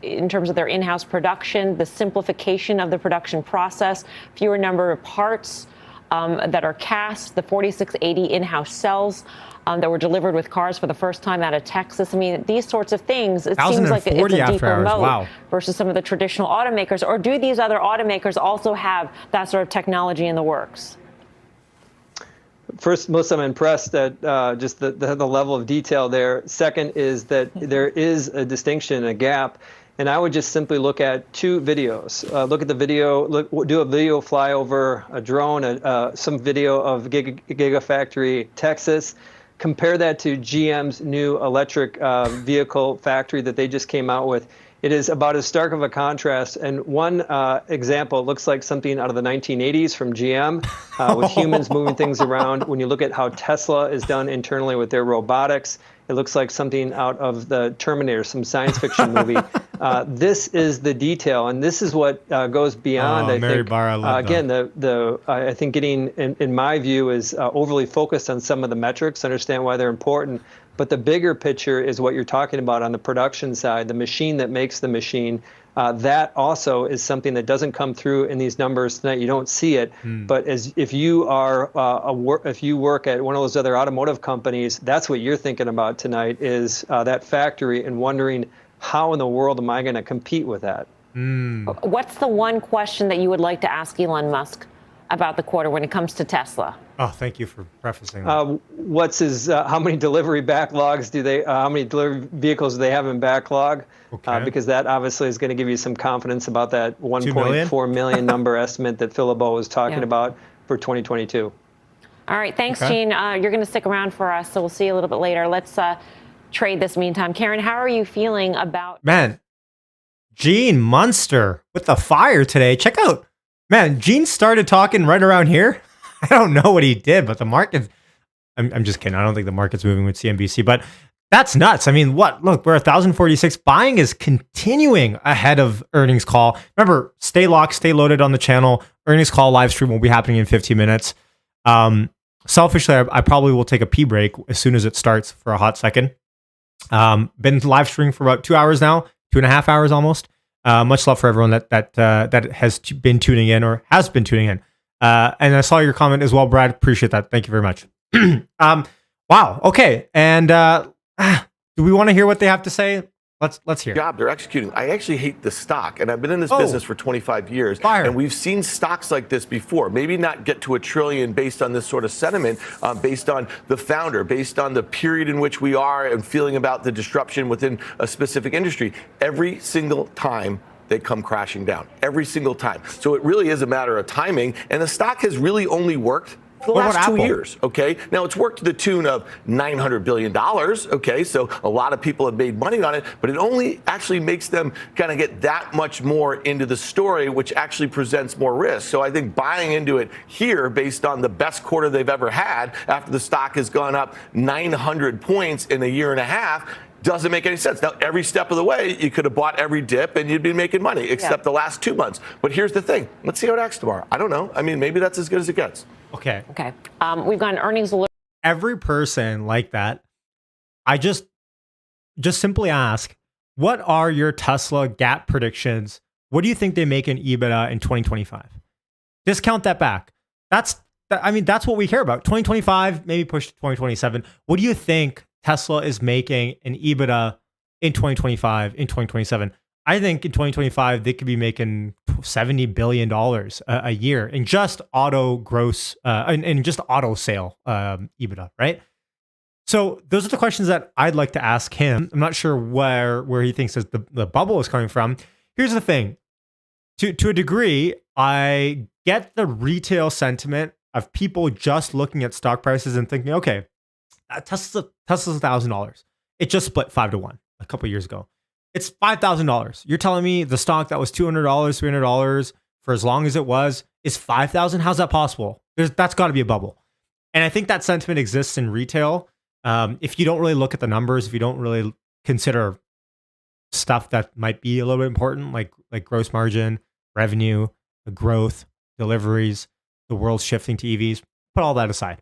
in terms of their in-house production, the simplification of the production process, fewer number of parts that are cast, the 4680 in-house cells that were delivered with cars for the first time out of Texas. I mean, these sorts of things, it seems like it's a deeper moat versus some of the traditional automakers. Or do these other automakers also have that sort of technology in the works? First, Melissa, I'm impressed at just the level of detail there. Second is that there is a distinction, a gap. And I would just simply look at 2 videos. Look at the video, do a video flyover, a drone, some video of Gigafactory Texas. Compare that to GM's new electric vehicle factory that they just came out with. It is about as stark of a contrast. And one example looks like something out of the 1980s from GM with humans moving things around. When you look at how Tesla is done internally with their robotics, it looks like something out of the Terminator, some science fiction movie. This is the detail, and this is what goes beyond. I Mary think. Barr, I love Again, I think getting, in my view, is overly focused on some of the metrics. Understand why they're important, but the bigger picture is what you're talking about on the production side, the machine that makes the machine. That also is something that doesn't come through in these numbers tonight. You don't see it, but if you are if you work at one of those other automotive companies, that's what you're thinking about tonight is that factory and wondering how in the world am I going to compete with that? What's the one question that you would like to ask Elon Musk about the quarter when it comes to Tesla? Oh, thank you for prefacing that. What's his? How many delivery backlogs do they? How many delivery vehicles do they have in backlog? Okay. Because that obviously is going to give you some confidence about that 1.4 million number estimate that Phil LeBeau was talking about for 2022. All right, thanks, Gene. You're going to stick around for us, so we'll see you a little bit later. Let's trade this meantime. Karen, how are you feeling about? Man, Gene Munster with the fire today. Check out, man. Gene started talking right around here. I don't know what he did, but the market, I'm just kidding. I don't think the market's moving with CNBC, but that's nuts. I mean, what? Look, we're 1,046. Buying is continuing ahead of earnings call. Remember, stay locked, stay loaded on the channel. Earnings call live stream will be happening in 15 minutes. Selfishly, I probably will take a pee break as soon as it starts for a hot second. Been live streaming for about 2 hours now, 2.5 hours almost. Much love for everyone that has been tuning in or has been tuning in. And I saw your comment as well, Brad. Appreciate that. Thank you very much. Wow. Okay. And do we want to hear what they have to say? Let's hear. They're executing. I actually hate the stock, and I've been in this business for 25 years, and we've seen stocks like this before. Maybe not get to $1 trillion based on this sort of sentiment, based on the founder, based on the period in which we are, and feeling about the disruption within a specific industry. Every single time they come crashing down, every single time. So it really is a matter of timing, and the stock has really only worked for the last 2 years, okay? Now, it's worked to the tune of $900 billion, okay? So a lot of people have made money on it, but it only actually makes them kind of get that much more into the story, which actually presents more risk. So I think buying into it here based on the best quarter they've ever had after the stock has gone up 900 points in a year and a half doesn't make any sense. Now, every step of the way, you could have bought every dip and you'd be making money, except the last 2 months. But here's the thing. Let's see how it acts tomorrow. I don't know. I mean, maybe that's as good as it gets. Okay. We've got an earnings alert. Every person like that, I just simply ask, what are your Tesla gap predictions? What do you think they make in EBITDA in 2025? Discount that back. That's what we care about. 2025, maybe push to 2027. What do you think Tesla is making an EBITDA in 2025, in 2027? I think in 2025, they could be making $70 billion a year in just auto gross, in just auto sale EBITDA, right? So those are the questions that I'd like to ask him. I'm not sure where he thinks the bubble is coming from. Here's the thing. To a degree, I get the retail sentiment of people just looking at stock prices and thinking, okay, Tesla's $1,000. It just split 5-1 a couple years ago. It's $5,000. You're telling me the stock that was $200, $300 for as long as it was is $5,000? How's that possible? That's got to be a bubble. And I think that sentiment exists in retail. If you don't really look at the numbers, if you don't really consider stuff that might be a little bit important, like gross margin, revenue, the growth, deliveries, the world's shifting to EVs, put all that aside.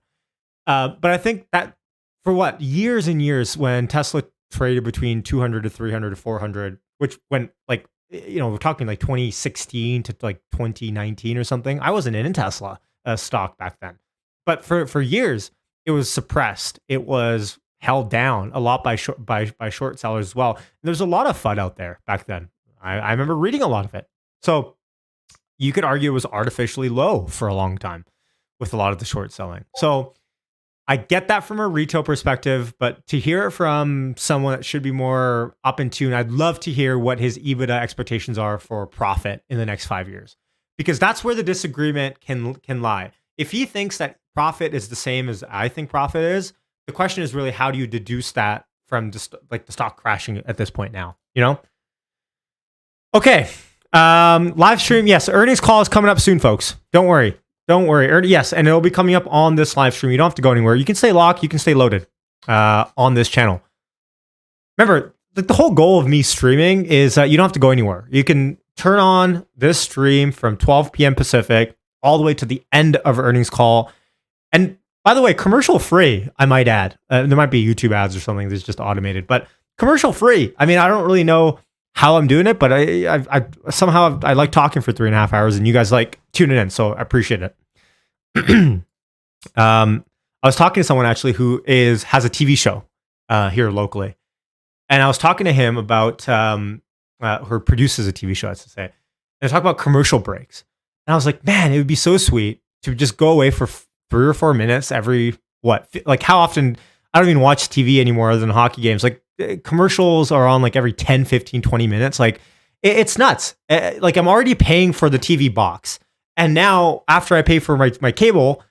But I think that for years and years when Tesla traded between 200 to 300 to 400, which went we're talking like 2016 to like 2019 or something. I wasn't in Tesla stock back then, but for years it was suppressed. It was held down a lot by short sellers as well. And there's a lot of FUD out there back then. I remember reading a lot of it. So you could argue it was artificially low for a long time with a lot of the short selling. So I get that from a retail perspective, but to hear it from someone that should be more up in tune, I'd love to hear what his EBITDA expectations are for profit in the next 5 years, because that's where the disagreement can lie. If he thinks that profit is the same as I think profit is, the question is really, how do you deduce that from just like the stock crashing at this point now, you know? Okay. Live stream. Yes. Earnings call is coming up soon, folks. Don't worry. Yes. And it'll be coming up on this live stream. You don't have to go anywhere. You can stay locked. You can stay loaded, on this channel. Remember, the whole goal of me streaming is you don't have to go anywhere. You can turn on this stream from 12 p.m. Pacific all the way to the end of earnings call. And by the way, commercial free, I might add. There might be YouTube ads or something that's just automated, but commercial free. I mean, I don't really know how I'm doing it, but I somehow I like talking for 3.5 hours, and you guys like tuning in, so I appreciate it. I was talking to someone actually who has a TV show here locally, and I was talking to him about who produces a TV show, I should say. And I talk about commercial breaks, and I was like, man, it would be so sweet to just go away for 3 or 4 minutes every like how often. I don't even watch TV anymore other than hockey games. Like commercials are on like every 10, 15, 20 minutes. Like it's nuts. Like I'm already paying for the TV box. And now after I pay for my cable,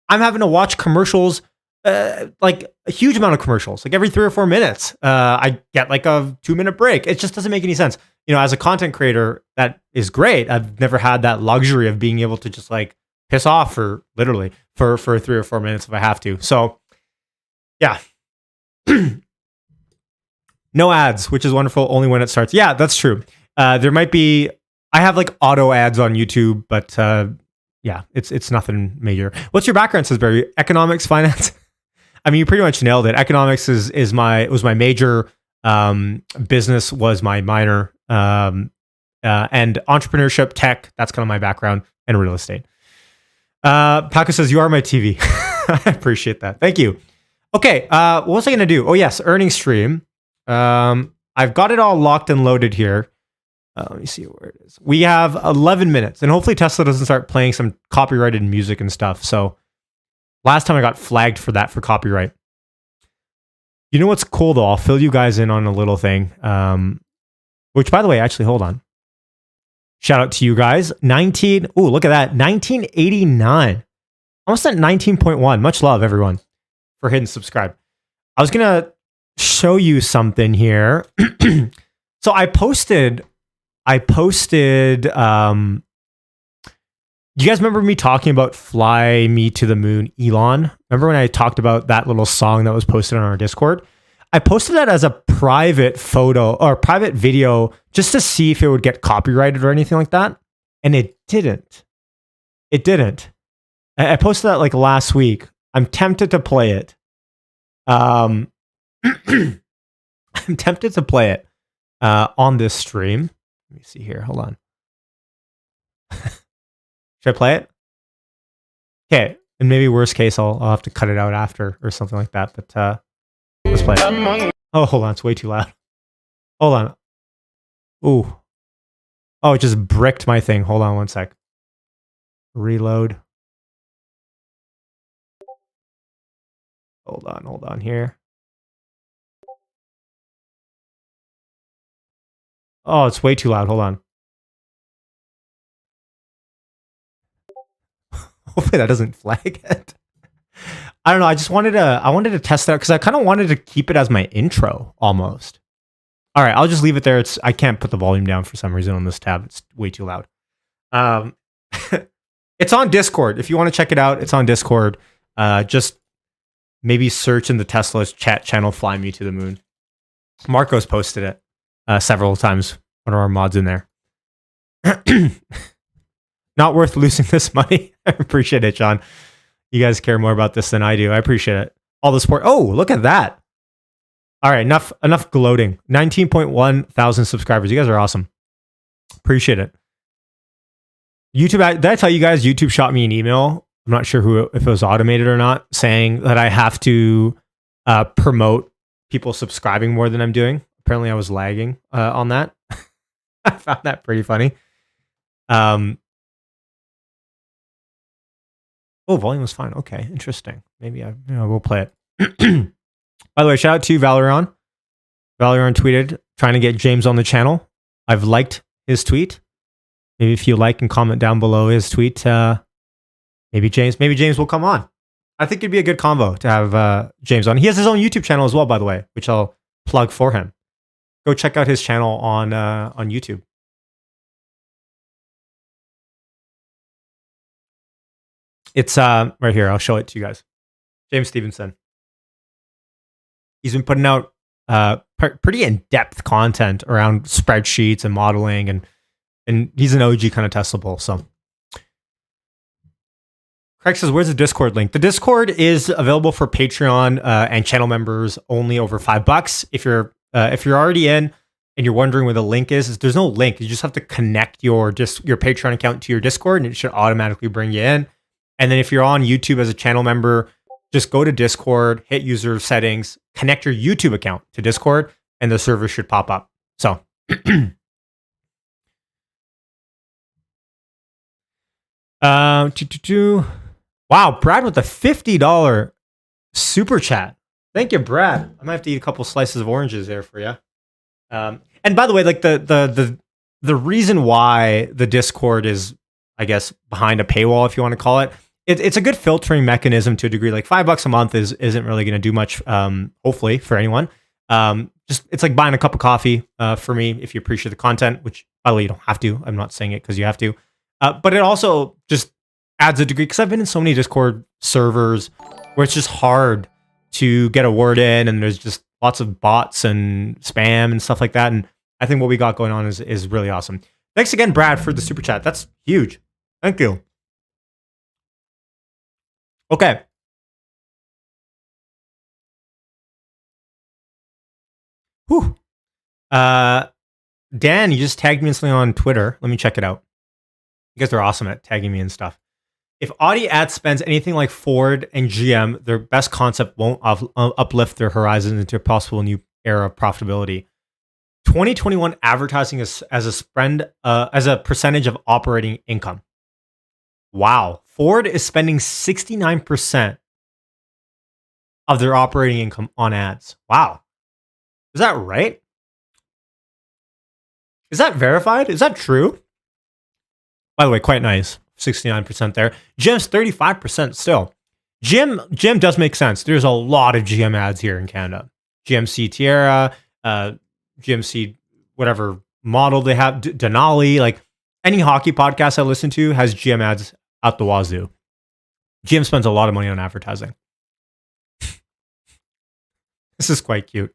I'm having to watch commercials, like a huge amount of commercials, like every 3 or 4 minutes. I get like a 2-minute break. It just doesn't make any sense. You know, as a content creator, that is great. I've never had that luxury of being able to just like piss off for 3 or 4 minutes if I have to. So yeah. No ads, which is wonderful. Only when it starts. Yeah, that's true. There might be, I have like auto ads on YouTube, but yeah, it's nothing major. What's your background, says Barry? Economics, finance? I mean, you pretty much nailed it. Economics was my major. Business was my minor. And entrepreneurship, tech, that's kind of my background, and real estate. Paco says, you are my TV. I appreciate that. Thank you. Okay, what was I going to do? Oh, yes, earnings stream. I've got it all locked and loaded here. Let me see where it is. We have 11 minutes, and hopefully Tesla doesn't start playing some copyrighted music and stuff. So last time I got flagged for that for copyright. You know what's cool, though? I'll fill you guys in on a little thing. Which, by the way, actually, hold on. Shout out to you guys. Look at that. 1989. Almost at 19.1. Much love, everyone, for hitting subscribe. I was going to show you something here. So I posted, you guys remember me talking about Fly Me to the Moon, Elon? Remember when I talked about that little song that was posted on our Discord? I posted that as a private photo or private video just to see if it would get copyrighted or anything like that. And it didn't. It didn't. I posted that like last week. I'm tempted to play it. I'm tempted to play it on this stream. Let me see here. Hold on. Should I play it? Okay. And maybe worst case, I'll have to cut it out after or something like that. But let's play it. Oh, hold on. It's way too loud. Hold on. Ooh. Oh, it just bricked my thing. Hold on one sec. Reload. Hold on here. Oh, it's way too loud. Hold on. Hopefully that doesn't flag it. I don't know. I wanted to test that because I kind of wanted to keep it as my intro almost. All right, I'll just leave it there. I can't put the volume down for some reason on this tab. It's way too loud. It's on Discord. If you want to check it out, it's on Discord. Just maybe search in the Tesla chat channel, Fly Me to the Moon. Marco's posted it several times. One of our mods in there. Not worth losing this money. I appreciate it, John. You guys care more about this than I do. I appreciate it. All the support. Oh, look at that. All right, enough gloating. 19.1 thousand subscribers. You guys are awesome. Appreciate it. YouTube, did I tell you guys YouTube shot me an email? I'm not sure if it was automated or not, saying that I have to promote people subscribing more than I'm doing. Apparently I was lagging on that. I found that pretty funny. Oh, volume was fine. Okay, interesting. Maybe I will play it. By the way, shout out to Valerian. Valerian tweeted, trying to get James on the channel. I've liked his tweet. Maybe if you like and comment down below his tweet, maybe James will come on. I think it'd be a good combo to have James on. He has his own YouTube channel as well, by the way, which I'll plug for him. Go check out his channel on YouTube. It's right here. I'll show it to you guys. James Stevenson. He's been putting out pretty in-depth content around spreadsheets and modeling, and he's an OG kind of Tesla bull. So Craig says, where's the Discord link? The Discord is available for Patreon and channel members only over $5. If you're already in and you're wondering where the link is, there's no link. You just have to connect your Patreon account to your Discord, and it should automatically bring you in. And then if you're on YouTube as a channel member, just go to Discord, hit user settings, connect your YouTube account to Discord, and the server should pop up. So wow, Brad with a $50 super chat. Thank you, Brad. I might have to eat a couple slices of oranges there for you. And by the way, like the reason why the Discord is, I guess, behind a paywall, if you want to call it, it's a good filtering mechanism to a degree. Like $5 a month isn't really going to do much, hopefully, for anyone. Just it's like buying a cup of coffee for me if you appreciate the content, which, by the way, you don't have to. I'm not saying it because you have to. But it also just adds a degree, because I've been in so many Discord servers where it's just hard to get a word in, and there's just lots of bots and spam and stuff like that. And I think what we got going on is really awesome. Thanks again, Brad, for the super chat. That's huge. Thank you. Okay. Whew. Dan, you just tagged me instantly on Twitter. Let me check it out. You guys are awesome at tagging me and stuff. If Audi ad spends anything like Ford and GM, their best concept won't uplift their horizons into a possible new era of profitability. 2021 advertising as a percentage of operating income. Wow. Ford is spending 69% of their operating income on ads. Wow. Is that right? Is that verified? Is that true? By the way, quite nice. 69% there. GM's 35% still. GM does make sense. There's a lot of GM ads here in Canada. GMC Tierra, GMC, whatever model they have, Denali, like any hockey podcast I listen to has GM ads out the wazoo. GM spends a lot of money on advertising. This is quite cute.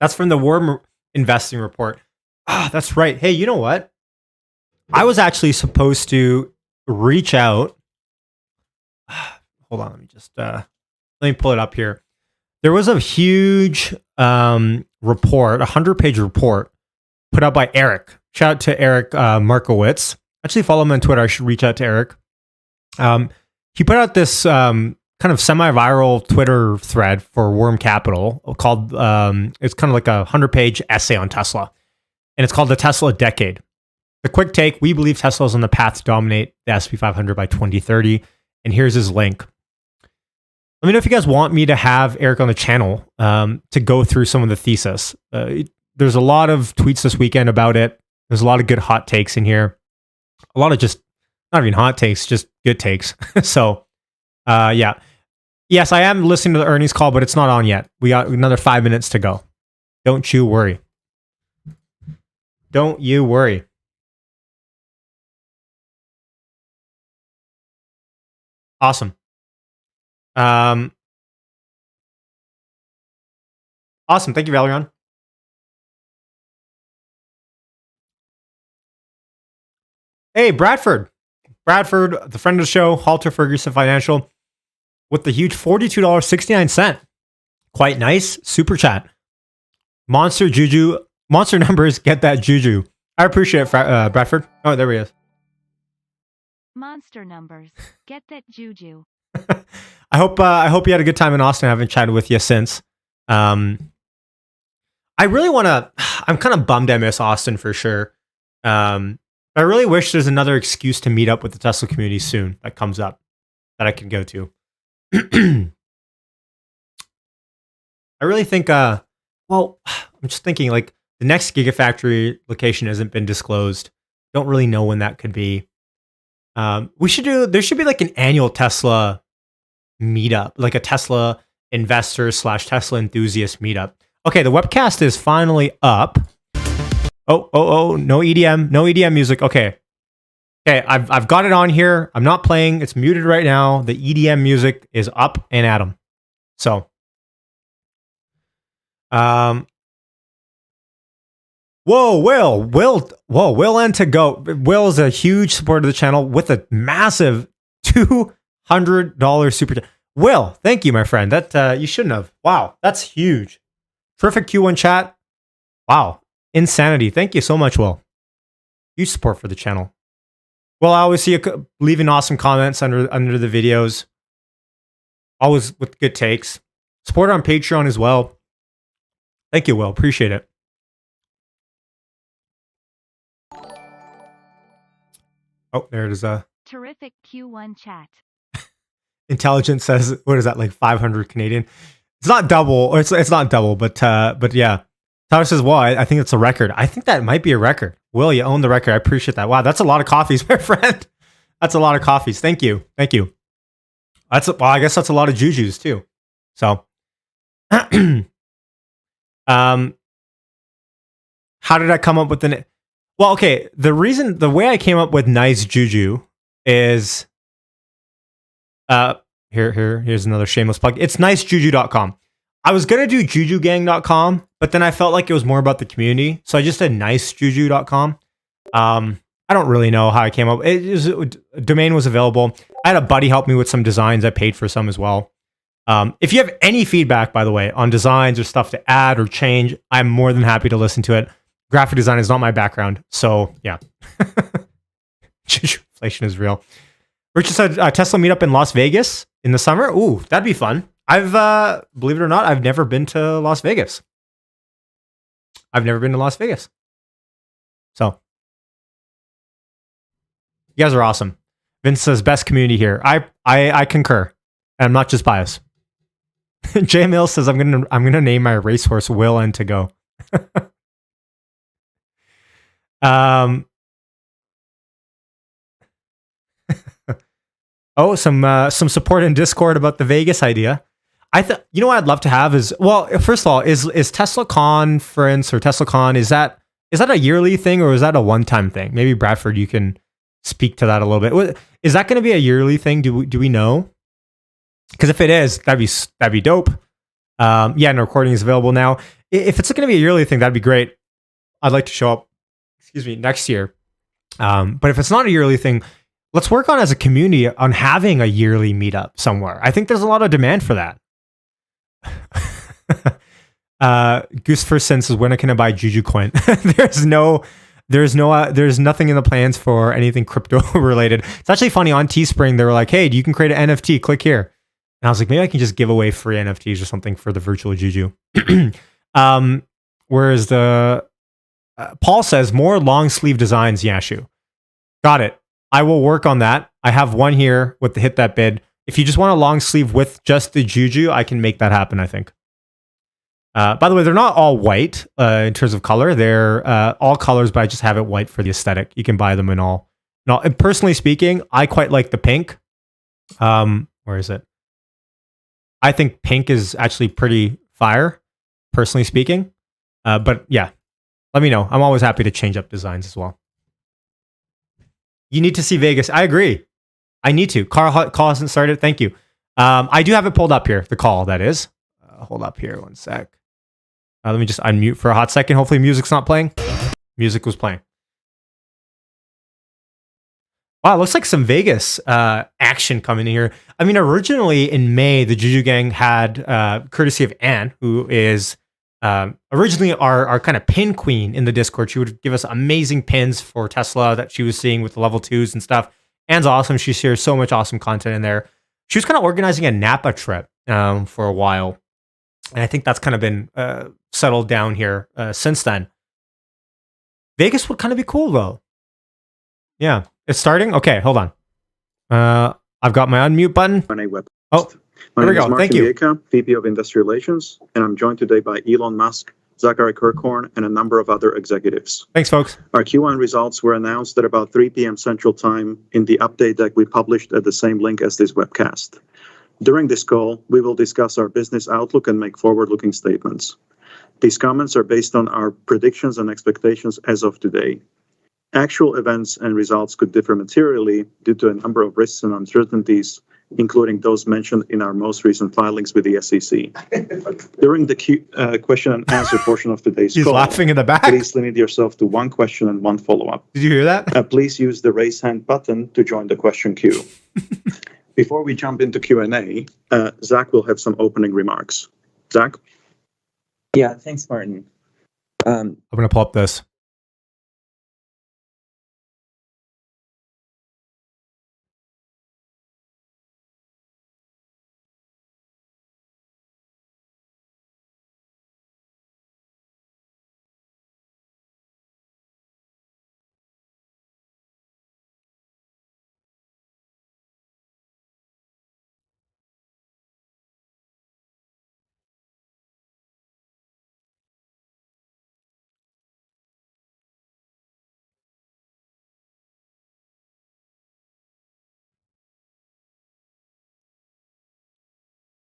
That's from the Warm Investing Report. Ah, that's right. Hey, you know what? I was actually supposed to reach out. Hold on, let me just let me pull it up here. There was a huge report, 100-page report put out by Eric. Shout out to Eric Markowitz. Actually, follow him on Twitter. I should reach out to Eric. He put out this kind of semi-viral Twitter thread for Worm Capital called, it's kind of like a 100-page essay on Tesla. And it's called The Tesla Decade. The quick take, we believe Tesla is on the path to dominate the S&P 500 by 2030. And here's his link. Let me know if you guys want me to have Eric on the channel to go through some of the thesis. There's a lot of tweets this weekend about it. There's a lot of good hot takes in here. A lot of just, not even hot takes, just good takes. So, yeah. Yes, I am listening to the earnings call, but it's not on yet. We got another 5 minutes to go. Don't you worry. Don't you worry. Awesome. Awesome. Thank you, Valerian. Hey, Bradford, the friend of the show, Halter Ferguson Financial, with the huge $42.69. Quite nice. Super chat. Monster Juju. Monster numbers. Get that Juju. I appreciate it, Bradford. Oh, there he is. Monster numbers. Get that Juju. I hope you had a good time in Austin. I haven't chatted with you since. I really want to. I'm kind of bummed I miss Austin for sure. I really wish there's another excuse to meet up with the Tesla community soon that comes up that I can go to. I really think. Well, I'm just thinking like the next Gigafactory location hasn't been disclosed. Don't really know when that could be. There should be like an annual Tesla meetup, like a Tesla investor / Tesla enthusiast meetup. Okay, the webcast is finally up. Oh, no EDM music. Okay, I've got it on here. I'm not playing. It's muted right now. The EDM music is up and at 'em. So, Will and to go. Will is a huge supporter of the channel with a massive $200 super chat. Will, thank you, my friend. That you shouldn't have. Wow, that's huge. Terrific Q1 chat. Wow, insanity. Thank you so much, Will. Huge support for the channel. Well, I always see you leaving awesome comments under the videos. Always with good takes. Support on Patreon as well. Thank you, Will. Appreciate it. Oh, there it is. Terrific Q1 chat. Intelligence says, what is that, like 500 Canadian? It's not double, or it's not double, but yeah. Tyler says, well, I think it's a record. I think that might be a record. Will, you own the record. I appreciate that. Wow, that's a lot of coffees, my friend. That's a lot of coffees. Thank you. I guess that's a lot of jujus too. So, how did I come up with the name? Well, okay. The way I came up with nice juju is, here's another shameless plug. It's nicejuju.com. I was going to do jujugang.com, but then I felt like it was more about the community. So I just did nicejuju.com. I don't really know how I came up. Domain was available. I had a buddy help me with some designs. I paid for some as well. If you have any feedback, by the way, on designs or stuff to add or change, I'm more than happy to listen to it. Graphic design is not my background. So yeah. Inflation is real. Richard said Tesla meetup in Las Vegas in the summer. Ooh, that'd be fun. I've, believe it or not, I've never been to Las Vegas. So, you guys are awesome. Vince says best community here. I concur. And I'm not just biased. Jay Mills says I'm gonna name my racehorse Will and to go. Oh, some support in Discord about the Vegas idea. You know what I'd love to have is, well, first of all, is Tesla conference or TeslaCon, is that a yearly thing or is that a one-time thing? Maybe Bradford, you can speak to that a little bit. Is that going to be a yearly thing? Do we know? Because if it is, that'd be dope. Yeah, and the recording is available now. If it's going to be a yearly thing, that'd be great. I'd like to show up, next year. But if it's not a yearly thing, let's work on as a community on having a yearly meetup somewhere. I think there's a lot of demand for that. Goose First Sense says, when can I buy Juju coin? There's nothing in the plans for anything crypto related. It's actually funny, on Teespring, they were like, hey, you can create an NFT, click here. And I was like, maybe I can just give away free NFTs or something for the virtual Juju. Whereas Paul says, more long sleeve designs, Yashu. Got it. I will work on that. I have one here with the hit that bid. If you just want a long sleeve with just the Juju, I can make that happen, I think. By the way, they're not all white in terms of color. They're all colors, but I just have it white for the aesthetic. You can buy them in all. No, and personally speaking, I quite like the pink. Where is it? I think pink is actually pretty fire, personally speaking. But yeah, let me know. I'm always happy to change up designs as well. You need to see Vegas. I agree. I need to. Call hasn't started. Thank you. I do have it pulled up here. The call, that is. Hold up here one sec. Let me just unmute for a hot second. Hopefully music's not playing. Music was playing. Wow, it looks like some Vegas action coming in here. I mean, originally in May, the Juju Gang had, courtesy of Anne, who is originally our kind of pin queen in the Discord. She would give us amazing pins for Tesla that she was seeing with the level 2s and stuff. Anne's awesome. She shares so much awesome content in there. She was kind of organizing a Napa trip for a while. And I think that's kind of been settled down here since then. Vegas would kind of be cool, though. Yeah. It's starting? Okay, hold on. I've got my unmute button. Oh, there we go. Thank you. Vieca, VP of Investor Relations, and I'm joined today by Elon Musk, Zachary Kirkhorn, and a number of other executives. Thanks, folks. Our Q1 results were announced at about 3 p.m. Central Time in the update deck we published at the same link as this webcast. During this call, we will discuss our business outlook and make forward-looking statements. These comments are based on our predictions and expectations as of today. Actual events and results could differ materially due to a number of risks and uncertainties, including those mentioned in our most recent filings with the SEC. During the question and answer portion of today's call, he's laughing in the back. Please limit yourself to one question and one follow-up. Did you hear that? Please use the raise hand button to join the question queue. Before we jump into Q&A, Zach will have some opening remarks. Zach? Yeah, thanks, Martin. I'm going to pull up this.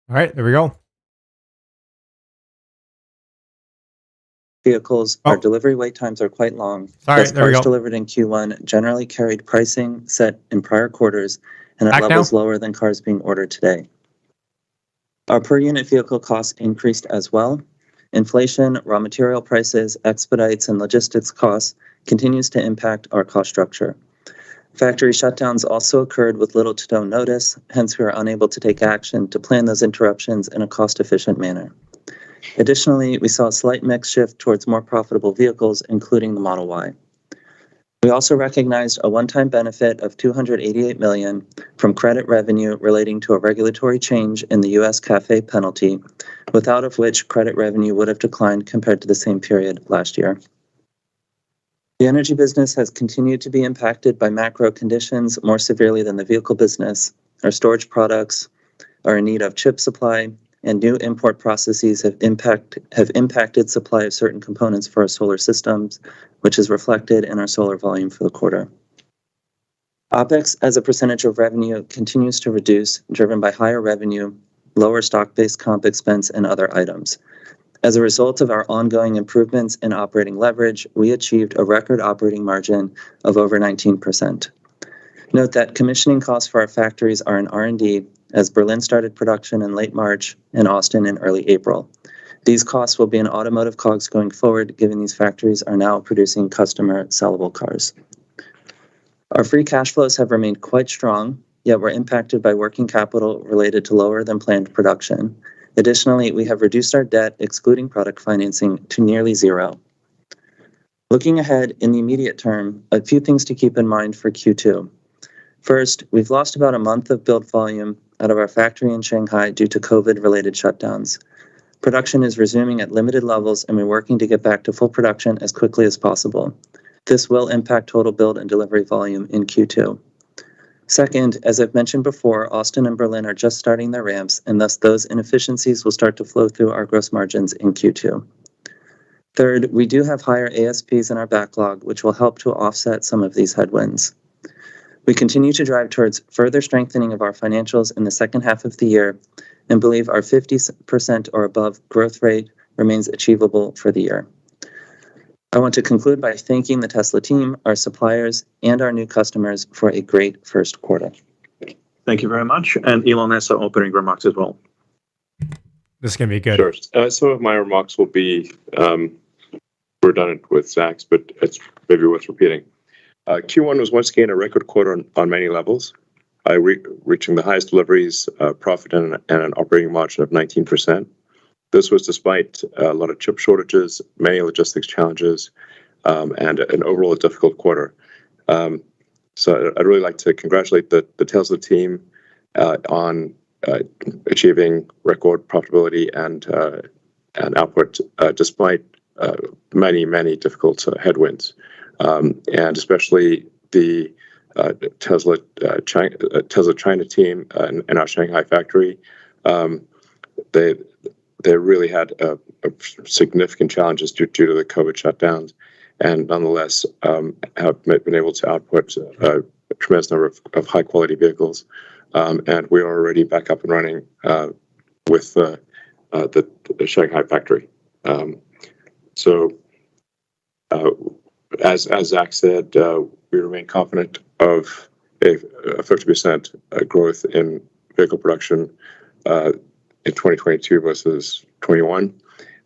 All right, there we go. Vehicles, our delivery wait times are quite long. Sorry, Thus, there we cars go. delivered in Q1 generally carried pricing set in prior quarters and at levels lower than cars being ordered today. Our per unit vehicle costs increased as well. Inflation, raw material prices, expedites, and logistics costs continues to impact our cost structure. Factory shutdowns also occurred with little to no notice, hence we are unable to take action to plan those interruptions in a cost-efficient manner. Additionally, we saw a slight mix shift towards more profitable vehicles, including the Model Y. We also recognized a one-time benefit of $288 million from credit revenue relating to a regulatory change in the U.S. CAFE penalty, without of which credit revenue would have declined compared to the same period last year. The energy business has continued to be impacted by macro conditions more severely than the vehicle business. Our storage products are in need of chip supply, and new import processes have impacted supply of certain components for our solar systems, which is reflected in our solar volume for the quarter. OPEX as a percentage of revenue continues to reduce, driven by higher revenue, lower stock-based comp expense, and other items. As a result of our ongoing improvements in operating leverage, we achieved a record operating margin of over 19%. Note that commissioning costs for our factories are in R&D, as Berlin started production in late March and Austin in early April. These costs will be in automotive COGS going forward, given these factories are now producing customer sellable cars. Our free cash flows have remained quite strong, yet were impacted by working capital related to lower than planned production. Additionally, we have reduced our debt, excluding product financing, to nearly zero. Looking ahead in the immediate term, a few things to keep in mind for Q2. First, we've lost about a month of build volume out of our factory in Shanghai due to COVID-related shutdowns. Production is resuming at limited levels, and we're working to get back to full production as quickly as possible. This will impact total build and delivery volume in Q2. Second, as I've mentioned before, Austin and Berlin are just starting their ramps, and thus those inefficiencies will start to flow through our gross margins in Q2. Third, we do have higher ASPs in our backlog, which will help to offset some of these headwinds. We continue to drive towards further strengthening of our financials in the second half of the year and believe our 50% or above growth rate remains achievable for the year. I want to conclude by thanking the Tesla team, our suppliers, and our new customers for a great first quarter. Thank you very much. And Elon has some opening remarks as well. This is going to be good. Sure. Some of my remarks will be redundant with Zach's, but it's maybe worth repeating. Q1 was once again a record quarter on many levels, reaching the highest deliveries, profit, and an operating margin of 19%. This was despite a lot of chip shortages, many logistics challenges, and an overall difficult quarter. So I'd really like to congratulate the Tesla team on achieving record profitability and output despite many difficult headwinds, and especially the Tesla China team in our Shanghai factory. They really had significant challenges due to the COVID shutdowns, and nonetheless have been able to output a tremendous number of high quality vehicles, and we are already back up and running with the Shanghai factory. So, as Zach said, we remain confident of a 50% growth in vehicle production in 2022 versus 21.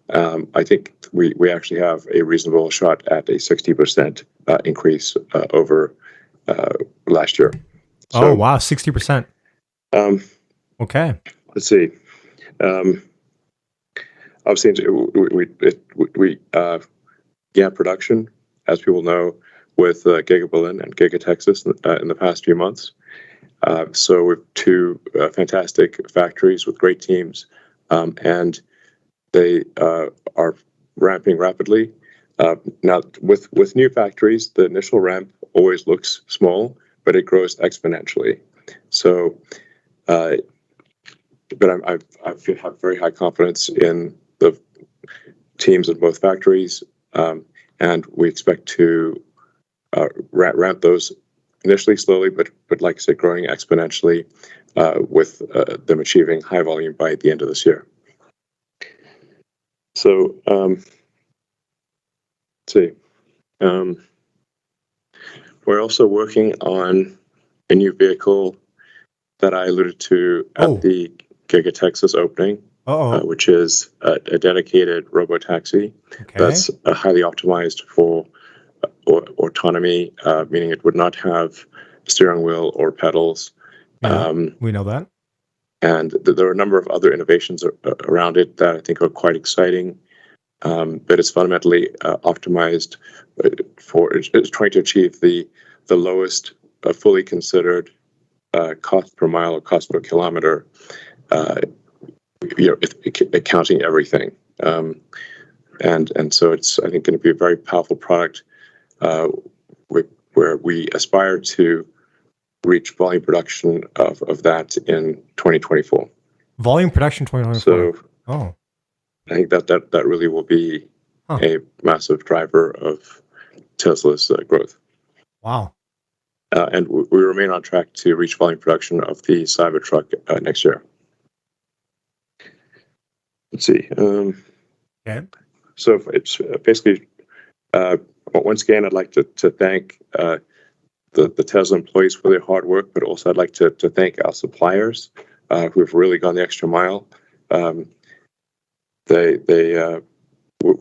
I think we actually have a reasonable shot at a 60% increase over last year. So, oh wow, 60%. Okay. Let's see. Obviously, we began production, as people know, with Giga Berlin and Giga Texas in the past few months. So we have two fantastic factories with great teams, and they are ramping rapidly. Now, with new factories, the initial ramp always looks small, but it grows exponentially. So, but I have very high confidence in the teams in both factories, and we expect to ramp those initially slowly, but like I said, growing exponentially, with them achieving high volume by the end of this year. So, let's see. We're also working on a new vehicle that I alluded to at the Giga Texas opening, which is a dedicated robotaxi that's highly optimized for autonomy, meaning it would not have a steering wheel or pedals. We know that. And there are a number of other innovations around it that I think are quite exciting. But it's fundamentally optimized it's trying to achieve the lowest fully considered cost per mile or cost per kilometer, accounting everything. And so it's, I think, going to be a very powerful product where we aspire to reach volume production of that in 2024. Volume production 2024. So, I think that really will be a massive driver of Tesla's growth. Wow. And we remain on track to reach volume production of the Cybertruck next year. Let's see. So it's basically, once again, I'd like to thank the Tesla employees for their hard work, but also I'd like to thank our suppliers who have really gone the extra mile. We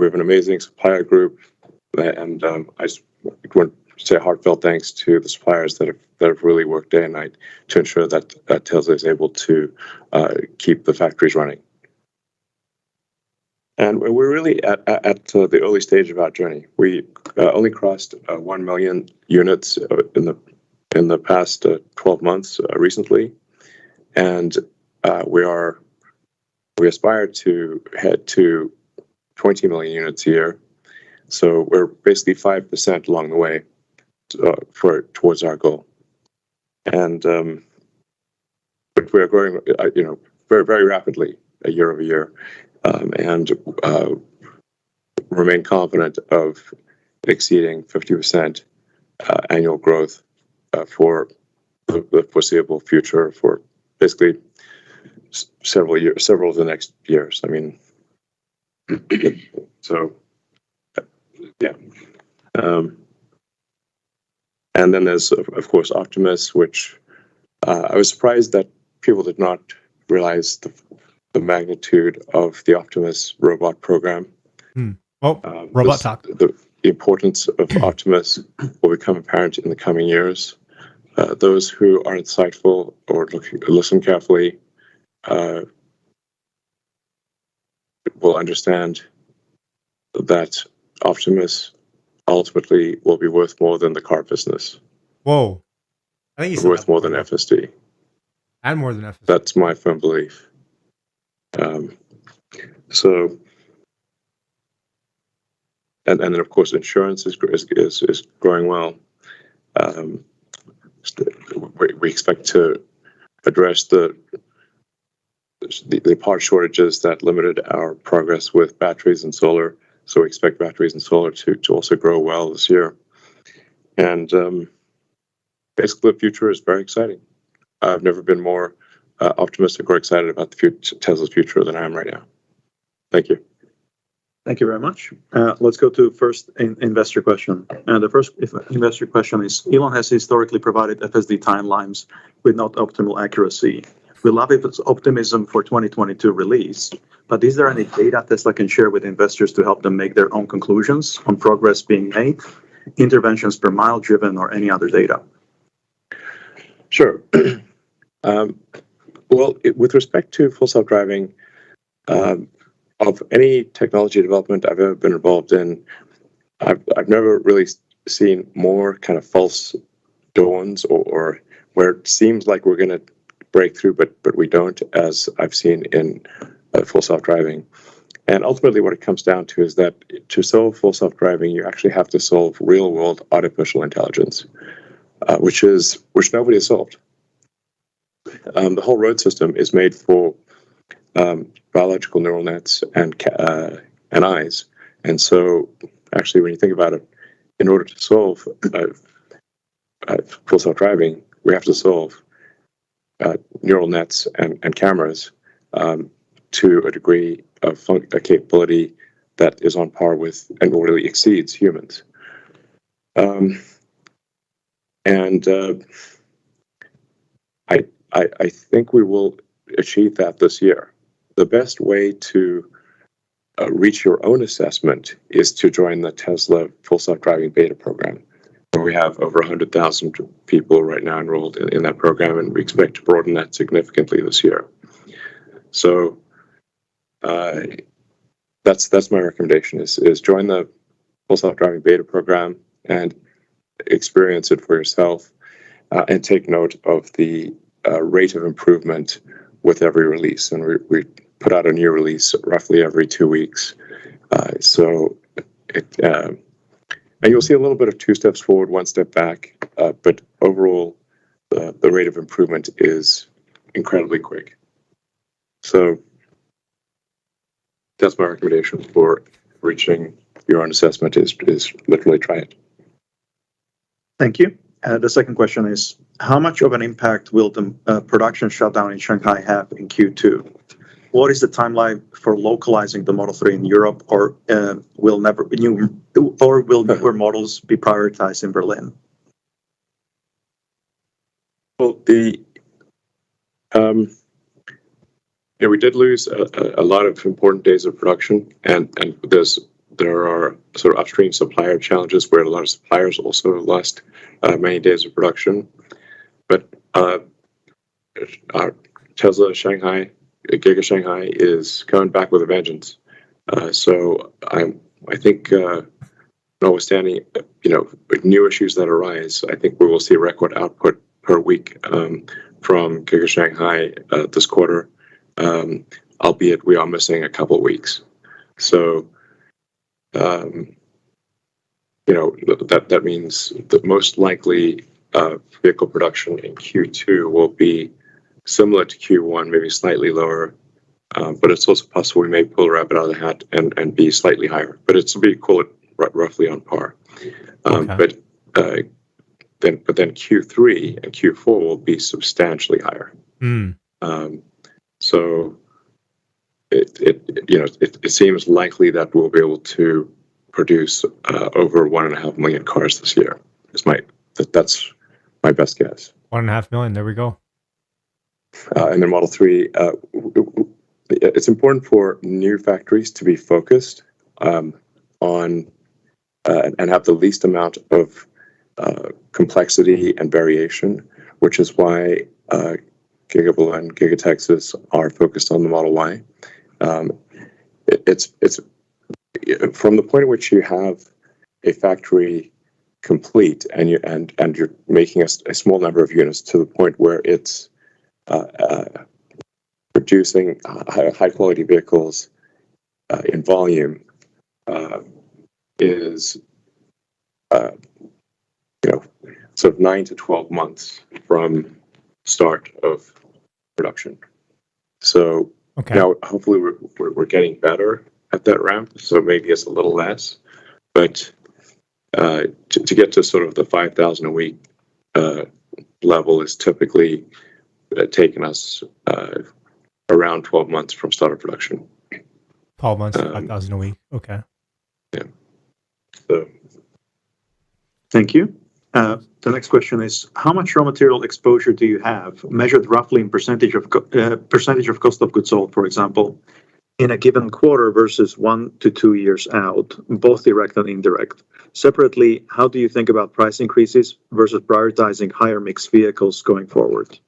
have an amazing supplier group, and I just want to say heartfelt thanks to the suppliers that have really worked day and night to ensure that Tesla is able to keep the factories running. And we're really at the early stage of our journey. We only crossed 1 million units in the past 12 months recently, and we aspire to head to 20 million units a year. So we're basically 5% along the way towards our goal. And but we're growing, very, very rapidly year over year, and remain confident of exceeding 50% annual growth for the foreseeable future, for basically several of the next years. I mean, so yeah. And then there's of course Optimus, which I was surprised that people did not realize the magnitude of the Optimus robot program. Robot talk. The importance of Optimus will become apparent in the coming years. Those who are insightful or listen carefully will understand that Optimus ultimately will be worth more than the car business. Whoa. I think he's worth more than FSD. And more than FSD. That's my firm belief. So, and then of course insurance is growing well. We expect to address the part shortages that limited our progress with batteries and solar. So we expect batteries and solar to also grow well this year. And basically, the future is very exciting. I've never been more optimistic or excited about the Tesla's future than I am right now. Thank you. Thank you very much. Let's go to first investor question. The first investor question is, Elon has historically provided FSD timelines with not optimal accuracy. We love its optimism for 2022 release, but is there any data Tesla can share with investors to help them make their own conclusions on progress being made, interventions per mile driven, or any other data? Sure. With respect to full self-driving, of any technology development I've ever been involved in, I've never really seen more kind of false dawns or where it seems like we're going to break through, but we don't, as I've seen in full self-driving. And ultimately what it comes down to is that to solve full self-driving, you actually have to solve real-world artificial intelligence, which nobody has solved. The whole road system is made for biological neural nets and eyes. And so actually, when you think about it, in order to solve full self-driving, we have to solve neural nets and cameras to a degree of a capability that is on par with and really exceeds humans. I think we will achieve that this year. The best way to reach your own assessment is to join the Tesla Full Self-Driving Beta program, where we have over 100,000 people right now enrolled in that program, and we expect to broaden that significantly this year. So that's my recommendation: is join the Full Self-Driving Beta program and experience it for yourself, and take note of the rate of improvement with every release. And we put out a new release roughly every 2 weeks. And you'll see a little bit of 2 steps forward, 1 step back, but overall, the rate of improvement is incredibly quick. So that's my recommendation for reaching your own assessment is literally try it. Thank you. The second question is, how much of an impact will the production shutdown in Shanghai have in Q2? What is the timeline for localizing the Model 3 in Europe, or will newer models be prioritized in Berlin? Well, we did lose a lot of important days of production, and there are sort of upstream supplier challenges where a lot of suppliers also lost many days of production. But our Tesla Shanghai, Giga Shanghai, is coming back with a vengeance. So I think, notwithstanding new issues that arise, I think we will see record output per week from Giga Shanghai this quarter, albeit we are missing a couple weeks. So that means that most likely vehicle production in Q2 will be similar to Q1, maybe slightly lower, but it's also possible we may pull a rabbit out of the hat and be slightly higher. But it's be roughly on par. Okay. But then Q3 and Q4 will be substantially higher. So it seems likely that we'll be able to produce over 1.5 million cars this year. That's my best guess. 1.5 million. There we go. And then Model 3, it's important for new factories to be focused on and have the least amount of complexity and variation, which is why Giga Berlin, Giga Texas are focused on the Model Y. It's from the point at which you have a factory complete and you're making a small number of units to the point where it's producing high quality vehicles in volume is sort of 9 to 12 months from start of production. So now hopefully we're getting better at that ramp, so maybe it's a little less, but to get to sort of the 5,000 a week level is typically taking us around 12 months from start of production. 12 months, 5,000 a week. Okay. Yeah. So. Thank you. The next question is, how much raw material exposure do you have, measured roughly in percentage of cost of goods sold, for example, in a given quarter versus 1 to 2 years out, both direct and indirect? Separately, how do you think about price increases versus prioritizing higher mix vehicles going forward?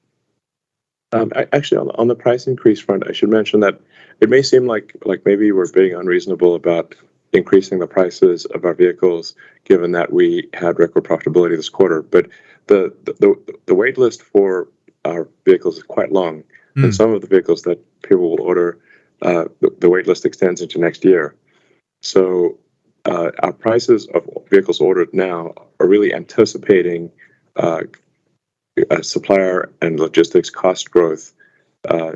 Actually, on the price increase front, I should mention that it may seem like maybe we're being unreasonable about increasing the prices of our vehicles, given that we had record profitability this quarter. But the wait list for our vehicles is quite long, and some of the vehicles that people will order, the wait list extends into next year. So our prices of vehicles ordered now are really anticipating supplier and logistics cost growth that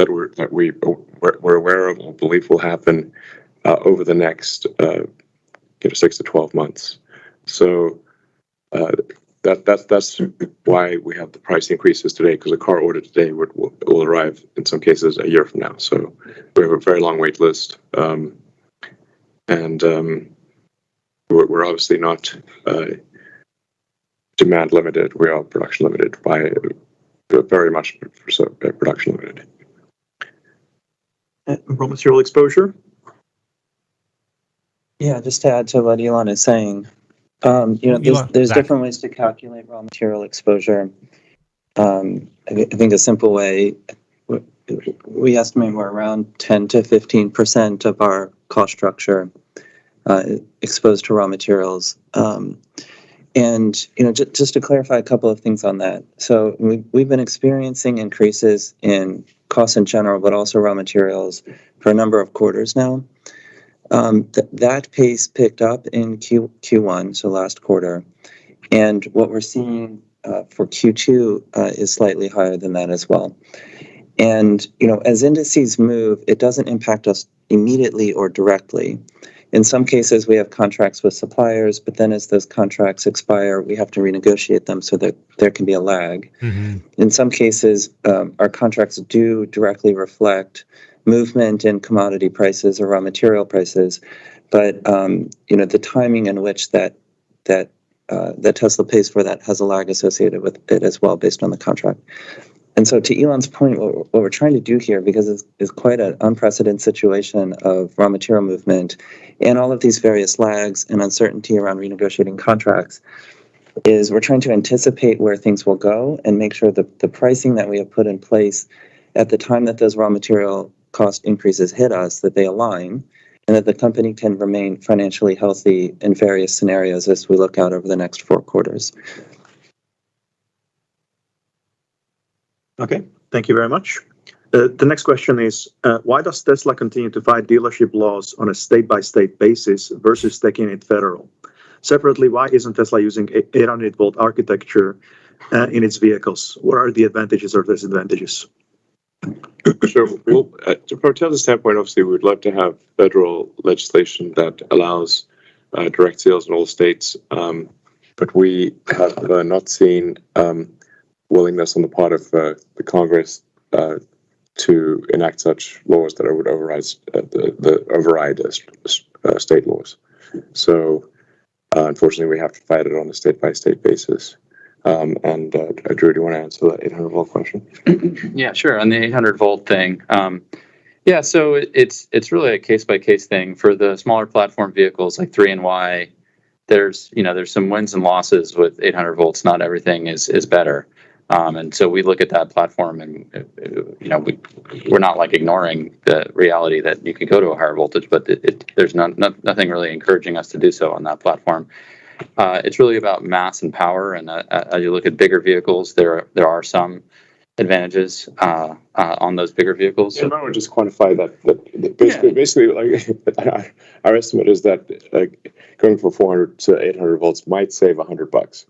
we're aware of or believe will happen over the next 6 to 12 months. So that's why we have the price increases today, because a car ordered today will arrive in some cases a year from now. So we have a very long wait list, and we're obviously not demand limited. We are production limited very much production limited. Raw material exposure? Yeah, just to add to what Elon is saying, there's different ways to calculate raw material exposure. I think a simple way, we estimate we're around 10 to 15% of our cost structure exposed to raw materials. And just to clarify a couple of things on that. So we've been experiencing increases in costs in general, but also raw materials for a number of quarters now. That pace picked up in Q1, so last quarter. And what we're seeing for Q2 is slightly higher than that as well. And, as indices move, it doesn't impact us immediately or directly. In some cases, we have contracts with suppliers, but then as those contracts expire, we have to renegotiate them so that there can be a lag. Mm-hmm. In some cases, our contracts do directly reflect movement in commodity prices or raw material prices, but the timing in which that Tesla pays for that has a lag associated with it as well, based on the contract. And so, to Elon's point, what we're trying to do here, because it's quite an unprecedented situation of raw material movement and all of these various lags and uncertainty around renegotiating contracts, is we're trying to anticipate where things will go and make sure that the pricing that we have put in place at the time that those raw material cost increases hit us, that they align, and that the company can remain financially healthy in various scenarios as we look out over the next 4 quarters. Okay, thank you very much. The next question is, why does Tesla continue to fight dealership laws on a state-by-state basis versus taking it federal? Separately, why isn't Tesla using 800-volt architecture in its vehicles? What are the advantages or disadvantages? Sure. Well, from a Tesla standpoint, obviously, we'd love to have federal legislation that allows direct sales in all states, but we have not seen willingness on the part of the Congress to enact such laws that would override state laws. So, unfortunately, we have to fight it on a state-by-state basis. And Drew, do you want to answer that 800-volt question? Yeah, sure. On the 800-volt thing, so it's really a case-by-case thing. For the smaller platform vehicles like 3 and Y, there's some wins and losses with 800 volts. Not everything is better. And so we look at that platform, and we're not like ignoring the reality that you could go to a higher voltage, but there's nothing really encouraging us to do so on that platform. It's really about mass and power. And as you look at bigger vehicles, there are some advantages on those bigger vehicles. Yeah, I would just quantify that basically, like our estimate is that going from 400 to 800 volts might save $100.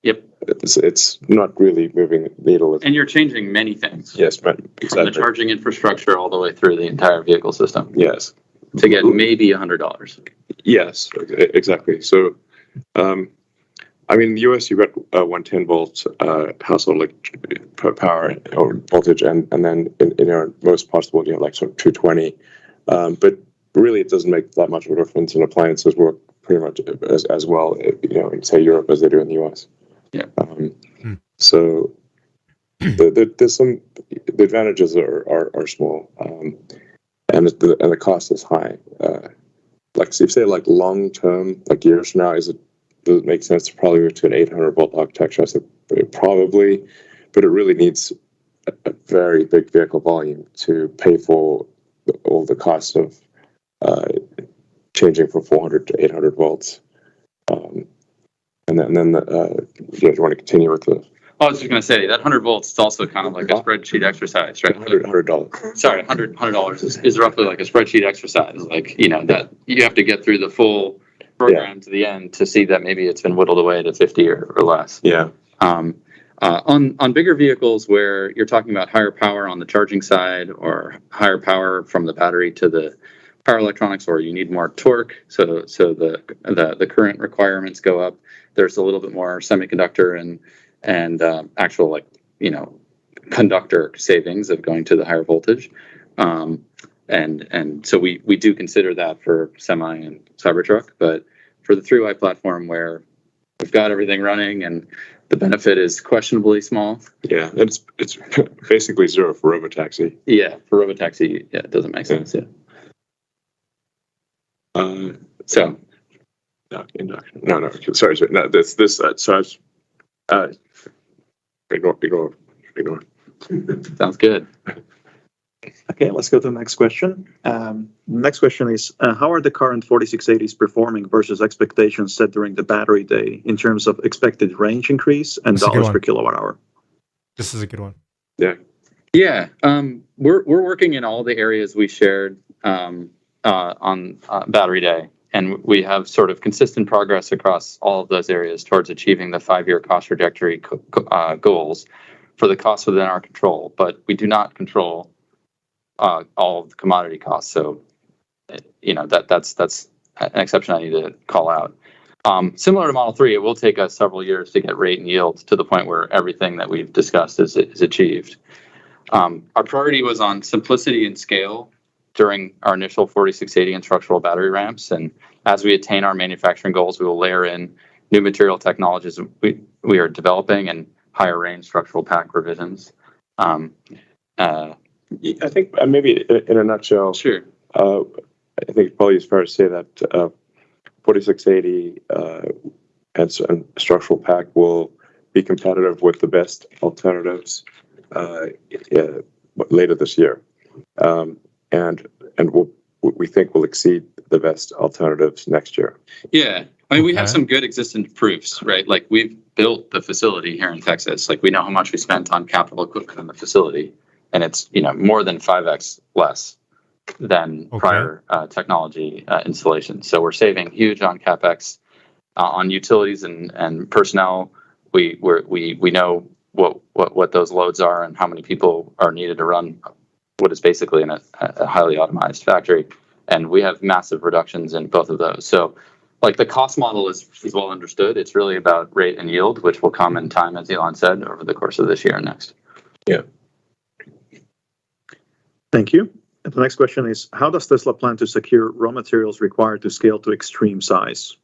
Yep. It's not really moving the needle. And you're changing many things. Yes, exactly. From the charging infrastructure all the way through the entire vehicle system. Yes. To get maybe $100. Yes, exactly. So, I mean, in the US, you've got 110 volts household power or voltage, and then in our most parts of the world, you have like sort of 220. But really, it doesn't make that much of a difference, and appliances work pretty much as well, in say Europe as they do in the US. Yeah. So there's some the advantages are small, and the cost is high. Like if you say like long term, like years from now, does it make sense to probably move to an 800 volt architecture? I said probably, but it really needs a very big vehicle volume to pay for all the costs of changing from 400 to 800 volts. And then do you want to continue with the? I was just going to say that 100 volts is also kind of like a spreadsheet exercise, right? $100. Sorry, $100 is roughly like a spreadsheet exercise. Like, that you have to get through the full program to the end to see that maybe it's been whittled away to 50 or less. Yeah. On bigger vehicles where you're talking about higher power on the charging side or higher power from the battery to the power electronics, or you need more torque, so the current requirements go up. There's a little bit more semiconductor and actual conductor savings of going to the higher voltage, and so we do consider that for Semi and Cybertruck. But for the 3Y platform where we've got everything running and the benefit is questionably small. Yeah, it's basically zero for robotaxi. Yeah, for robotaxi, it doesn't make sense. Yeah. So. No, induction. No. Sorry. No, this. So I was. Ignore. Sounds good. Okay, let's go to the next question. Next question is, how are the current 4680s performing versus expectations set during the battery day in terms of expected range increase and dollars per kilowatt hour? This is a good one. Yeah. Yeah. We're working in all the areas we shared on battery day. And we have sort of consistent progress across all of those areas towards achieving the 5-year cost trajectory goals for the costs within our control. But we do not control all of the commodity costs. So, that's an exception I need to call out. Similar to Model 3, it will take us several years to get rate and yield to the point where everything that we've discussed is achieved. Our priority was on simplicity and scale during our initial 4680 and structural battery ramps. And as we attain our manufacturing goals, we will layer in new material technologies we are developing and higher range structural pack revisions. I think maybe in a nutshell, sure. I think probably it's fair to say that 4680 and structural pack will be competitive with the best alternatives later this year. And we think we'll exceed the best alternatives next year. Yeah. I mean, we have some good existing proofs, right? Like we've built the facility here in Texas. Like we know how much we spent on capital equipment in the facility, and it's, more than 5x less than prior technology installations. So we're saving huge on CapEx, on utilities and personnel. We know what those loads are and how many people are needed to run what is basically in a highly automized factory. And we have massive reductions in both of those. So like the cost model is well understood. It's really about rate and yield, which will come in time, as Elon said, over the course of this year and next. Yeah. Thank you. And the next question is, how does Tesla plan to secure raw materials required to scale to extreme size?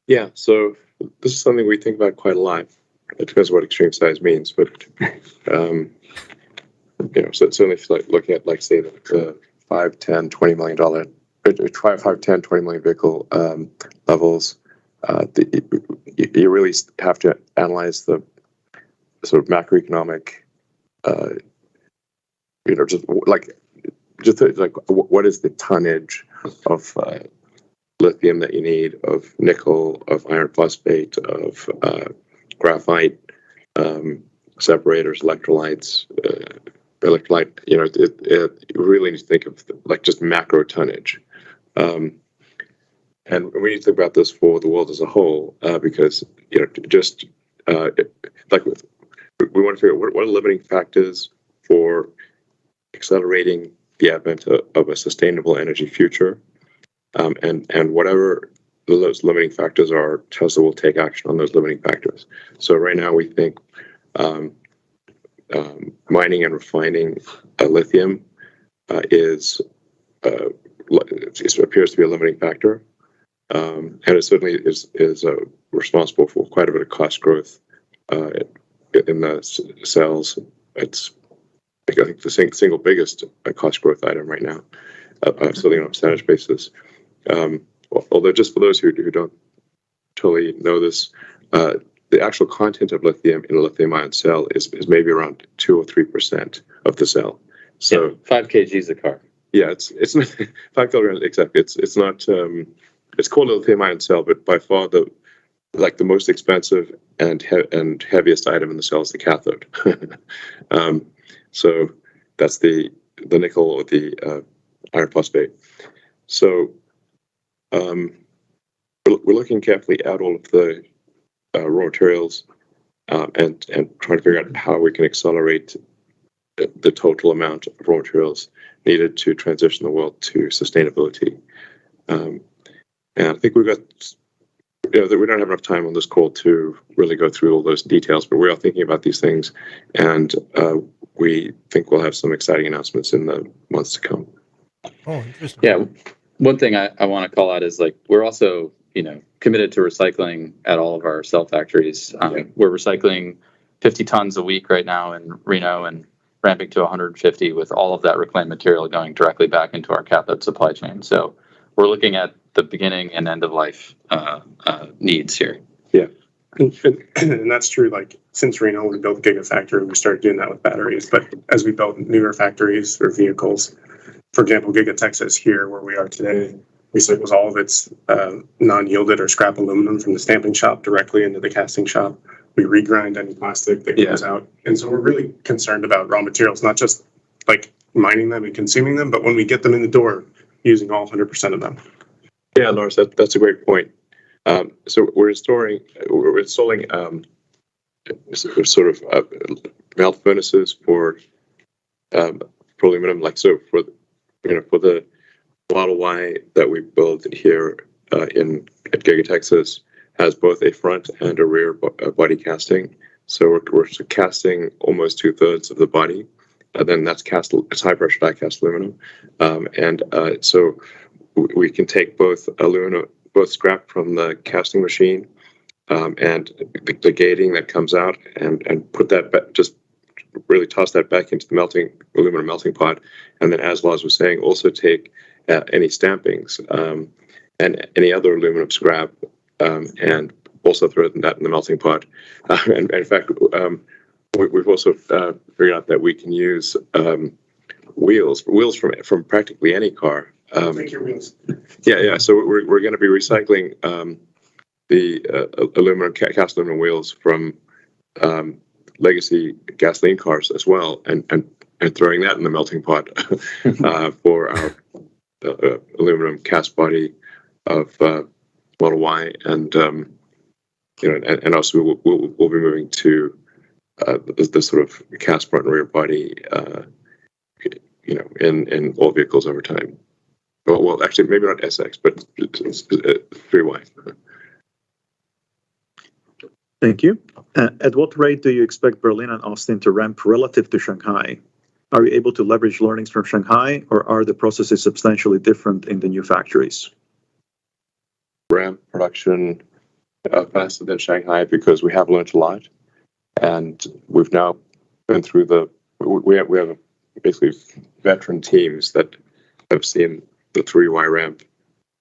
Yeah, so this is something we think about quite a lot. It depends what extreme size means, but so certainly if you look at say the $5, $10, $20 million, $5, $10, $20 million vehicle levels, you really have to analyze the sort of macroeconomic, just like what is the tonnage of lithium that you need, of nickel, of iron phosphate, of graphite, separators, electrolytes, electrolyte. You really need to think of like just macro tonnage. And we need to think about this for the world as a whole, because we want to figure out what are the limiting factors for accelerating the advent of a sustainable energy future, and whatever those limiting factors are, Tesla will take action on those limiting factors. So right now we think mining and refining lithium appears to be a limiting factor. And it certainly is responsible for quite a bit of cost growth in the cells. It's, I think, the single biggest cost growth item right now, certainly on a percentage basis. Although, just for those who don't totally know this, the actual content of lithium in a lithium-ion cell is maybe around 2 or 3% of the cell. So 5 kgs a car. Yeah, it's not 5 kilograms exactly. It's not. It's called a lithium-ion cell, but by far the most expensive and heaviest item in the cell is the cathode. So that's the nickel or the iron phosphate. So we're looking carefully at all of the raw materials and trying to figure out how we can accelerate the total amount of raw materials needed to transition the world to sustainability. And I think we've got, we don't have enough time on this call to really go through all those details, but we are thinking about these things, and we think we'll have some exciting announcements in the months to come. Oh, interesting. Yeah, one thing I want to call out is we're also committed to recycling at all of our cell factories. We're recycling 50 tons a week right now in Reno and ramping to 150 with all of that reclaimed material going directly back into our cathode supply chain. So we're looking at the beginning and end of life needs here. Yeah, and that's true. Since Reno, we built the Gigafactory, we started doing that with batteries. But as we built newer factories or vehicles, for example, Giga Texas here, where we are today, recycles all of its non-yielded or scrap aluminum from the stamping shop directly into the casting shop. We regrind any plastic that goes out. And so we're really concerned about raw materials, not just mining them and consuming them, but when we get them in the door, using all 100% of them. Yeah, Lars, that's a great point. So we're installing sort of melt furnaces for aluminum, for the Model Y that we build here at Giga Texas has both a front and a rear body casting. So we're casting almost 2/3 of the body, and then it's high pressure die cast aluminum, so we can take both scrap from the casting machine and the gating that comes out and put that back, just really toss that back into the aluminum melting pot, and then, as Lars was saying, also take any stampings and any other aluminum scrap and also throw that in the melting pot. And in fact, we've also figured out that we can use wheels from practically any car. Take your wheels. Yeah. So we're going to be recycling the aluminum cast aluminum wheels from legacy gasoline cars as well, and throwing that in the melting pot for our aluminum cast body of Model Y, and also we'll be moving to the sort of cast front and rear body, in all vehicles over time. Well, actually, maybe not SX, but 3Y. Thank you. At what rate do you expect Berlin and Austin to ramp relative to Shanghai? Are you able to leverage learnings from Shanghai, or are the processes substantially different in the new factories? Ramp production faster than Shanghai because we have learned a lot, and we've now been through we have basically veteran teams that have seen the 3Y ramp,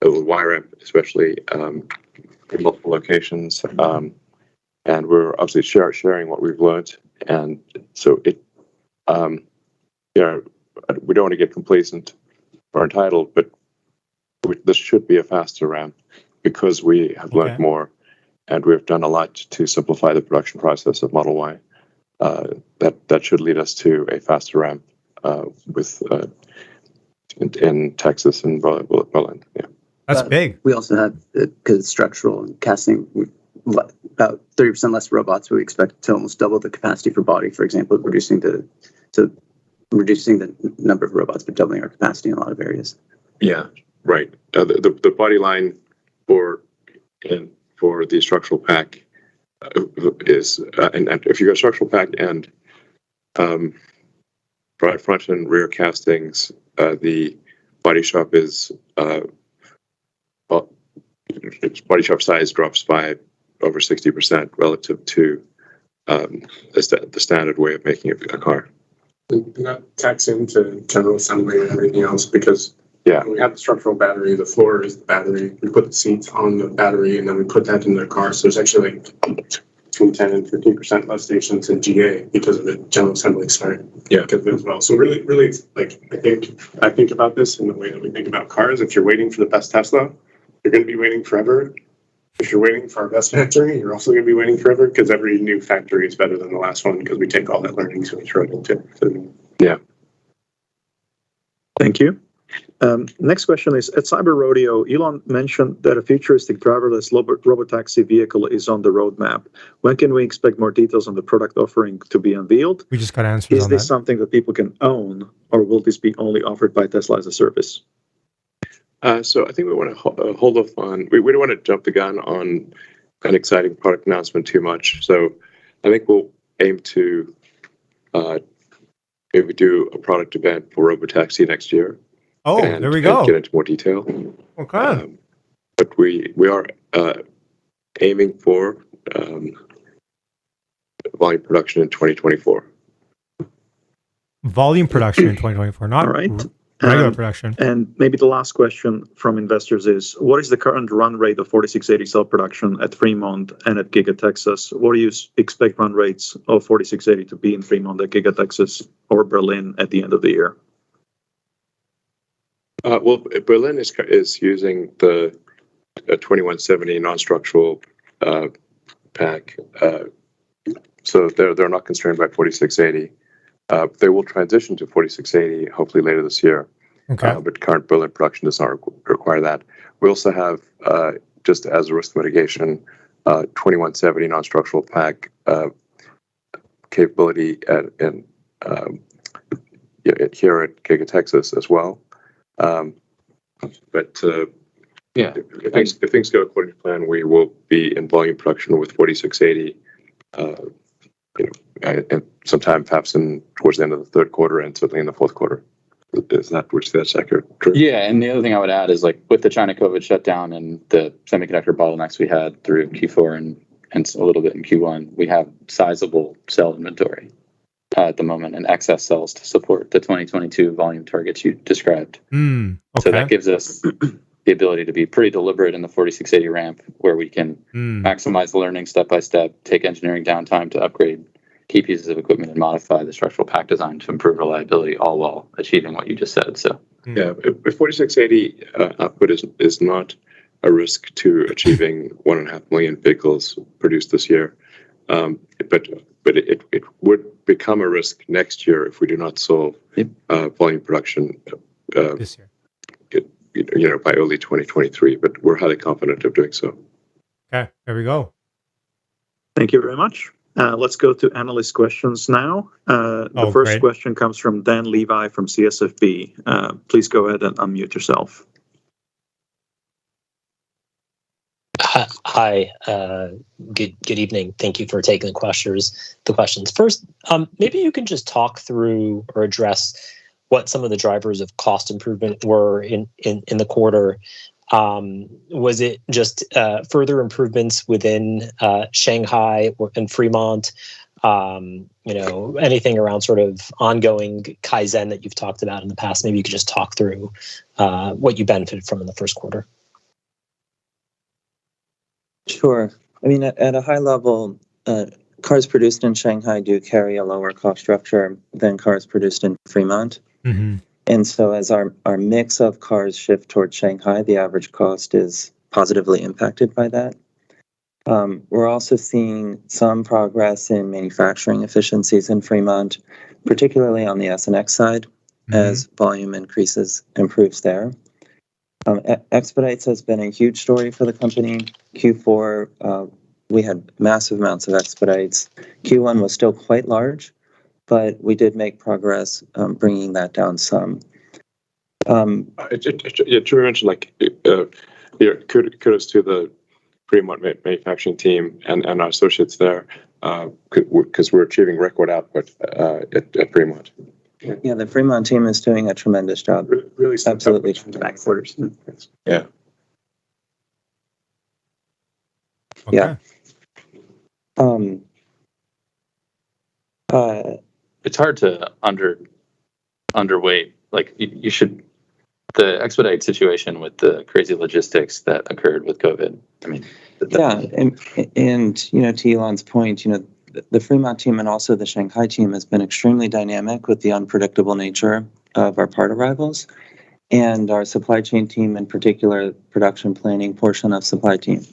the Y ramp especially, in multiple locations, and we're obviously sharing what we've learned, and so we don't want to get complacent or entitled, but this should be a faster ramp because we have learned more, and we've done a lot to simplify the production process of Model Y. That should lead us to a faster ramp in Texas and Berlin. Yeah, that's big. We also have because structural and casting about 30% less robots. We expect to almost double the capacity for body, for example, reducing the number of robots, but doubling our capacity in a lot of areas. Yeah, right. The body line for the structural pack is, and if you go structural pack and front and rear castings, the body shop is its body shop size drops by over 60% relative to the standard way of making a car. And that tacks into general assembly and everything else because we have the structural battery, the floor is the battery, we put the seats on the battery, and then we put that into the car. So there's actually like between 10 and 15% less stations in GA because of the general assembly start. Yeah, because of it as well. So really, like I think about this in the way that we think about cars. If you're waiting for the best Tesla, you're going to be waiting forever. If you're waiting for our best factory, you're also going to be waiting forever because every new factory is better than the last one because we take all that learning and we throw it into it. So, yeah. Thank you. Next question is, at Cyber Rodeo, Elon mentioned that a futuristic driverless robotaxi vehicle is on the roadmap. When can we expect more details on the product offering to be unveiled? We just got answers on that. Is this something that people can own, or will this be only offered by Tesla as a service? So I think we want to hold off on, we don't want to jump the gun on an exciting product announcement too much. So I think we'll aim to maybe do a product event for Robotaxi next year. Oh, there we go. Get into more detail. Okay. But we are aiming for volume production in 2024. Volume production in 2024, not regular production. And maybe the last question from investors is, what is the current run rate of 4680 cell production at Fremont and at Giga Texas? What do you expect run rates of 4680 to be in Fremont, at Giga Texas, or Berlin at the end of the year? Well, Berlin is using the 2170 non-structural pack, so they're not constrained by 4680. They will transition to 4680 hopefully later this year. Okay. But current Berlin production does not require that. We also have, just as a risk mitigation, 2170 non-structural pack capability here at Giga Texas as well. But if things go according to plan, we will be in volume production with 4680. And sometime perhaps towards the end of the third quarter and certainly in the fourth quarter. That's accurate? True. Yeah, and the other thing I would add is, like, with the China COVID shutdown and the semiconductor bottlenecks we had through Q4 and a little bit in Q1, we have sizable cell inventory at the moment and excess cells to support the 2022 volume targets you described. So that gives us the ability to be pretty deliberate in the 4680 ramp, where we can maximize the learning step by step, take engineering downtime to upgrade key pieces of equipment, and modify the structural pack design to improve reliability, all while achieving what you just said. So yeah, if 4680 output is not a risk to achieving 1.5 million vehicles produced this year, but it would become a risk next year if we do not solve volume production this year. By early 2023. But we're highly confident of doing so. Okay, there we go. Thank you very much. Let's go to analyst questions now. The first question comes from Dan Levi from CSFB. Please go ahead and unmute yourself. Hi. Good evening. Thank you for taking the questions. First, maybe you can just talk through or address what some of the drivers of cost improvement were in the quarter. Was it just further improvements within Shanghai and Fremont? Anything around sort of ongoing Kaizen that you've talked about in the past? Maybe you could just talk through what you benefited from in the first quarter. Sure. I mean, at a high level, cars produced in Shanghai do carry a lower cost structure than cars produced in Fremont. Mm-hmm. And so as our mix of cars shift towards Shanghai, the average cost is positively impacted by that. We're also seeing some progress in manufacturing efficiencies in Fremont, particularly on the SNX side, as volume improves there. Expedites has been a huge story for the company. Q4, we had massive amounts of expedites. Q1 was still quite large, but we did make progress bringing that down some. Drew mentioned kudos to the Fremont manufacturing team and our associates there because we're achieving record output at Fremont. Yeah, the Fremont team is doing a tremendous job. Really absolutely back quarters. Yeah. Okay. Yeah. It's hard to underweight. Like you should. The expedite situation with the crazy logistics that occurred with COVID. I mean, yeah, and to Elon's point, the Fremont team and also the Shanghai team has been extremely dynamic with the unpredictable nature of our part arrivals, and our supply chain team, in particular, production planning portion of supply chain.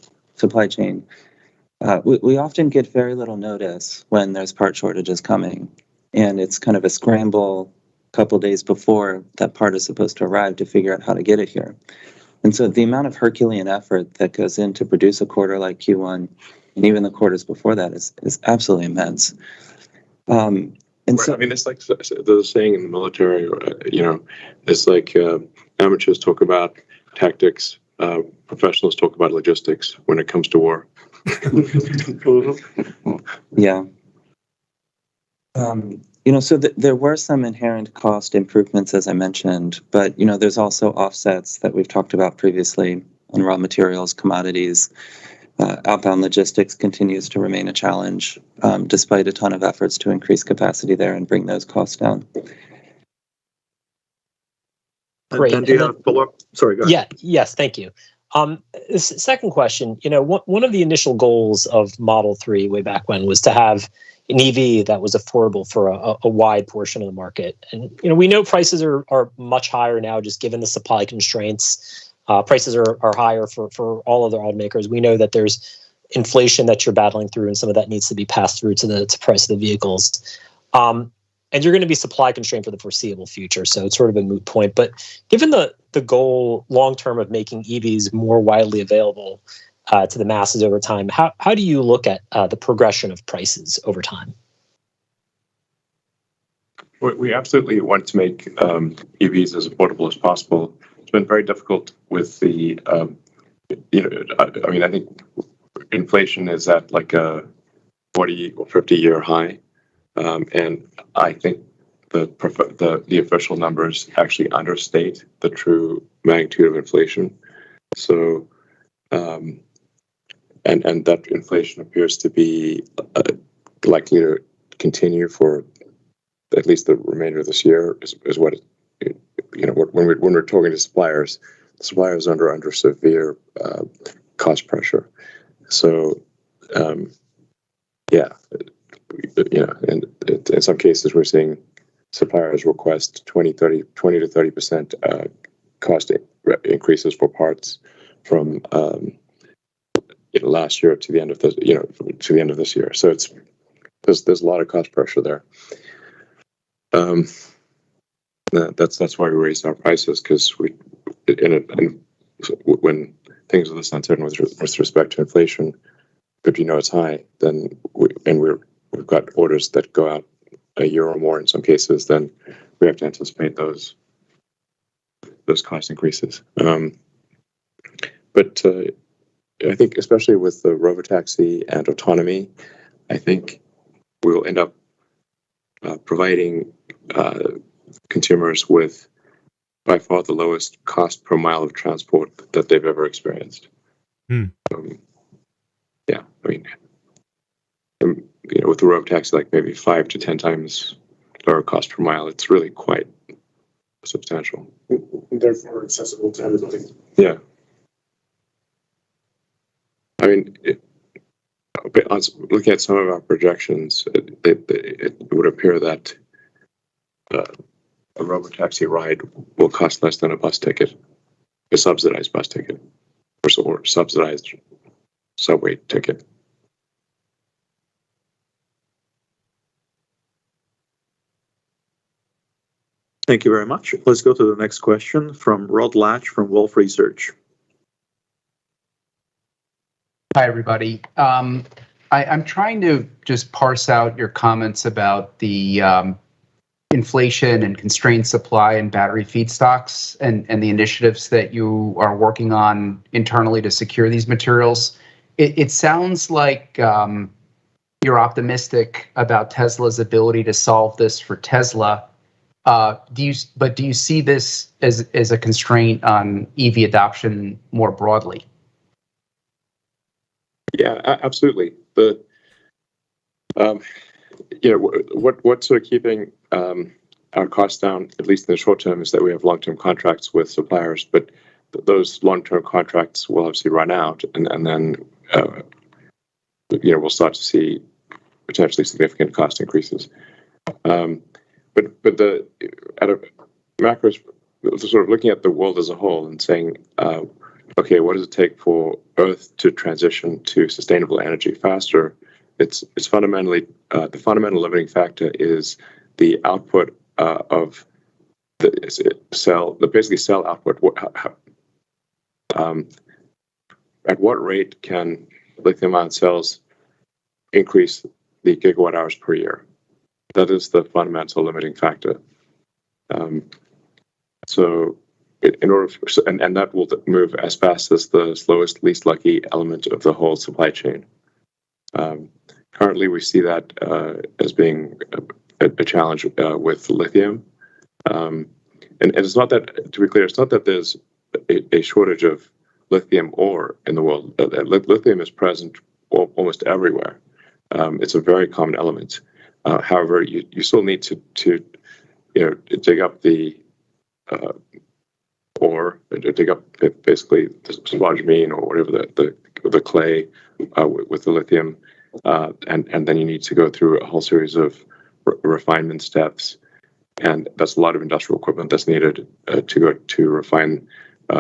We often get very little notice when there's part shortages coming, and it's kind of a scramble couple days before that part is supposed to arrive to figure out how to get it here. And so the amount of Herculean effort that goes in to produce a quarter like Q1 and even the quarters before that is absolutely immense. And so, I mean, it's like there's a saying in the military, it's like amateurs talk about tactics, professionals talk about logistics when it comes to war. Yeah. So there were some inherent cost improvements, as I mentioned, but, there's also offsets that we've talked about previously on raw materials, commodities. Outbound logistics continues to remain a challenge, despite a ton of efforts to increase capacity there and bring those costs down. Great. And do you have follow-up? Sorry, go ahead. Yeah, yes, thank you. Second question, one of the initial goals of Model 3 way back when was to have an EV that was affordable for a wide portion of the market. And, we know prices are much higher now, just given the supply constraints. Prices are higher for all other automakers. We know that there's inflation that you're battling through, and some of that needs to be passed through to the price of the vehicles. And you're going to be supply constrained for the foreseeable future. So it's sort of a moot point. But given the goal long-term of making EVs more widely available to the masses over time, how do you look at the progression of prices over time? We absolutely want to make EVs as affordable as possible. It's been very difficult with the, I think inflation is at like a 40 or 50-year high. And I think the official numbers actually understate the true magnitude of inflation. So, and that inflation appears to be likely to continue for at least the remainder of this year. Is what when we're talking to suppliers, the suppliers are under severe cost pressure. So, yeah. And in some cases, we're seeing suppliers request 20 to 30% cost increases for parts from last year to the end of this year. So there's a lot of cost pressure there. That's why we raised our prices, because when things are this uncertain with respect to inflation, if it's high, then we've got orders that go out a year or more in some cases, then we have to anticipate those cost increases. But I think especially with the robotaxi and autonomy, I think we'll end up providing consumers with by far the lowest cost per mile of transport that they've ever experienced. Yeah, I mean, with the robotaxi, like maybe 5 to 10 times lower cost per mile, it's really quite substantial. Therefore, accessible to everybody. Yeah. I mean, looking at some of our projections, it would appear that a robotaxi ride will cost less than a bus ticket, a subsidized bus ticket, or subsidized subway ticket. Thank you very much. Let's go to the next question from Rod Latch from Wolfe Research. Hi, everybody. I'm trying to just parse out your comments about the inflation and constrained supply and battery feedstocks and the initiatives that you are working on internally to secure these materials. It sounds like you're optimistic about Tesla's ability to solve this for Tesla. Do you see this as a constraint on EV adoption more broadly? Yeah, absolutely. What's sort of keeping our costs down, at least in the short term, is that we have long-term contracts with suppliers, but those long-term contracts will obviously run out, and then we'll start to see potentially significant cost increases. But at a macro, sort of looking at the world as a whole and saying, okay, what does it take for Earth to transition to sustainable energy faster? It's fundamentally the fundamental limiting factor is the output of the cell output. At what rate can lithium-ion cells increase the gigawatt hours per year? That is the fundamental limiting factor. So in order and that will move as fast as the slowest, least lucky element of the whole supply chain. Currently, we see that as being a challenge with lithium. And it's not that, to be clear, it's not that there's a shortage of lithium ore in the world. Lithium is present almost everywhere. It's a very common element. However, you still need to dig up the ore, dig up basically the spodumene or whatever the clay with the lithium, and then you need to go through a whole series of refinement steps, and that's a lot of industrial equipment that's needed to refine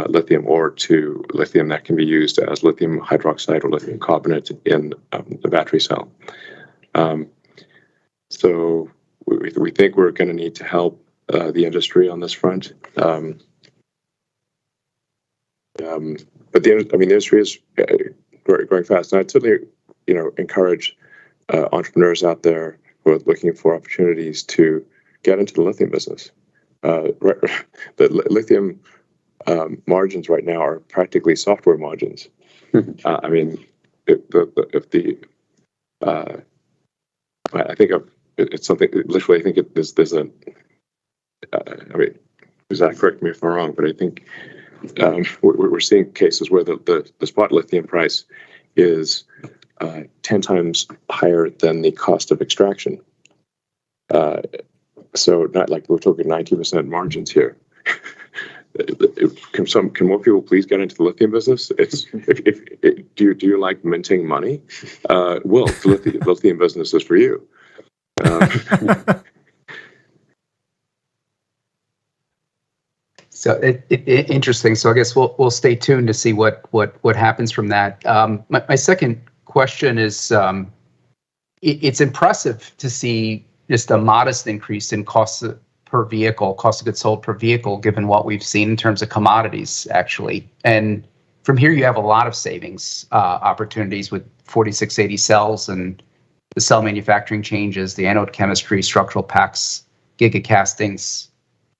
lithium ore to lithium that can be used as lithium hydroxide or lithium carbonate in the battery cell. So we think we're going to need to help the industry on this front. But the industry is growing fast, and I'd certainly encourage entrepreneurs out there who are looking for opportunities to get into the lithium business. The lithium margins right now are practically software margins. I mean, I think it's something. Literally, I think there's a. I mean, Zach, correct me if I'm wrong, but I think we're seeing cases where the spot lithium price is 10 times higher than the cost of extraction. So not like we're talking 90% margins here. Can more people please get into the lithium business? Do you like minting money? Well, the lithium business is for you. So interesting. So I guess we'll stay tuned to see what happens from that. My second question is, it's impressive to see just a modest increase in cost of goods sold per vehicle, given what we've seen in terms of commodities, actually. And from here, you have a lot of savings opportunities with 4680 cells and the cell manufacturing changes, the anode chemistry, structural packs, gigacastings.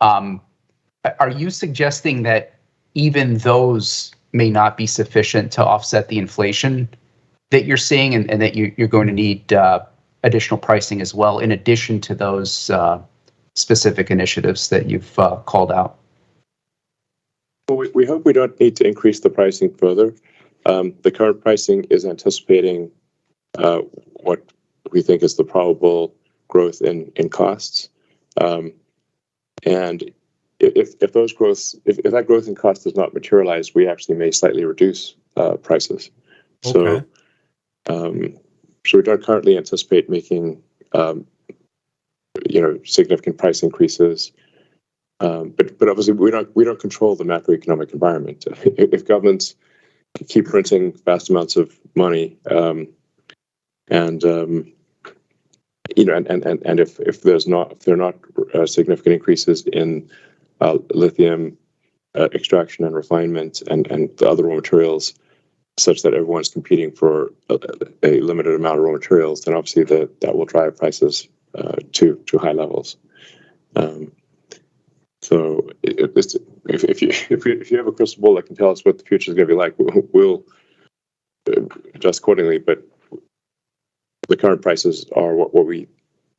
Are you suggesting that even those may not be sufficient to offset the inflation that you're seeing, and that you're going to need additional pricing as well, in addition to those specific initiatives that you've called out? Well, we hope we don't need to increase the pricing further. The current pricing is anticipating what we think is the probable growth in costs, and if that growth in cost does not materialize, we actually may slightly reduce prices. Okay. So we don't currently anticipate making significant price increases. But obviously we don't control the macroeconomic environment. If governments keep printing vast amounts of money, and if there are not significant increases in lithium extraction and refinement and the other raw materials, such that everyone's competing for a limited amount of raw materials, then obviously that will drive prices to high levels. So if you have a crystal ball that can tell us what the future is going to be like, we'll adjust accordingly. But the current prices are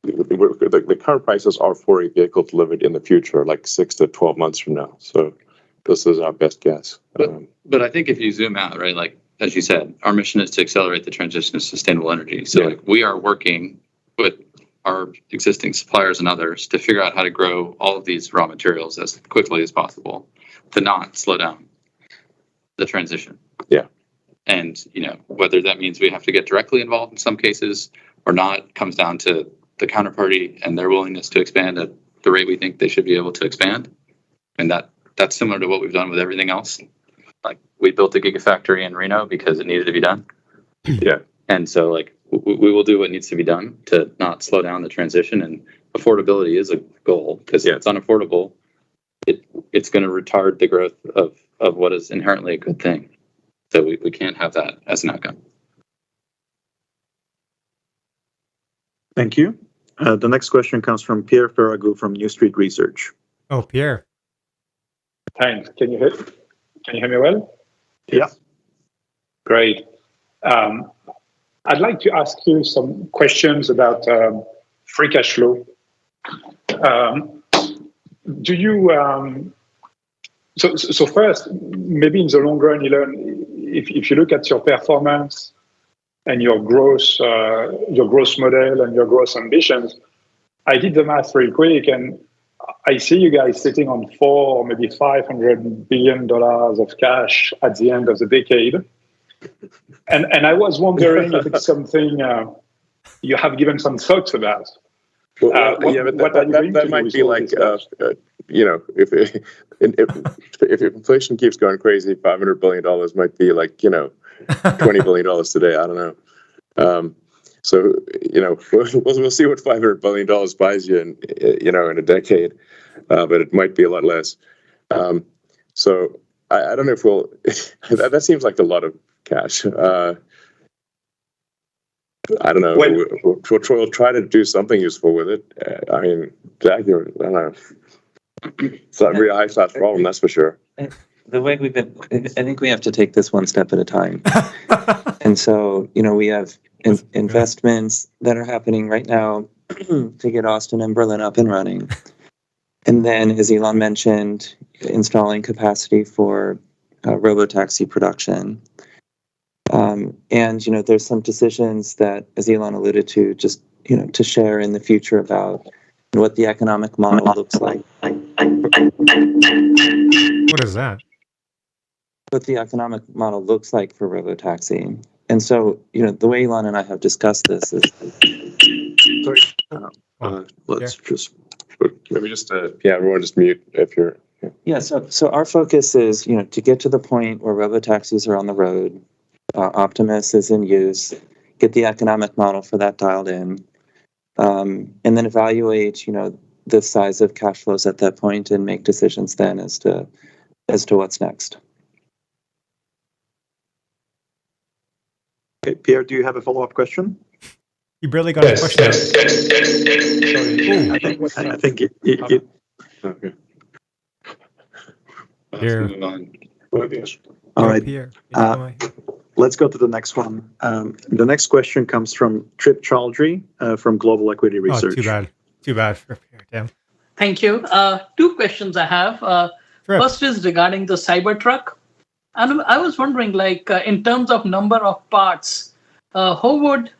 the current prices are for a vehicle delivered in the future, like 6 to 12 months from now. So this is our best guess. But I think if you zoom out, right, like as you said, our mission is to accelerate the transition to sustainable energy. So like we are working with our existing suppliers and others to figure out how to grow all of these raw materials as quickly as possible to not slow down the transition. Yeah. And, whether that means we have to get directly involved in some cases or not comes down to the counterparty and their willingness to expand at the rate we think they should be able to expand. And that's similar to what we've done with everything else. Like we built a gigafactory in Reno because it needed to be done. Yeah. And so we will do what needs to be done to not slow down the transition, and affordability is a goal because if it's unaffordable, it's going to retard the growth of what is inherently a good thing. So we can't have that as an outcome. Thank you. The next question comes from Pierre Ferragu from New Street Research. Oh, Pierre. Thanks. Can you hear me well? Yeah. Great. I'd like to ask you some questions about free cash flow. Do you so first, maybe in the long run, if you look at your performance and your growth model and your growth ambitions, I did the math real quick, and I see you guys sitting on $4 or maybe $500 billion of cash at the end of the decade. And I was wondering if it's something you have given some thoughts about. But that might be like, if inflation keeps going crazy, $500 billion might be like, $20 billion today. I don't know. So, we'll see what $500 billion buys you in a decade, but it might be a lot less. So I don't know if we'll, that seems like a lot of cash. I don't know. We'll try to do something useful with it. I mean, Jack, I don't know. It's not a really high-class problem, that's for sure. The way I think we have to take this one step at a time. And so, we have investments that are happening right now to get Austin and Berlin up and running. And then, as Elon mentioned, installing capacity for robotaxi production. And, there's some decisions that, as Elon alluded to, just, to share in the future about what the economic model looks like. What is that? What the economic model looks like for robotaxi. And so, the way Elon and I have discussed this is... Let's just... Maybe just, everyone just mute if you're... Yeah, so our focus is, to get to the point where robotaxis are on the road, Optimus is in use, get the economic model for that dialed in, and then evaluate, the size of cash flows at that point and make decisions then as to what's next. Okay, Pierre, do you have a follow-up question? You barely got a question. I think it okay. Here. All right. Let's go to the next one. The next question comes from Trip Chowdhury from Global Equity Research. Oh, too bad for Pierre. Damn. Thank you. Two questions I have. First is regarding the Cybertruck. And I was wondering, in terms of number of parts, how would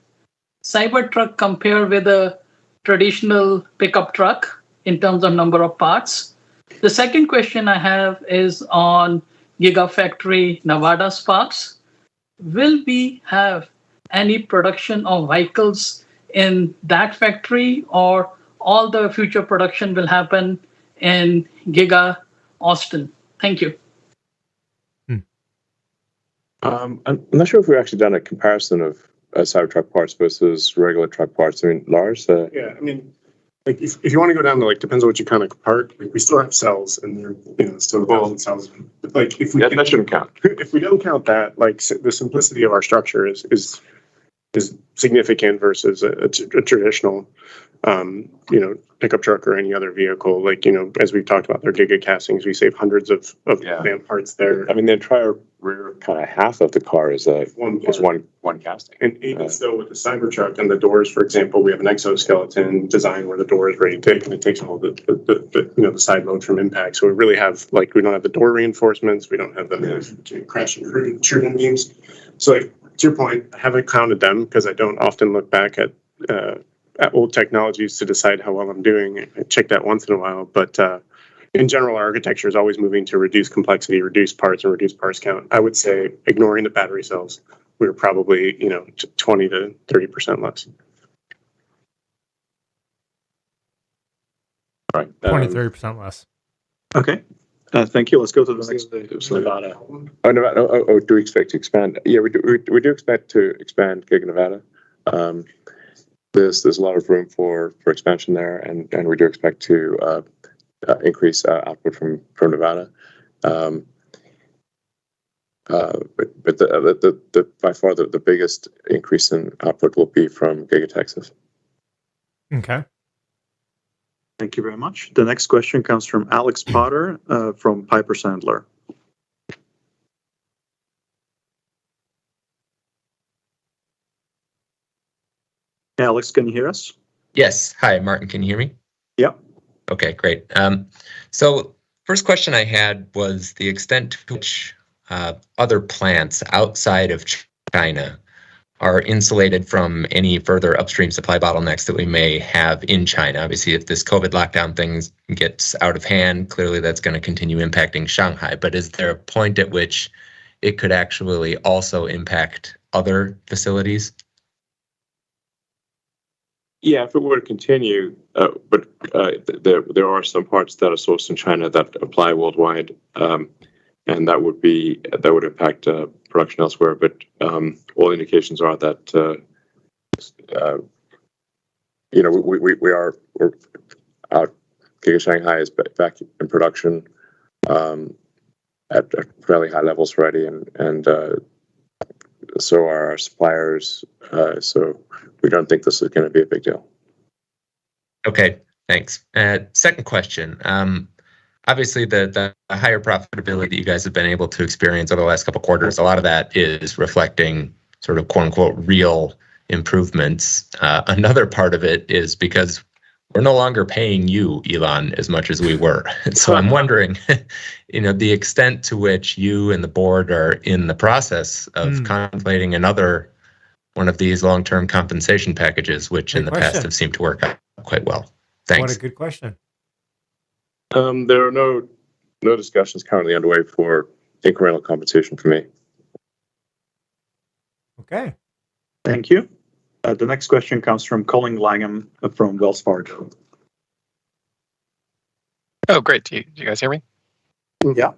Cybertruck compare with a traditional pickup truck in terms of number of parts? The second question I have is on Gigafactory Nevada Sparks. Will we have any production of vehicles in that factory, or all the future production will happen and Giga Austin? Thank you. I'm not sure if we've actually done a comparison of Cybertruck parts versus regular truck parts. I mean, Lars? Yeah, I mean, like if you want to go down to like, depends on what you kind of part, like we still have cells and they're, still 1,000 cells. But like if we that shouldn't count. If we don't count that, like the simplicity of our structure is significant versus a traditional, pickup truck or any other vehicle. Like, as we've talked about, their giga castings, we save hundreds of parts there. I mean, the entire rear kind of half of the car is one casting. And even still with the Cybertruck and the doors, for example, we have an exoskeleton design where the door is ready to take, and it takes all the side load from impact. So we really have, we don't have the door reinforcements, we don't have the crash and shooting beams. So to your point, I haven't counted them because I don't often look back at old technologies to decide how well I'm doing. I check that once in a while, but in general, our architecture is always moving to reduce complexity, reduce parts, and reduce parts count. I would say, ignoring the battery cells, we're probably 20 to 30% less. All right, 20-30% less. Okay. Thank you. Let's go to the next. Nevada. Oh, Nevada. Oh, do we expect to expand? Yeah, we do expect to expand Giga Nevada. There's a lot of room for expansion there, and we do expect to increase output from Nevada. But by far the biggest increase in output will be from Giga Texas. Okay. Thank you very much. The next question comes from Alex Potter from Piper Sandler. Alex, can you hear us? Yes. Hi, Martin. Can you hear me? Yep. Okay, great. So first question I had was the extent to which other plants outside of China are insulated from any further upstream supply bottlenecks that we may have in China. Obviously, if this COVID lockdown thing gets out of hand, clearly that's going to continue impacting Shanghai. But is there a point at which it could actually also impact other facilities? Yeah, if it were to continue, but there are some parts that are sourced in China that apply worldwide, and that would impact production elsewhere. But all indications are that we're out. Giga Shanghai is back in production at fairly high levels already, and so are our suppliers. So we don't think this is going to be a big deal. Okay, thanks. Second question. Obviously, the higher profitability that you guys have been able to experience over the last couple of quarters, a lot of that is reflecting sort of quote unquote real improvements. Another part of it is because we're no longer paying you, Elon, as much as we were. So I'm wondering, the extent to which you and the board are in the process of contemplating another one of these long-term compensation packages, which in the past have seemed to work out quite well. Thanks. What a good question. There are no discussions currently underway for incremental compensation for me. Okay. Thank you. The next question comes from Colin Langham from Wells Fargo. Oh, great. Do you guys hear me? Yeah.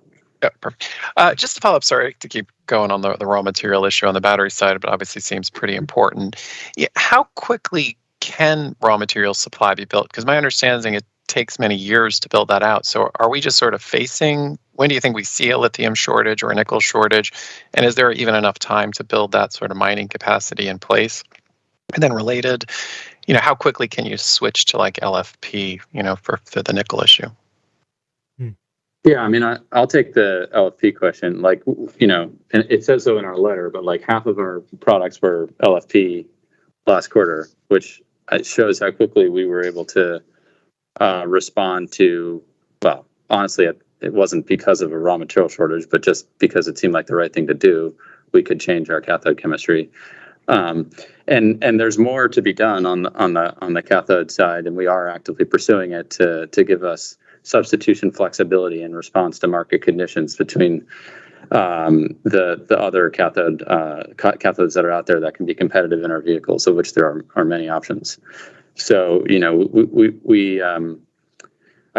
Yeah, perfect. Just to follow up, sorry to keep going on the raw material issue on the battery side, but obviously seems pretty important. Yeah, how quickly can raw material supply be built? Because my understanding, it takes many years to build that out. So are we just sort of when do you think we see a lithium shortage or a nickel shortage? And is there even enough time to build that sort of mining capacity in place? And then related, how quickly can you switch to like LFP, for the nickel issue? Yeah, I mean, I'll take the LFP question. And it says so in our letter, but half of our products were LFP last quarter, which shows how quickly we were able to respond to, well, honestly, it wasn't because of a raw material shortage, but just because it seemed like the right thing to do. We could change our cathode chemistry. And there's more to be done on the cathode side, and we are actively pursuing it to give us substitution flexibility in response to market conditions between the other cathodes that are out there that can be competitive in our vehicles, of which there are many options. So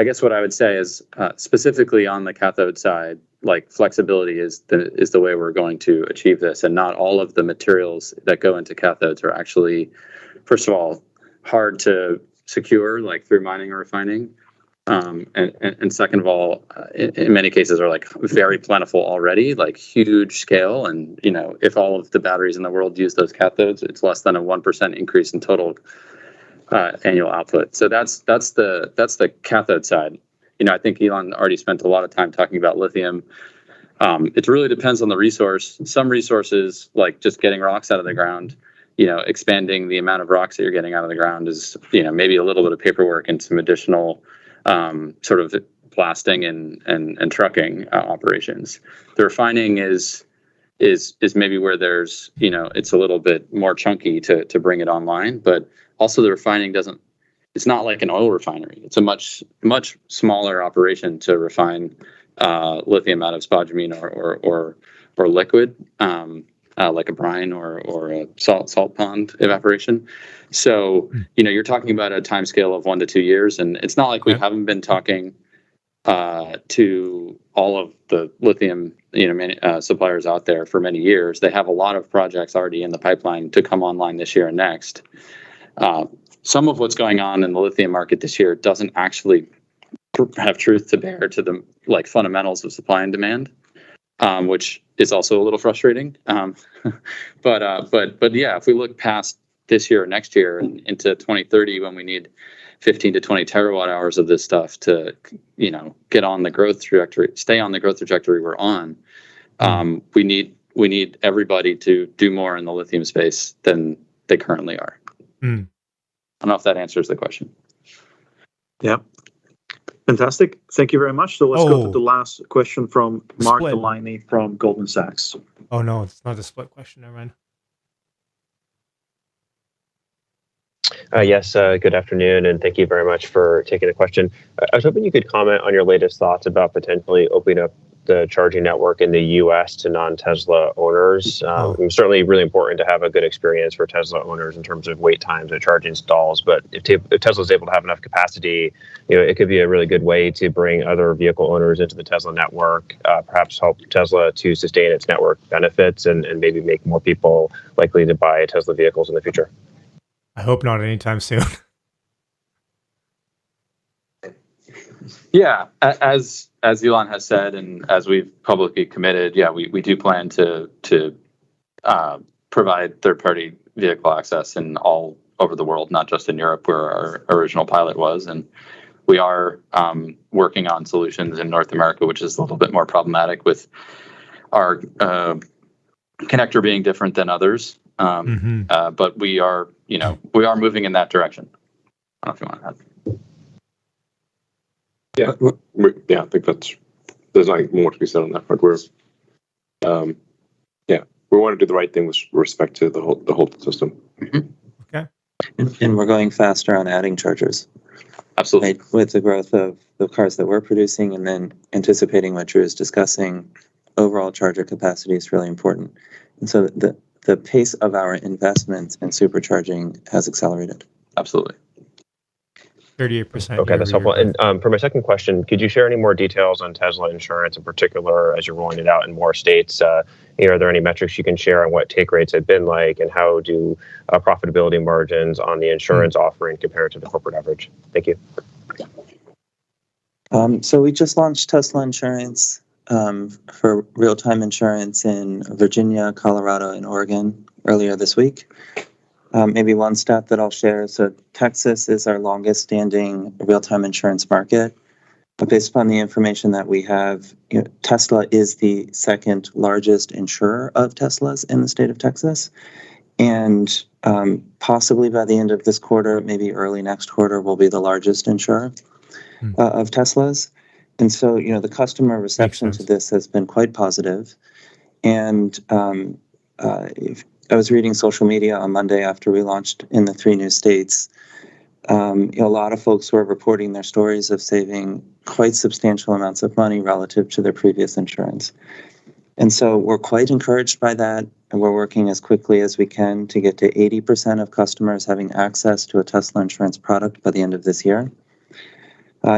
I guess what I would say is specifically on the cathode side, like flexibility is the way we're going to achieve this, and not all of the materials that go into cathodes are actually, first of all, hard to secure, like through mining or refining, and second of all, in many cases are like very plentiful already, like huge scale, and if all of the batteries in the world use those cathodes, it's less than a 1% increase in total annual output. So that's the cathode side. I think Elon already spent a lot of time talking about lithium. It really depends on the resource. Some resources, like just getting rocks out of the ground, expanding the amount of rocks that you're getting out of the ground is, maybe a little bit of paperwork and some additional sort of blasting and trucking operations. The refining is maybe where there's, it's a little bit more chunky to bring it online, but also the refining it's not like an oil refinery. It's a much smaller operation to refine lithium out of spodumene or liquid, like a brine or a salt pond evaporation. So you're talking about a time scale of 1 to 2 years, and it's not like we haven't been talking to all of the lithium suppliers out there for many years. They have a lot of projects already in the pipeline to come online this year and next. Some of what's going on in the lithium market this year doesn't actually have truth to bear to the fundamentals of supply and demand, which is also a little frustrating. But yeah, if we look past this year or next year and into 2030, when we need 15 to 20 terawatt hours of this stuff to, get on the growth trajectory, stay on the growth trajectory we're on, we need everybody to do more in the lithium space than they currently are. I don't know if that answers the question. Yeah. Fantastic. Thank you very much. So let's go to the last question from Mark Delaney from Goldman Sachs. Oh, no, it's not a split question. Never mind. Yes, good afternoon, and thank you very much for taking the question. I was hoping you could comment on your latest thoughts about potentially opening up the charging network in the U.S. to non-Tesla owners. It's certainly really important to have a good experience for Tesla owners in terms of wait times at charging stalls. But if Tesla is able to have enough capacity, it could be a really good way to bring other vehicle owners into the Tesla network, perhaps help Tesla to sustain its network benefits and maybe make more people likely to buy Tesla vehicles in the future. I hope not anytime soon. Yeah, as Elon has said, and as we've publicly committed, we do plan to provide third-party vehicle access in all over the world, not just in Europe, where our original pilot was. And we are working on solutions in North America, which is a little bit more problematic with our connector being different than others. But we are moving in that direction. I don't know if you want to add. I think there's not more to be said on that part. We want to do the right thing with respect to the whole system. Okay. And we're going faster on adding chargers. Absolutely. Right? With the growth of the cars that we're producing and then anticipating what Drew is discussing, overall charger capacity is really important. And so the pace of our investments in supercharging has accelerated. Absolutely. 38%. Okay, that's helpful. And for my second question, could you share any more details on Tesla insurance in particular as you're rolling it out in more states? Are there any metrics you can share on what take rates have been like, and how do profitability margins on the insurance offering compare to the corporate average? Thank you. So we just launched Tesla Insurance for real-time insurance in Virginia, Colorado, and Oregon earlier this week. Maybe one stat that I'll share. So Texas is our longest standing real-time insurance market. But based upon the information that we have, Tesla is the second largest insurer of Teslas in the state of Texas. And possibly by the end of this quarter, maybe early next quarter, we'll be the largest insurer of Teslas. And so, the customer reception to this has been quite positive. And I was reading social media on Monday after we launched in the 3 new states. A lot of folks were reporting their stories of saving quite substantial amounts of money relative to their previous insurance. And so we're quite encouraged by that, and we're working as quickly as we can to get to 80% of customers having access to a Tesla insurance product by the end of this year.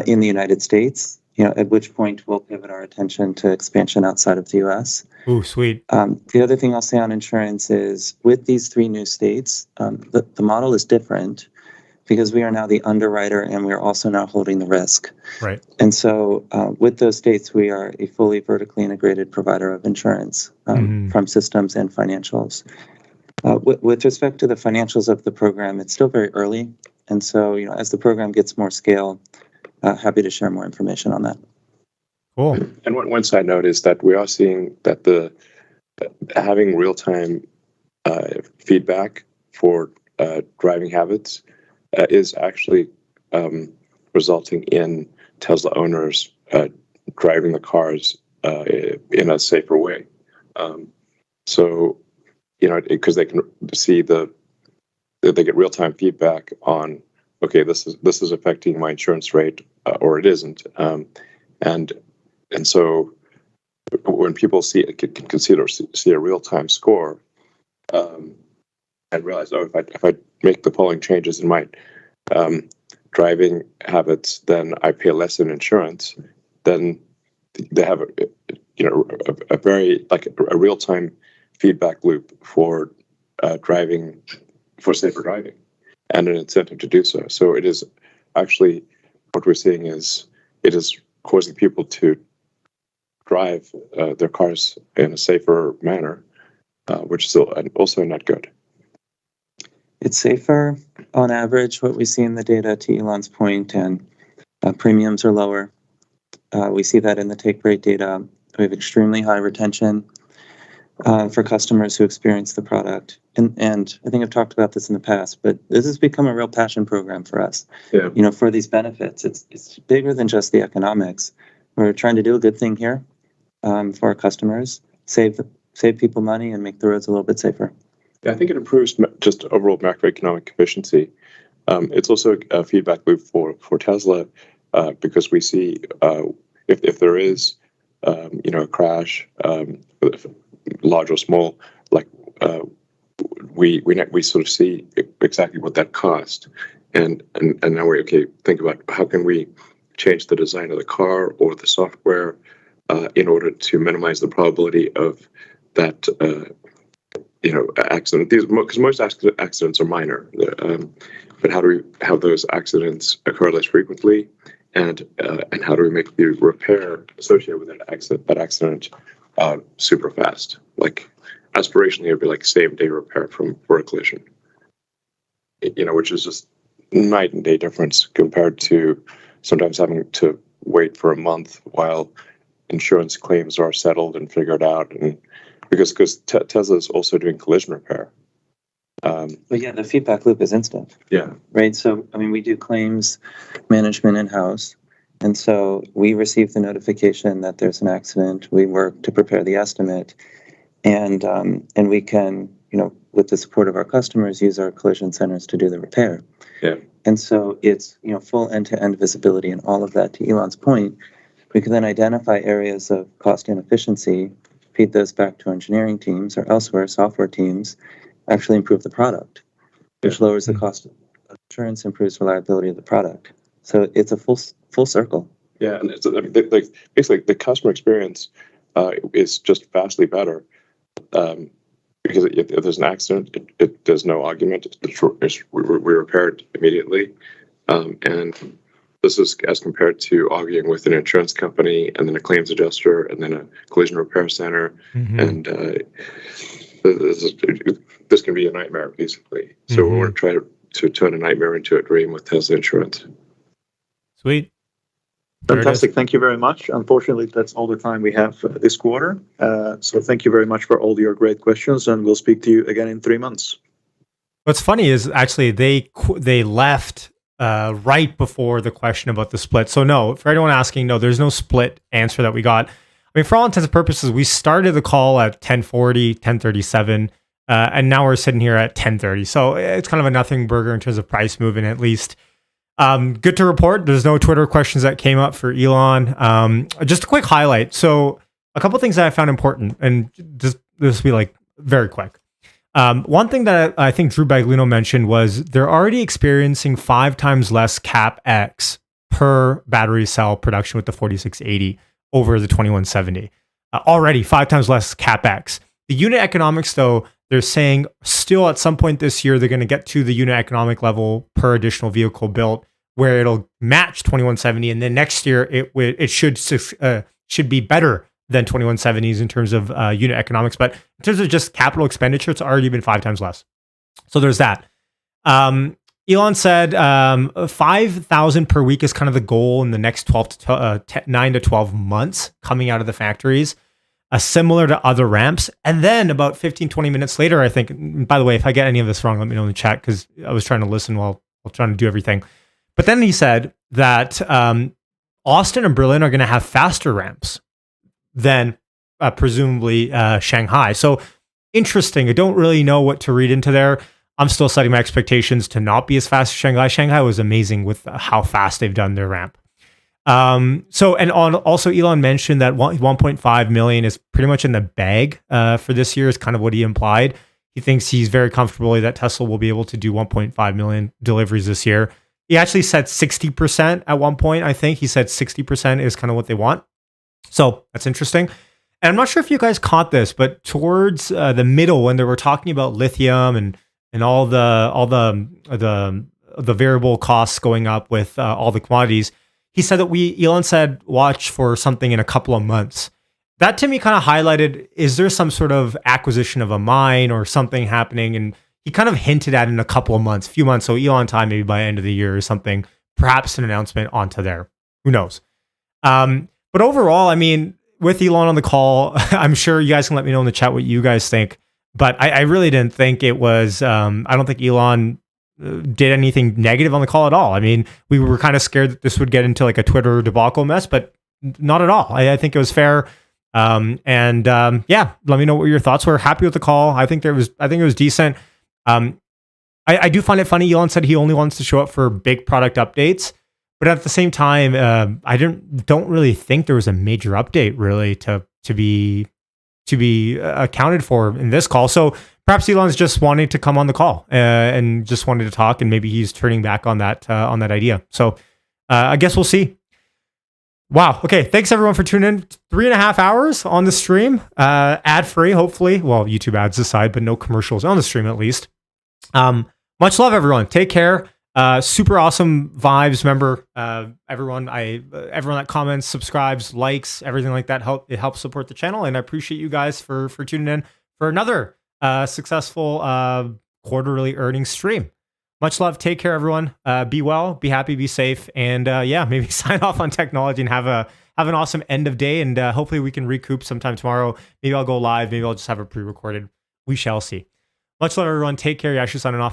in the United States, at which point we'll pivot our attention to expansion outside of the U.S. Ooh, sweet. The other thing I'll say on insurance is with these 3 new states, the model is different because we are now the underwriter and we are also now holding the risk. Right. And so with those states, we are a fully vertically integrated provider of insurance from systems and financials. With respect to the financials of the program, it's still very early. And so, as the program gets more scale, happy to share more information on that. Cool. And one side note is that we are seeing that having real-time feedback for driving habits is actually resulting in Tesla owners driving the cars in a safer way. So, because they can see they get real-time feedback on, okay, this is affecting my insurance rate, or it isn't, and so when people can see a real-time score, and realize, if I make the following changes in my driving habits, then I pay less in insurance. Then they have a very a real-time feedback loop for safer driving, and an incentive to do so. So it is actually, what we're seeing is it is causing people to drive their cars in a safer manner, which is also not good. It's safer on average, what we see in the data, to Elon's point, and premiums are lower. We see that in the take rate data. We have extremely high retention for customers who experience the product. And I think I've talked about this in the past, but this has become a real passion program for us. Yeah. For these benefits, it's bigger than just the economics. We're trying to do a good thing here for our customers, save people money and make the roads a little bit safer. Yeah, I think it improves just overall macroeconomic efficiency. It's also a feedback loop for Tesla, because we see if there is a crash, large or small, we sort of see exactly what that cost, and now we think about how can we change the design of the car or the software in order to minimize the probability of that accident. Because most accidents are minor, but how do we have those accidents occur less frequently, and how do we make the repair associated with that accident super fast? Like aspirationally, it'd be like same-day repair for a collision. Which is just night and day difference compared to sometimes having to wait for a month while insurance claims are settled and figured out, and because Tesla is also doing collision repair. But yeah, the feedback loop is instant. Yeah. Right. So, we do claims management in-house. And so we receive the notification that there's an accident. We work to prepare the estimate. And we can, with the support of our customers, use our collision centers to do the repair. Yeah. And so it's, full end-to-end visibility and all of that. To Elon's point, we can then identify areas of cost inefficiency, feed those back to engineering teams or elsewhere, software teams, actually improve the product, which lowers the cost of insurance, improves reliability of the product. So it's a full circle. Yeah, and it's basically the customer experience is just vastly better, because if there's an accident, there's no argument. We repair it immediately, and this is as compared to arguing with an insurance company and then a claims adjuster and then a collision repair center, and this can be a nightmare basically. So we want to try to turn a nightmare into a dream with Tesla Insurance. Sweet. Fantastic. Thank you very much. Unfortunately, that's all the time we have this quarter. So thank you very much for all your great questions, and we'll speak to you again in 3 months. What's funny is actually they left right before the question about the split. So no, for anyone asking, no, there's no split answer that we got. For all intents and purposes, we started the call at 10:40, 10:37, and now we're sitting here at 10:30. So it's kind of a nothing burger in terms of price moving, at least. Good to report. There's no Twitter questions that came up for Elon. Just a quick highlight. So a couple things that I found important, and this will be very quick. One thing that I think Drew Baglino mentioned was they're already experiencing 5 times less CapEx per battery cell production with the 4680 over the 2170. Already 5 times less CapEx. The unit economics, though, they're saying still at some point this year, they're going to get to the unit economic level per additional vehicle built where it'll match 2170. And then next year, it should be better than 2170s in terms of unit economics. But in terms of just capital expenditure, it's already been 5 times less. So there's that. Elon said 5,000 per week is kind of the goal in the next 9 to 12 months coming out of the factories, similar to other ramps. And then about 15, 20 minutes later, I think, by the way, if I get any of this wrong, let me know in the chat because I was trying to listen while trying to do everything. But then he said that Austin and Berlin are going to have faster ramps than presumably Shanghai. So interesting. I don't really know what to read into there. I'm still setting my expectations to not be as fast as Shanghai. Shanghai was amazing with how fast they've done their ramp. Also Elon mentioned that 1.5 million is pretty much in the bag for this year is kind of what he implied. He thinks he's very comfortable that Tesla will be able to do 1.5 million deliveries this year. He actually said 60% at one point. I think he said 60% is kind of what they want. So that's interesting. And I'm not sure if you guys caught this, but towards the middle when they were talking about lithium and all the variable costs going up with all the commodities, he said that Elon said, watch for something in a couple of months. That to me kind of highlighted, is there some sort of acquisition of a mine or something happening? And he kind of hinted at in a couple of months, few months. So Elon time, maybe by end of the year or something, perhaps an announcement onto there. Who knows? But overall, I mean, with Elon on the call, I'm sure you guys can let me know in the chat what you guys think. But I really didn't think it was, I don't think Elon did anything negative on the call at all. I mean, we were kind of scared that this would get into like a Twitter debacle mess, but not at all. I think it was fair. Yeah, let me know what your thoughts were. Happy with the call. I think it was decent. I do find it funny. Elon said he only wants to show up for big product updates, but at the same time, I don't really think there was a major update really to be accounted for in this call. So perhaps Elon's just wanting to come on the call and just wanted to talk, and maybe he's turning back on that idea. So I guess we'll see. Wow. Okay. Thanks everyone for tuning in. 3.5 hours on the stream, ad free, hopefully. Well, YouTube ads aside, but no commercials on the stream at least. Much love, everyone. Take care. Super awesome vibes. Remember, everyone that comments, subscribes, likes, everything like that, it helps support the channel. And I appreciate you guys for tuning in for another successful quarterly earnings stream. Much love. Take care, everyone. Be well, be happy, be safe, and maybe sign off on technology and have an awesome end of day. And hopefully we can recoup sometime tomorrow. Maybe I'll go live. Maybe I'll just have it pre-recorded. We shall see. Much love, everyone. Take care. Yashu signing off.